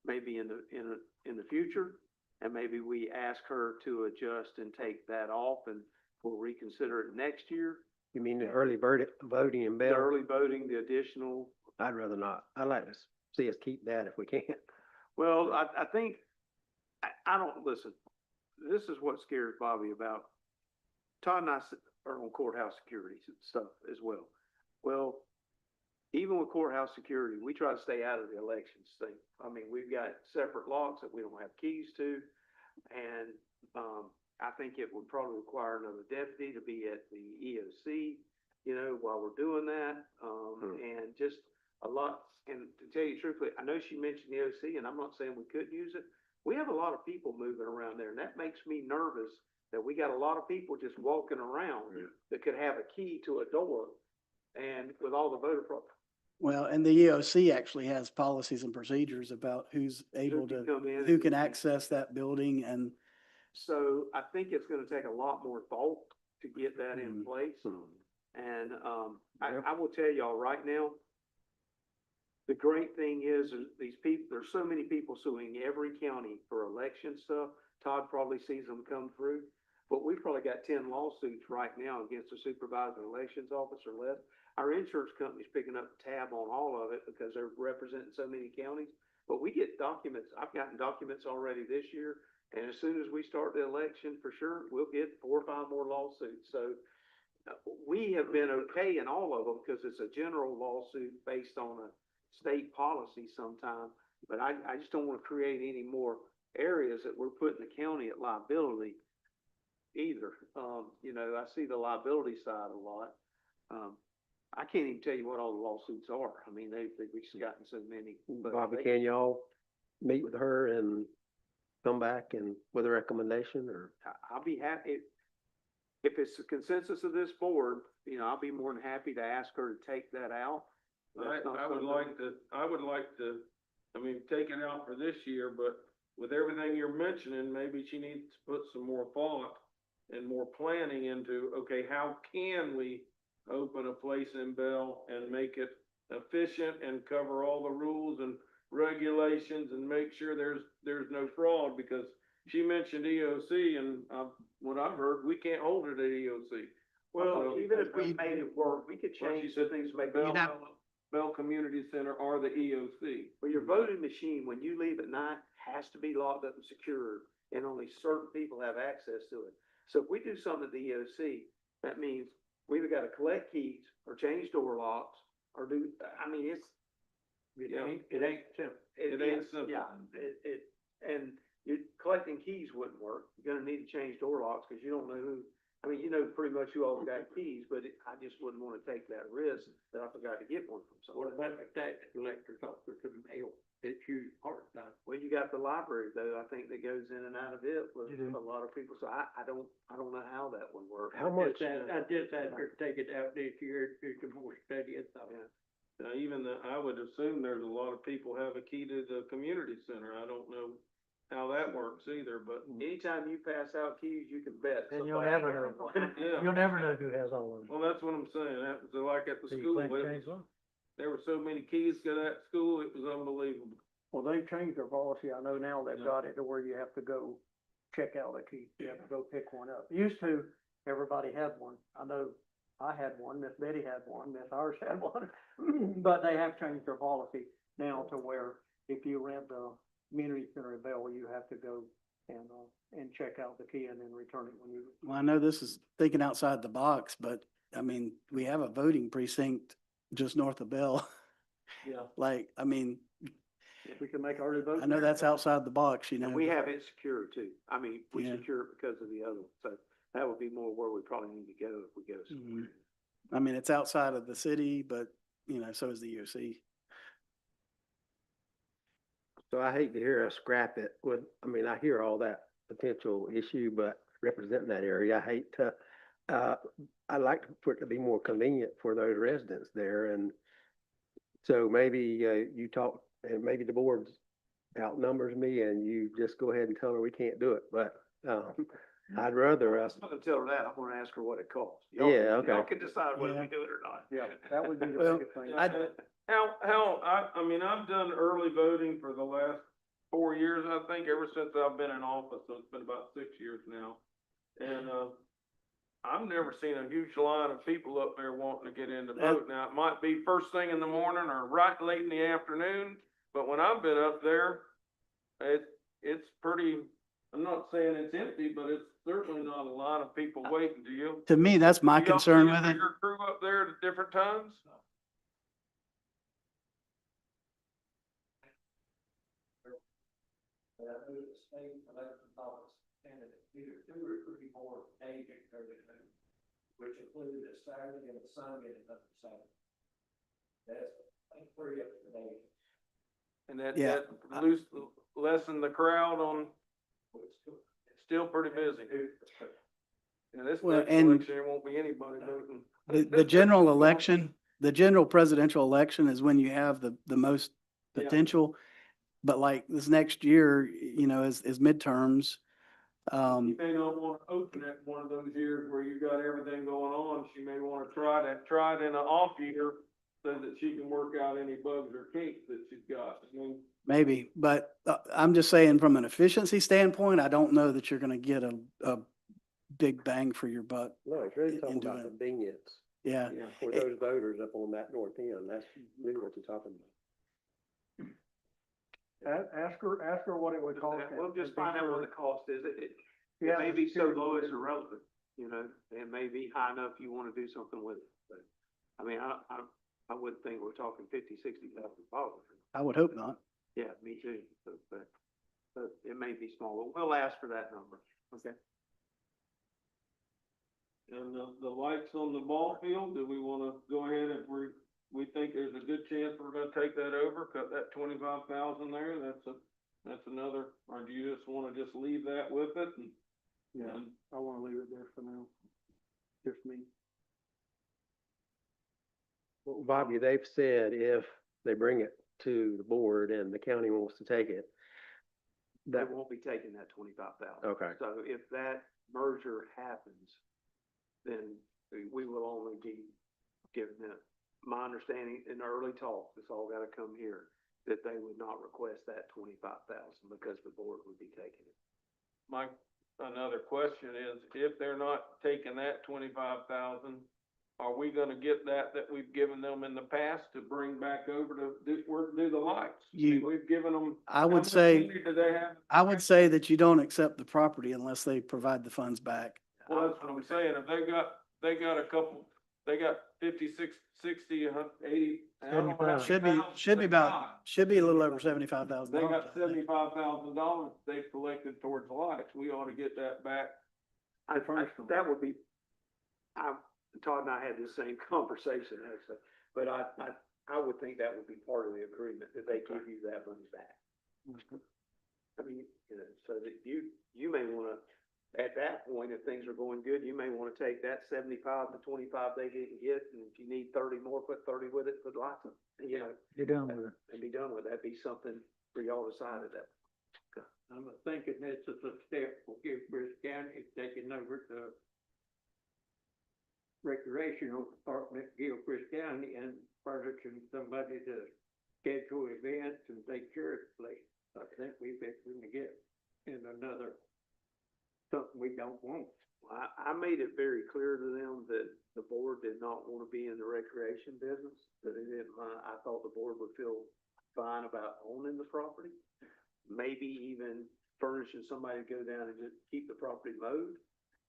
I: maybe in the future? And maybe we ask her to adjust and take that off and we'll reconsider it next year?
E: You mean the early voting in
I: The
E: Bell?
I: early voting, the additional.
E: I'd rather not. I'd like to see us keep that if we can.
I: Well, I think, I don't, listen, this is what scares Bobby about, Todd and I are on courthouse security stuff as well. Well, even with courthouse security, we try to stay out of the elections thing. I mean, we've got separate locks that we don't have keys to. And, I think it would probably require another deputy to be at the EOC, while we're doing that. And just a lot, and to tell you truthfully, I know she mentioned the EOC and I'm not saying we couldn't use it. We have a lot of people moving around there and that makes me nervous that we got a lot of people just walking around that could have a key to a door and with all the voter fraud.
F: Well, and the EOC actually has policies and procedures about who's able
I: can
F: to,
I: come in
F: who
I: and-
F: can access that building and,
I: So I think it's gonna take a lot more thought to get that in place. And, I will tell y'all right now, the great thing is these people, there's so many people suing every county for election stuff. Todd probably sees them come through, but we've probably got 10 lawsuits right now against the supervisor elections office or less. Our insurance company's picking up the tab on all of it because they're representing so many counties. But we get documents, I've gotten documents already this year. And as soon as we start the election, for sure, we'll get 4 or 5 more lawsuits. So we have been okay in all of them because it's a general lawsuit based on a state policy sometime. But I just don't want to create any more areas that we're putting the county at liability either. I see the liability side a lot. I can't even tell you what all the lawsuits are. I mean, they've just gotten so many. But
E: Bobby,
I: they-
E: can y'all meet with her and come back and with a recommendation or?
I: I'll be happy, if it's the consensus of this board, I'll be more than happy to ask her to take that out. That's not
J: I would
I: something-
J: like to, take it out for this year, but with everything you're mentioning, maybe she needs to put some more thought and more planning into, okay, how can we open a place in Bell and make it efficient and cover all the rules and regulations and make sure there's no fraud, because she mentioned EOC and, what I've heard, we can't hold it at EOC.
I: Well, even if we made it work, we could
J: Well, she
I: change
J: said
I: things, make
J: Bell Community Center or the EOC.
I: Well, your voting machine, when you leave at night, has to be locked up and secured, and only certain people have access to it. So if we do something at the EOC, that means we either gotta collect keys or change door locks or do,
C: It ain't simple.
J: It ain't simple.
I: Yeah, and collecting keys wouldn't work. You're gonna need to change door locks, cause you don't know who, pretty much who all got keys, but I just wouldn't wanna take that risk that I forgot to get one from
C: What
I: somebody.
C: about the tax collector's office in the mail? It's huge part time.
I: Well, you got the library though, I think that goes in and out of it with
L: You do.
I: a lot of people, so I don't know how that would work.
E: How much?
C: I just had her take it out this year, do some more study and stuff.
I: Yeah.
J: Now, I would assume there's a lot of people have a key to the community center. I don't know how that works either, but
I: Anytime you pass out keys, you can bet.
L: And you'll
I: somebody-
L: never know.
J: yeah.
L: You'll never know who has all of them.
J: Well, that's what I'm saying. That was like at the
L: So you
J: school.
L: can't change one.
J: There were so many keys to that school, it was unbelievable.
B: Well, they've changed their policy. I know now they've
J: Yeah.
B: got it to where you have to go check out a key. You have to go pick one up. Used to, everybody had one. I know I had one, Miss Betty had one, Miss Ours had one. But they have changed their policy now to where if you rent the community center in Bell, you have to go and check out the key and then return it when you.
F: well, I know this is thinking outside the box, but I mean, we have a voting precinct just north of Bell.
I: Yeah.
F: Like, I mean,
B: If we can make early voting.
F: I know that's outside the box, you know.
I: And we have it secured too. We
F: Yeah.
I: secure it because of the other one. So that would be more where we probably need to go if we go.
F: Mhm. I mean, it's outside of the city, but, so is the EOC.
E: So I hate to hear us scrap it I hear all that potential issue, but representing that area, I hate to, I'd like for it to be more convenient for those residents there. And so maybe, you talk, and maybe the board's outnumbers me and you just go ahead and tell her we can't do it, but, I'd rather us,
I: I'm not gonna tell her that, I'm gonna ask her what it costs.
E: Yeah, okay.
I: Y'all can decide whether
B: Yeah.
I: we do it or not.
B: Yeah, that would be the
F: Well,
B: biggest thing.
J: I mean, I've done early voting for the last 4 years, I think, ever since I've been in office, so it's been about 6 years now. And, I've never seen a huge line of people up there wanting to get in to vote. Now, it might be first thing in the morning or right late in the afternoon, but when I've been up there, it's pretty, I'm not saying it's empty, but it's certainly not a line of people waiting, do you?
F: To me, that's my
J: Do y'all
F: concern
J: see a
F: with it.
J: bigger crew up there at different times?
E: which included a Saturday and a Sunday and another Saturday. That's, I think, 3 extra days.
J: And that,
F: Yeah.
J: that lessen the crowd on, it's still pretty busy. And this
F: Well,
J: next
F: and-
J: election, there won't be anybody voting.
F: The general election, the general presidential election is when you have the most
J: Yeah.
F: potential. But like this next year, you know, is midterms.
J: You may not wanna open it one of those years where you got everything going on, she may wanna try it in an off year so that she can work out any bugs or kinks that she's got. I mean,
F: Maybe, but I'm just saying from an efficiency standpoint, I don't know that you're gonna get a big bang for your buck.
E: No, it's really
F: in
E: talking about
F: doing it.
E: convenience
F: Yeah.
J: yeah.
E: for those voters up on that north end. That's really what you're talking about.
B: Ask her what it would cost.
I: We'll just find out what the cost is. It
B: Yeah,
I: may be so
B: sure.
I: low it's irrelevant, you know, it may be high enough you wanna do something with it, but, I mean, I wouldn't think we're talking $50,000-$60,000.
F: I would hope not.
I: Yeah, me too, but it may be small, but we'll ask for that number, okay?
J: And the lights on the ball field, do we wanna go ahead if we think there's a good chance we're gonna take that over, cut that 25,000 there, that's another, or do you just wanna just leave that with it and?
B: Yeah,
J: and-
B: I wanna leave it there for now. Just me.
E: Well, Bobby, they've said if they bring it to the board and the county wants to take it,
I: They
E: that,
I: won't be taking that 25,000.
E: okay,
I: So if that merger happens, then we will only be giving them, my understanding in early talks, it's all gotta come here, that they would not request that 25,000 because the board would be taking it.
J: Mike, another question is, if they're not taking that 25,000, are we gonna get that we've given them in the past to bring back over to do the lights? I mean, we've given them.
F: I
J: how
F: would
J: much
F: say,
J: money do they have?
F: I would say that you don't accept the property unless they provide the funds back.
J: Well, that's what I'm saying, if they got a couple, they got 56, 60, 80. I don't know how many
F: Should be
J: thousands they
F: about,
J: got.
F: should be a little over $75,000.
J: They got $75,000 they've collected towards the lights, we ought to get that back.
I: That would be, Todd and I had the same conversation, actually, but I would think that would be part of the agreement, that they give you that money back. I mean, you know, so that you may wanna, at that point, if things are going good, you may wanna take that 75 to 25 they didn't get, and if you need 30 more, put 30 with it, put lots of, you know,
L: You're done with it.
I: and be done with it. That'd be something for y'all to decide at that.
C: I'm thinking this is a step for Gilchrist County taking over the recreational department, Gilchrist County, and furnishing somebody to schedule events and take care of the place. I think we've been going to get in another, something we don't want.
I: I made it very clear to them that the board did not want to be in the recreation business, that they didn't mind. I thought the board would feel fine about owning the property. Maybe even furnishing somebody to go down and just keep the property mowed,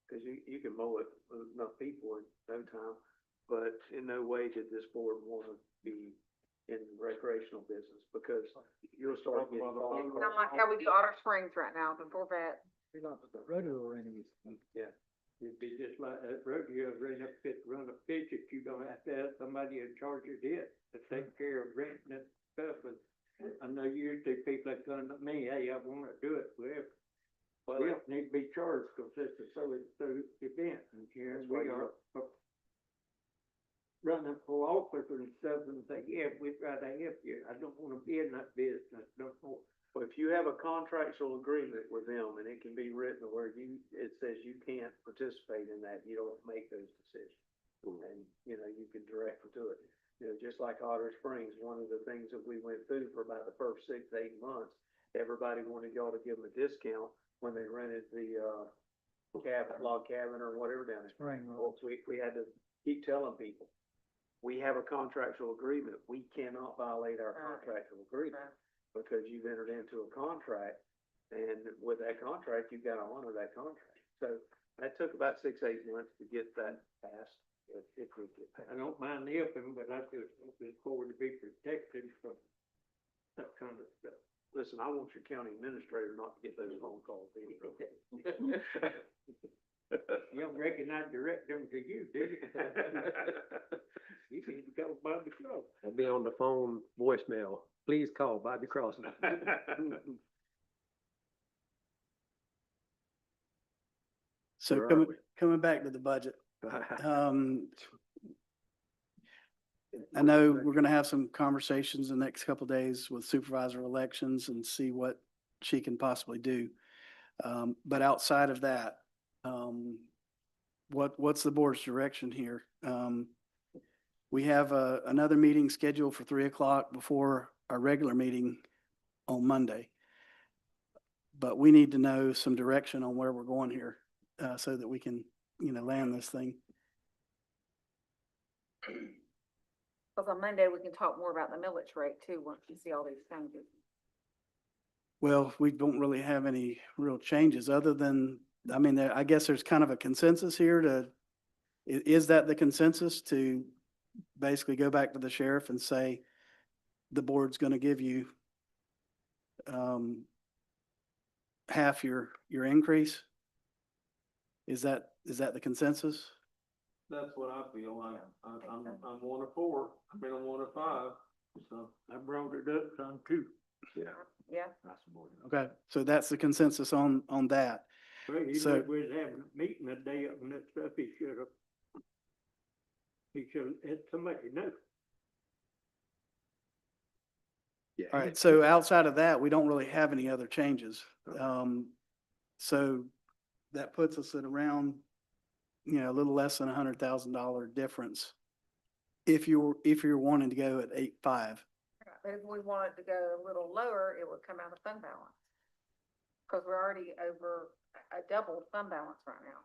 I: because you can mow it with enough people in no time. But in no way did this board want to be in the recreational business, because you'll start getting.
A: And I'm like, how we do Otter Springs right now, the Corvette.
L: Rodeo arenas.
I: Yeah.
C: It'd be just like that rodeo, run a fidget, you don't have to have somebody in charge of it to take care of renting and stuff, and I know usually people that come to me, hey, I wanna do it, well, we don't need to be charged, cause this is so event, and here we are. Running for office and stuff, and say, yeah, we'd rather help you, I don't wanna be in that business no more.
I: But if have a contractual agreement with them, and it can be written where it says you can't participate in that, you don't make those decisions. And, you know, you can direct them to it. You know, just like Otter Springs, one of the things that we went through for about the first 6 to 8 months, everybody wanted y'all to give them a discount when they rented the, log cabin or whatever down there.
L: Spring
I: Well, we had to keep telling people, we have a contractual agreement, we cannot violate our contractual agreement, because you've entered into a contract, and with that contract, you've got to honor that contract. So that took about 6, 8 months to get that passed, if we get passed.
C: I don't mind helping, but I just want this board to be protected from that kind of stuff.
I: Listen, I want your county administrator not to get those phone calls either.
C: You don't reckon I direct them to you, do you? You need to go by the club.
E: I'll be on the phone voicemail. Please call Bobby Crossing.
F: So
E: Where are
F: coming,
E: we?
F: coming back to the budget, I know we're gonna have some conversations the next couple of days with supervisor elections and see what she can possibly do. But outside of that, what's the board's direction here? We have another meeting scheduled for 3 o'clock before our regular meeting on Monday. But we need to know some direction on where we're going here, so that we can, land this thing.
A: Cause on Monday, we can talk more about the millage rate too, once you see all these changes.
F: Well, we don't really have any real changes other than, I guess there's kind of a consensus here is that the consensus to basically go back to the sheriff and say, the board's gonna give you half your increase? Is that the consensus?
J: That's what I feel. I'm 1 of 4. I mean, I'm 1 of 5, so.
C: I brought it up some too.
E: Yeah.
A: Yeah.
F: Okay, so that's the consensus on that.
C: Well, you
F: So-
C: know, we was having a meeting the day up and that stuff, he should have had somebody know.
E: Yeah.
F: All right, so outside of that, we don't really have any other changes. So that puts us at around, a little less than $100,000 difference. If you're wanting to go at 8.5.
A: But if we wanted to go a little lower, it would come out of fund balance. Cause we're already over a double fund balance right now.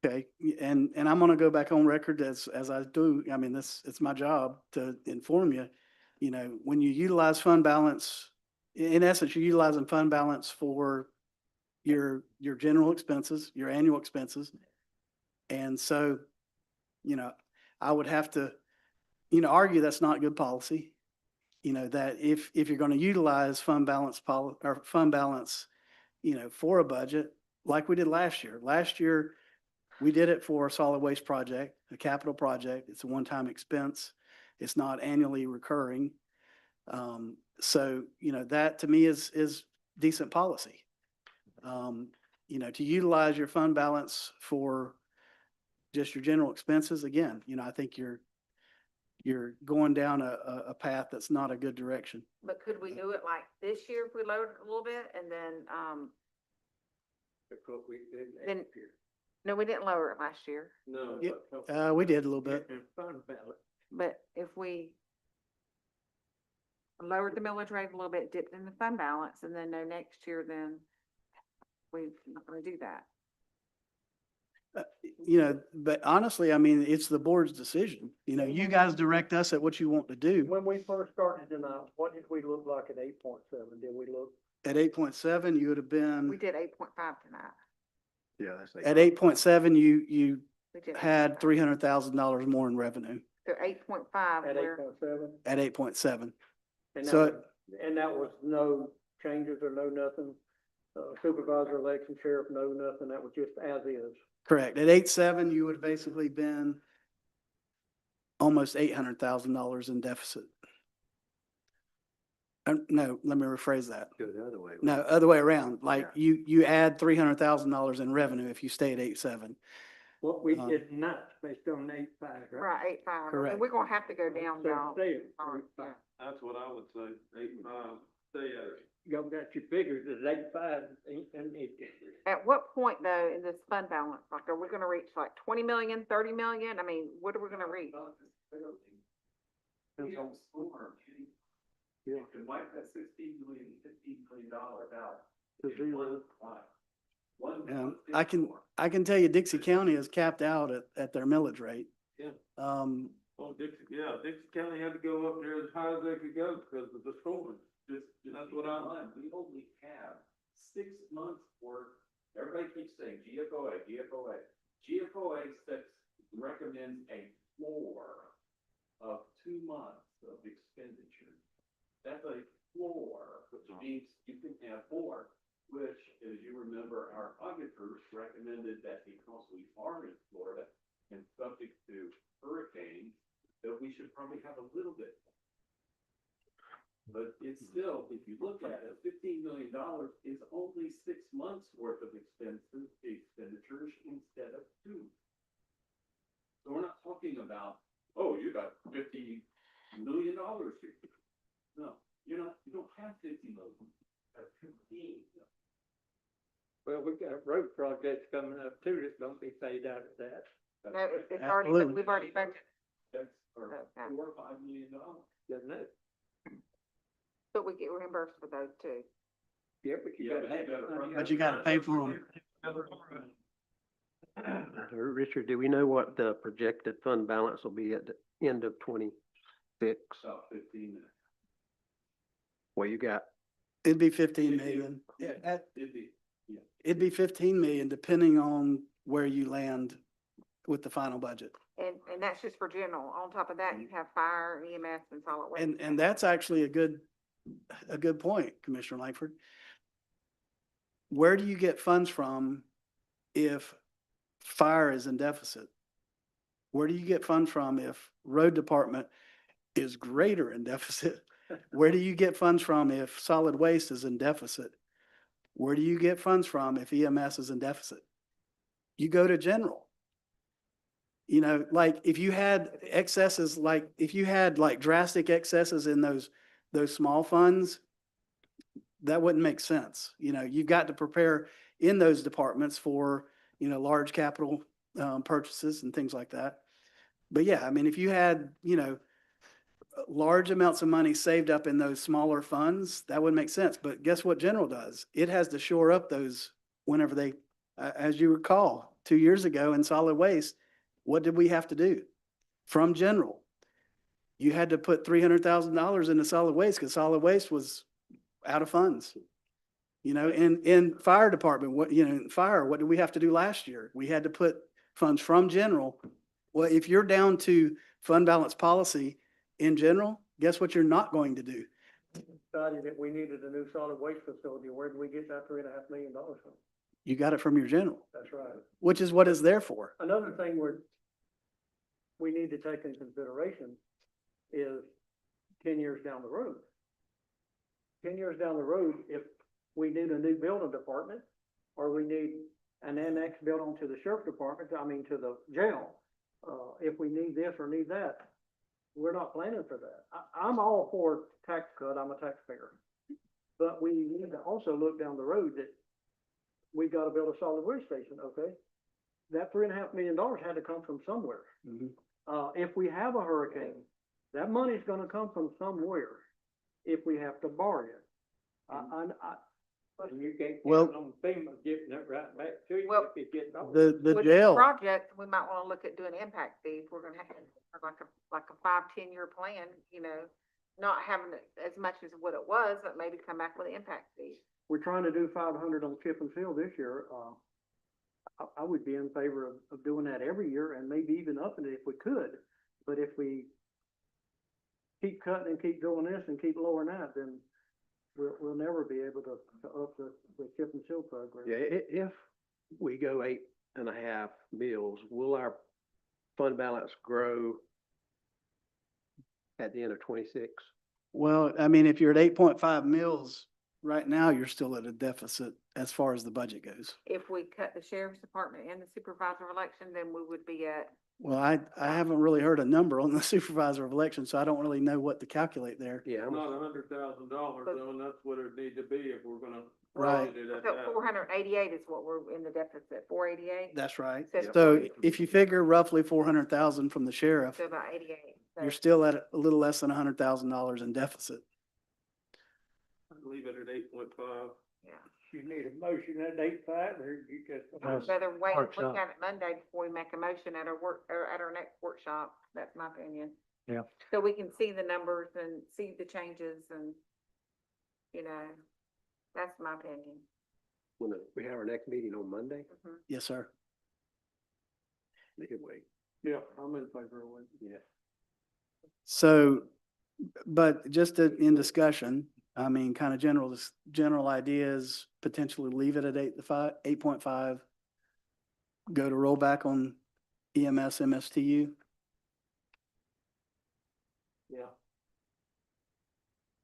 F: Okay, and I'm gonna go back on record as I do, it's my job to inform you. When you utilize fund balance, in essence, you're utilizing fund balance for your general expenses, your annual expenses. And so, I would have to, argue that's not good policy. That if you're gonna utilize fund balance for a budget, like we did last year. Last year, we did it for a solid waste project, a capital project. It's a one-time expense. It's not annually recurring. So, that to me is decent policy. To utilize your fund balance for just your general expenses, again, I think you're going down a path that's not a good direction.
A: But could we do it like this year if we lowered it a little bit and then,
C: That's what we did
A: Then-
C: last year.
A: no, we didn't lower it last year.
J: No.
F: Yeah, we did a little bit.
C: And fund balance.
A: But if we lowered the millage rate a little bit, dipped in the fund balance, and then no next year, then we're not gonna do that.
F: But honestly, it's the board's decision. You guys direct us at what you want to do.
B: When we first started tonight, what did we look like at 8.7? Did we look?
F: At 8.7, you would have been,
A: We did 8.5 tonight.
E: Yeah, that's.
F: at 8.7, you
A: We did
F: had
A: 8.5.
F: $300,000 more in revenue
A: So 8.5,
B: At
A: we're,
B: 8.7?
F: at 8.7.
B: And
F: So-
B: that was no changes or no nothing? Supervisor election, sheriff, no nothing, that was just as is?
F: Correct. At 8.7, you would have basically been almost $800,000 in deficit. No, let me rephrase that.
E: Go the other way.
F: No, other way around. Like
A: Yeah.
F: you add $300,000 in revenue if you stay at 8.7.
B: What we
F: Uh,
B: did not, based on 8.5, right?
A: right, 8.5.
F: Correct.
A: And we're gonna have to go down,
B: So
A: y'all.
B: stay at
A: All right,
B: 8.5.
J: That's what I would say, 8 and 5, stay at it.
C: Y'all got your figures at 85, and
A: At what point though, in this fund balance, like, are we gonna reach like 20 million, 30 million? I mean, what are we gonna reach?
K: Yeah.
D: To wipe that $15 million out.
K: To zero.
F: I can tell you Dixie County is capped out at their millage rate.
J: Yeah.
F: Um,
J: Well, Dixie County had to go up there as high as they could go because of the storm. That's what I like.
D: We only have 6 months worth, everybody keeps saying GFOA. GFOA recommends a floor of 2 months of expenditure. That's a floor, which means you can have more, which, as you remember, our auditors recommended that because we are in Florida and subject to hurricanes, that we should probably have a little bit. But it's still, if you look at it, $15 million is only 6 months worth of expenditures instead of 2. So we're not talking about, oh, you got $50 million here. No, you don't have 50 million. You have 15.
C: well, we got road projects coming up too that's gonna be paid out of that.
A: No, it's already,
F: Absolutely.
A: we've already budgeted,
D: That's for
A: Okay.
D: $4 or $5 million.
C: Doesn't it?
A: but we get reimbursed for those too.
C: Yeah, but you
D: Yeah,
C: gotta
D: but
C: have
D: you gotta
C: money.
F: but you gotta pay for them.
E: Richard, do we know what the projected fund balance will be at the end of 26?
D: About 15.
E: Well, you got,
F: It'd be 15 million.
D: Yeah, it'd be,
F: It'd be 15 million depending on where you land with the final budget.
A: And that's just for general. On top of that, you have fire, EMS, and solid waste.
F: And that's actually a good point, Commissioner Langford. Where do you get funds from if fire is in deficit? Where do you get funds from if road department is greater in deficit? Where do you get funds from if solid waste is in deficit? Where do you get funds from if EMS is in deficit? You go to general. You know, like if you had excesses, like if you had like drastic excesses in those small funds, that wouldn't make sense. You know, you've got to prepare in those departments for, you know, large capital purchases and things like that. But yeah, I mean, if you had, you know, large amounts of money saved up in those smaller funds, that would make sense. But guess what general does? It has to shore up those whenever they, as you recall, 2 years ago in solid waste, what did we have to do? From general, you had to put $300,000 into solid waste because solid waste was out of funds. You know, in fire department, what, you know, in fire, what did we have to do last year? We had to put funds from general. Well, if you're down to fund balance policy in general, guess what you're not going to do?
B: Decided that we needed a new solid waste facility. Where did we get that $3.5 million from?
F: You got it from your general,
B: That's right.
F: which is what it's there for.
B: Another thing we need to take into consideration is 10 years down the road. 10 years down the road, if we need a new building department, or we need an annex built onto the sheriff department, to the jail, if we need this or need that, we're not planning for that. I'm all for tax cut, I'm a taxpayer. But we need to also look down the road that we've got to build a solid waste station, okay? That $3.5 million had to come from somewhere. If we have a hurricane, that money's gonna come from somewhere if we have to borrow it.
C: And you can't
F: Well-
C: count on FEMA getting it right back to you
A: Well,
C: if you get off.
F: The
A: With this
F: jail,
A: project, we might wanna look at doing impact fees. We're gonna have like a 5-10 year plan, you know, not having it as much as what it was, but maybe come back with impact fees.
B: We're trying to do 500 on chip and seal this year. I would be in favor of doing that every year and maybe even upping it if we could. But if we keep cutting and keep doing this and keep lowering that, then we'll never be able to up the chip and seal program.
E: yeah, if we go 8.5 mils, will our fund balance grow at the end of 26?
F: well, I mean, if you're at 8.5 mils, right now, you're still at a deficit as far as the budget goes.
A: If we cut the sheriff's department and the supervisor election, then we would be at,
F: Well, I haven't really heard a number on the supervisor of election, so I don't really know what to calculate there.
E: Yeah, I'm,
J: Not $100,000 though, and that's what it'd need to be if we're gonna
F: Right.
J: budget it at
A: so
J: that.
A: 488 is what we're in the deficit, 488?
F: That's right.
A: So-
F: So if you figure roughly 400,000 from the sheriff,
A: So about 88. So-
F: you're still at a little less than $100,000 in deficit.
J: I'd leave it at 8.5.
A: Yeah.
C: You need a motion at 8:05, or you just?
A: I'd rather wait and look
L: workshop.
A: at it Monday before we make a motion at our work, or at our next workshop. That's my opinion.
L: Yeah.
A: So we can see the numbers and see the changes and, you know, that's my opinion.
E: when we have our next meeting on Monday,
A: Mhm.
F: Yes, sir.
E: anyway,
C: Yeah, I'm in favor of it.
E: yeah.
F: So, but just in discussion, I mean, kind of general ideas, potentially leave it at 8.5, go to rollback on EMS, MSTU.
C: Yeah.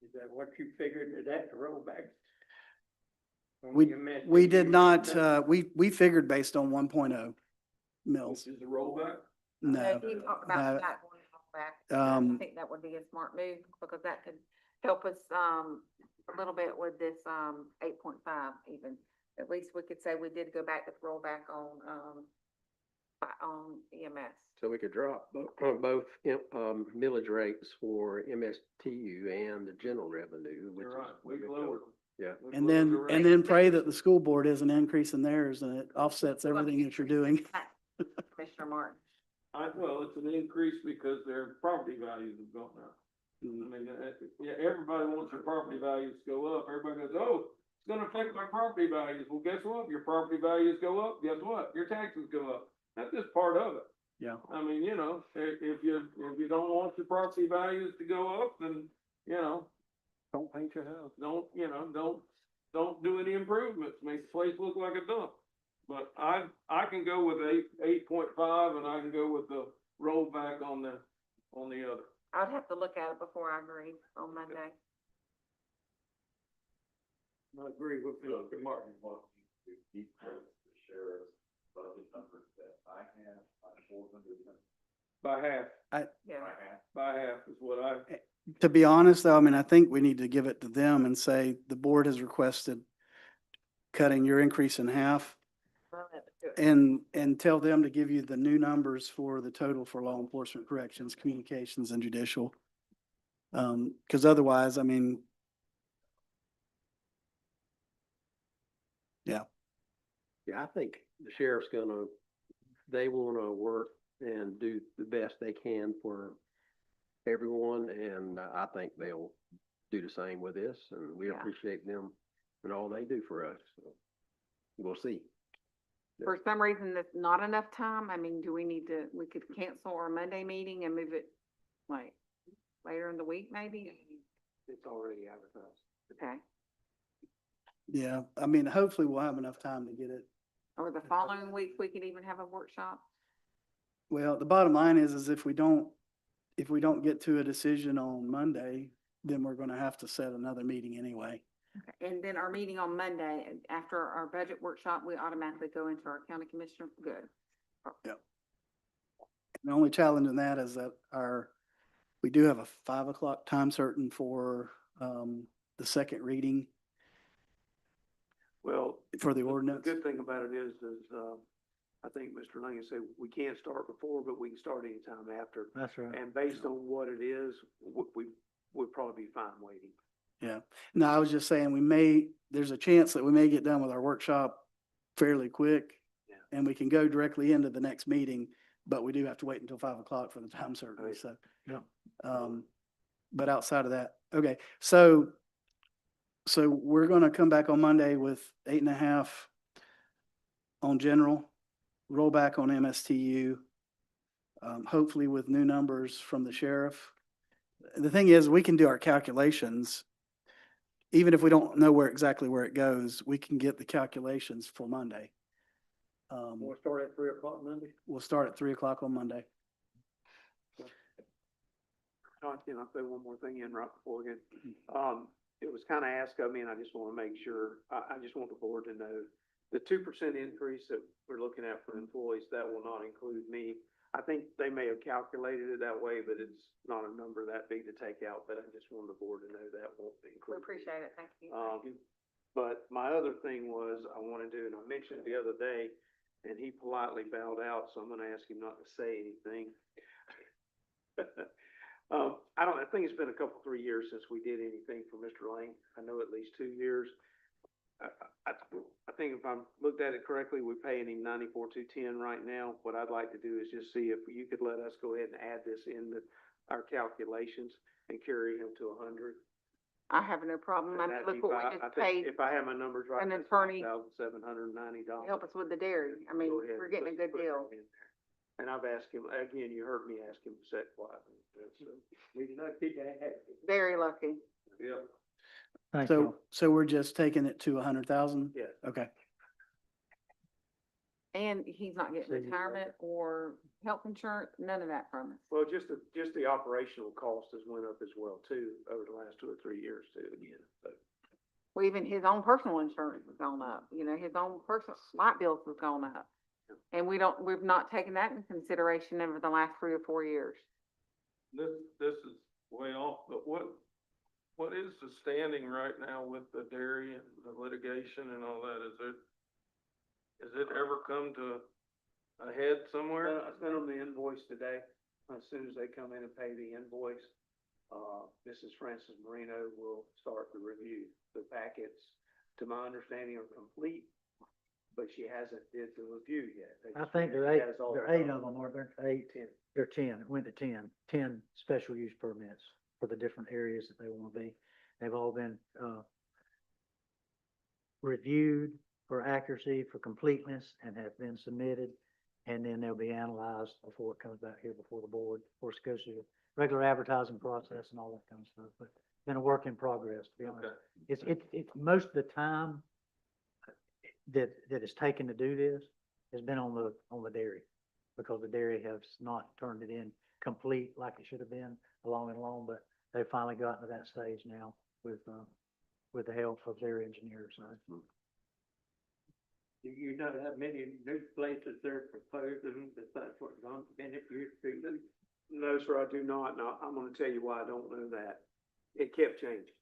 C: Is that what you figured, is that the rollback?
F: We did not, we figured based on 1.0 mils.
J: Which is a rollback?
F: No,
A: He talked about
F: no.
A: not going back. I think that would be a smart move because that could help us, a little bit with this, 8.5 even. At least we could say we did go back with rollback on EMS.
E: So we could drop both millage rates for MSTU and the general revenue, which
J: You're
E: is.
J: right, we
E: would
J: lowered
E: go-
J: them.
E: Yeah.
J: We
F: And
J: lowered
F: then,
J: the rate.
F: and then pray that the school board isn't increasing theirs and it offsets everything that you're doing.
A: Commissioner Martin.
J: Well, it's an increase because their property values have gone up. I mean, yeah, everybody wants their property values to go up. Everybody goes, oh, it's gonna affect my property values. Well, guess what? Your property values go up, guess what? Your taxes go up. That's just part of it.
F: Yeah.
J: I mean, you know, if you don't want your property values to go up, then, you know,
E: Don't paint your house.
J: don't do any improvements, make the place look like a dump. But I can go with 8.5 and I can go with the rollback on the other.
A: I'd have to look at it before I agree on Monday.
J: I agree with Mr. Martin. By half,
A: Yeah.
J: by half is what I,
F: To be honest, though, I mean, I think we need to give it to them and say, the board has requested cutting your increase in half
A: Well, let's do it.
F: and tell them to give you the new numbers for the total for law enforcement, corrections, communications and judicial. Cause otherwise, I mean,
E: Yeah, I think the sheriff's they wanna work and do the best they can for everyone, and I think they'll do the same with this, and we
A: Yeah.
E: appreciate them and all they do for us, so we'll see.
A: For some reason, that's not enough time. I mean, do we need to, we could cancel our Monday meeting and move it like later in the week, maybe?
I: It's already advertised.
A: Okay.
F: yeah, I mean, hopefully we'll have enough time to get it.
A: Or the following week, we could even have a workshop.
F: Well, the bottom line is if we don't get to a decision on Monday, then we're gonna have to set another meeting anyway.
A: Okay. And then our meeting on Monday, after our budget workshop, we automatically go into our county commissioner. Good.
F: The only challenge in that is that we do have a 5 o'clock time certain for, the second reading
I: Well,
F: for the
I: the
F: ordinance.
I: good thing about it is, I think Mr. Langen said, we can't start before, but we can start anytime after.
L: That's right.
I: And based on what it is, we'd probably be fine waiting.
F: Yeah. No, I was just saying there's a chance that we may get done with our workshop fairly quick.
I: Yeah.
F: And we can go directly into the next meeting, but we do have to wait until 5 o'clock for the time certain,
I: Right.
F: so.
L: Yeah.
F: But outside of that, okay, so we're gonna come back on Monday with 8.5 on general, roll back on MSTU, hopefully with new numbers from the sheriff. The thing is, we can do our calculations. Even if we don't know exactly where it goes, we can get the calculations for Monday.
C: We'll start at 3 o'clock Monday.
F: We'll start at 3 o'clock on Monday.
I: Can I throw one more thing in right before we get, it was kind of asked of me, and I just want to make sure, I just want the board to know, the 2% increase that we're looking at for employees, that will not include me. I think they may have calculated it that way, but it's not a number that big to take out, but I just wanted the board to know that won't be
A: We
I: included.
A: appreciate it, thank you.
I: But my other thing was, I wanted to, and I mentioned it the other day, and he politely bowed out, so I'm gonna ask him not to say anything. I think it's been a couple, 3 years since we did anything for Mr. Lane. I know at least 2 years. I think if I looked at it correctly, we're paying him 94,210 right now. What I'd like to do is just see if you could let us go ahead and add this in our calculations and carry him to 100.
A: I have no problem. I mean,
I: That'd be
A: look what we
I: fine. I
A: just
I: think
A: paid,
I: if I have my numbers right,
A: an
I: that's
A: attorney
I: $5,790.
A: help us with the dairy. I mean,
I: Go ahead
A: we're
I: and
A: getting a good
I: put
A: deal.
I: that in there. And I've asked him, again, you heard me ask him to set quietly.
C: We lucky to have you.
A: Very lucky.
J: Yep.
L: Thank you.
F: So we're just taking it to 100,000?
I: Yeah.
F: Okay.
A: And he's not getting
L: So you-
A: retirement or health insurance, none of that from us.
I: Well, just the operational cost has went up as well too, over the last 2 or 3 years too, again, so.
A: Well, even his own personal insurance has gone up, you know, his own personal light bills has gone up. And we've not taken that into consideration over the last 3 or 4 years.
J: This is way off, but what is the standing right now with the dairy and the litigation and all that? Has it ever come to a head somewhere?
I: I sent them the invoice today. As soon as they come in and pay the invoice, Mrs. Francis Marino will start the review. The packets, to my understanding, are complete, but she hasn't did the review yet.
L: I think there are 8 of them, or there are 8,
I: 10.
L: there are 10, it went to 10 special use permits for the different areas that they want to be. They've all been, reviewed for accuracy, for completeness, and have been submitted. And then they'll be analyzed before it comes back here before the board, of course, it goes through the regular advertising process and all that kind of stuff, but it's been a work in progress, to be honest.
J: Okay.
L: It's most of the time that it's taken to do this has been on the dairy, because the dairy has not turned it in complete like it should have been along and along, but they've finally gotten to that stage now with the help of their engineers, so.
C: Do you know how many new places they're proposing besides what's on Bennett Street?
I: No, sir, I do not. Now, I'm gonna tell you why I don't know that. It kept changing.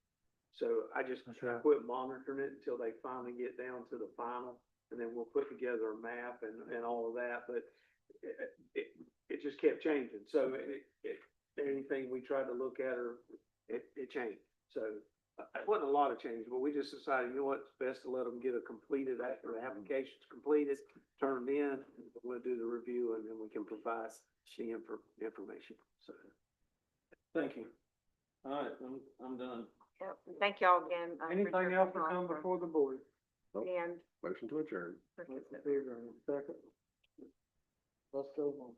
I: So I just
L: That's right.
I: quit monitoring it until they finally get down to the final, and then we'll put together a map and all of that, but it just kept changing. So anything we tried to look at, it changed. So it wasn't a lot of change, but we just decided, you know what, it's best to let them get a completed, after the application's completed, turned in, we'll do the review, and then we can provide the information, so.
J: Thank you. All right, I'm done.
A: Yep. Thank y'all again. for
B: Anything
A: your
B: else to come
A: time.
B: before the board?
A: And
M: Motion to adjourn.
B: Second. Let's go on.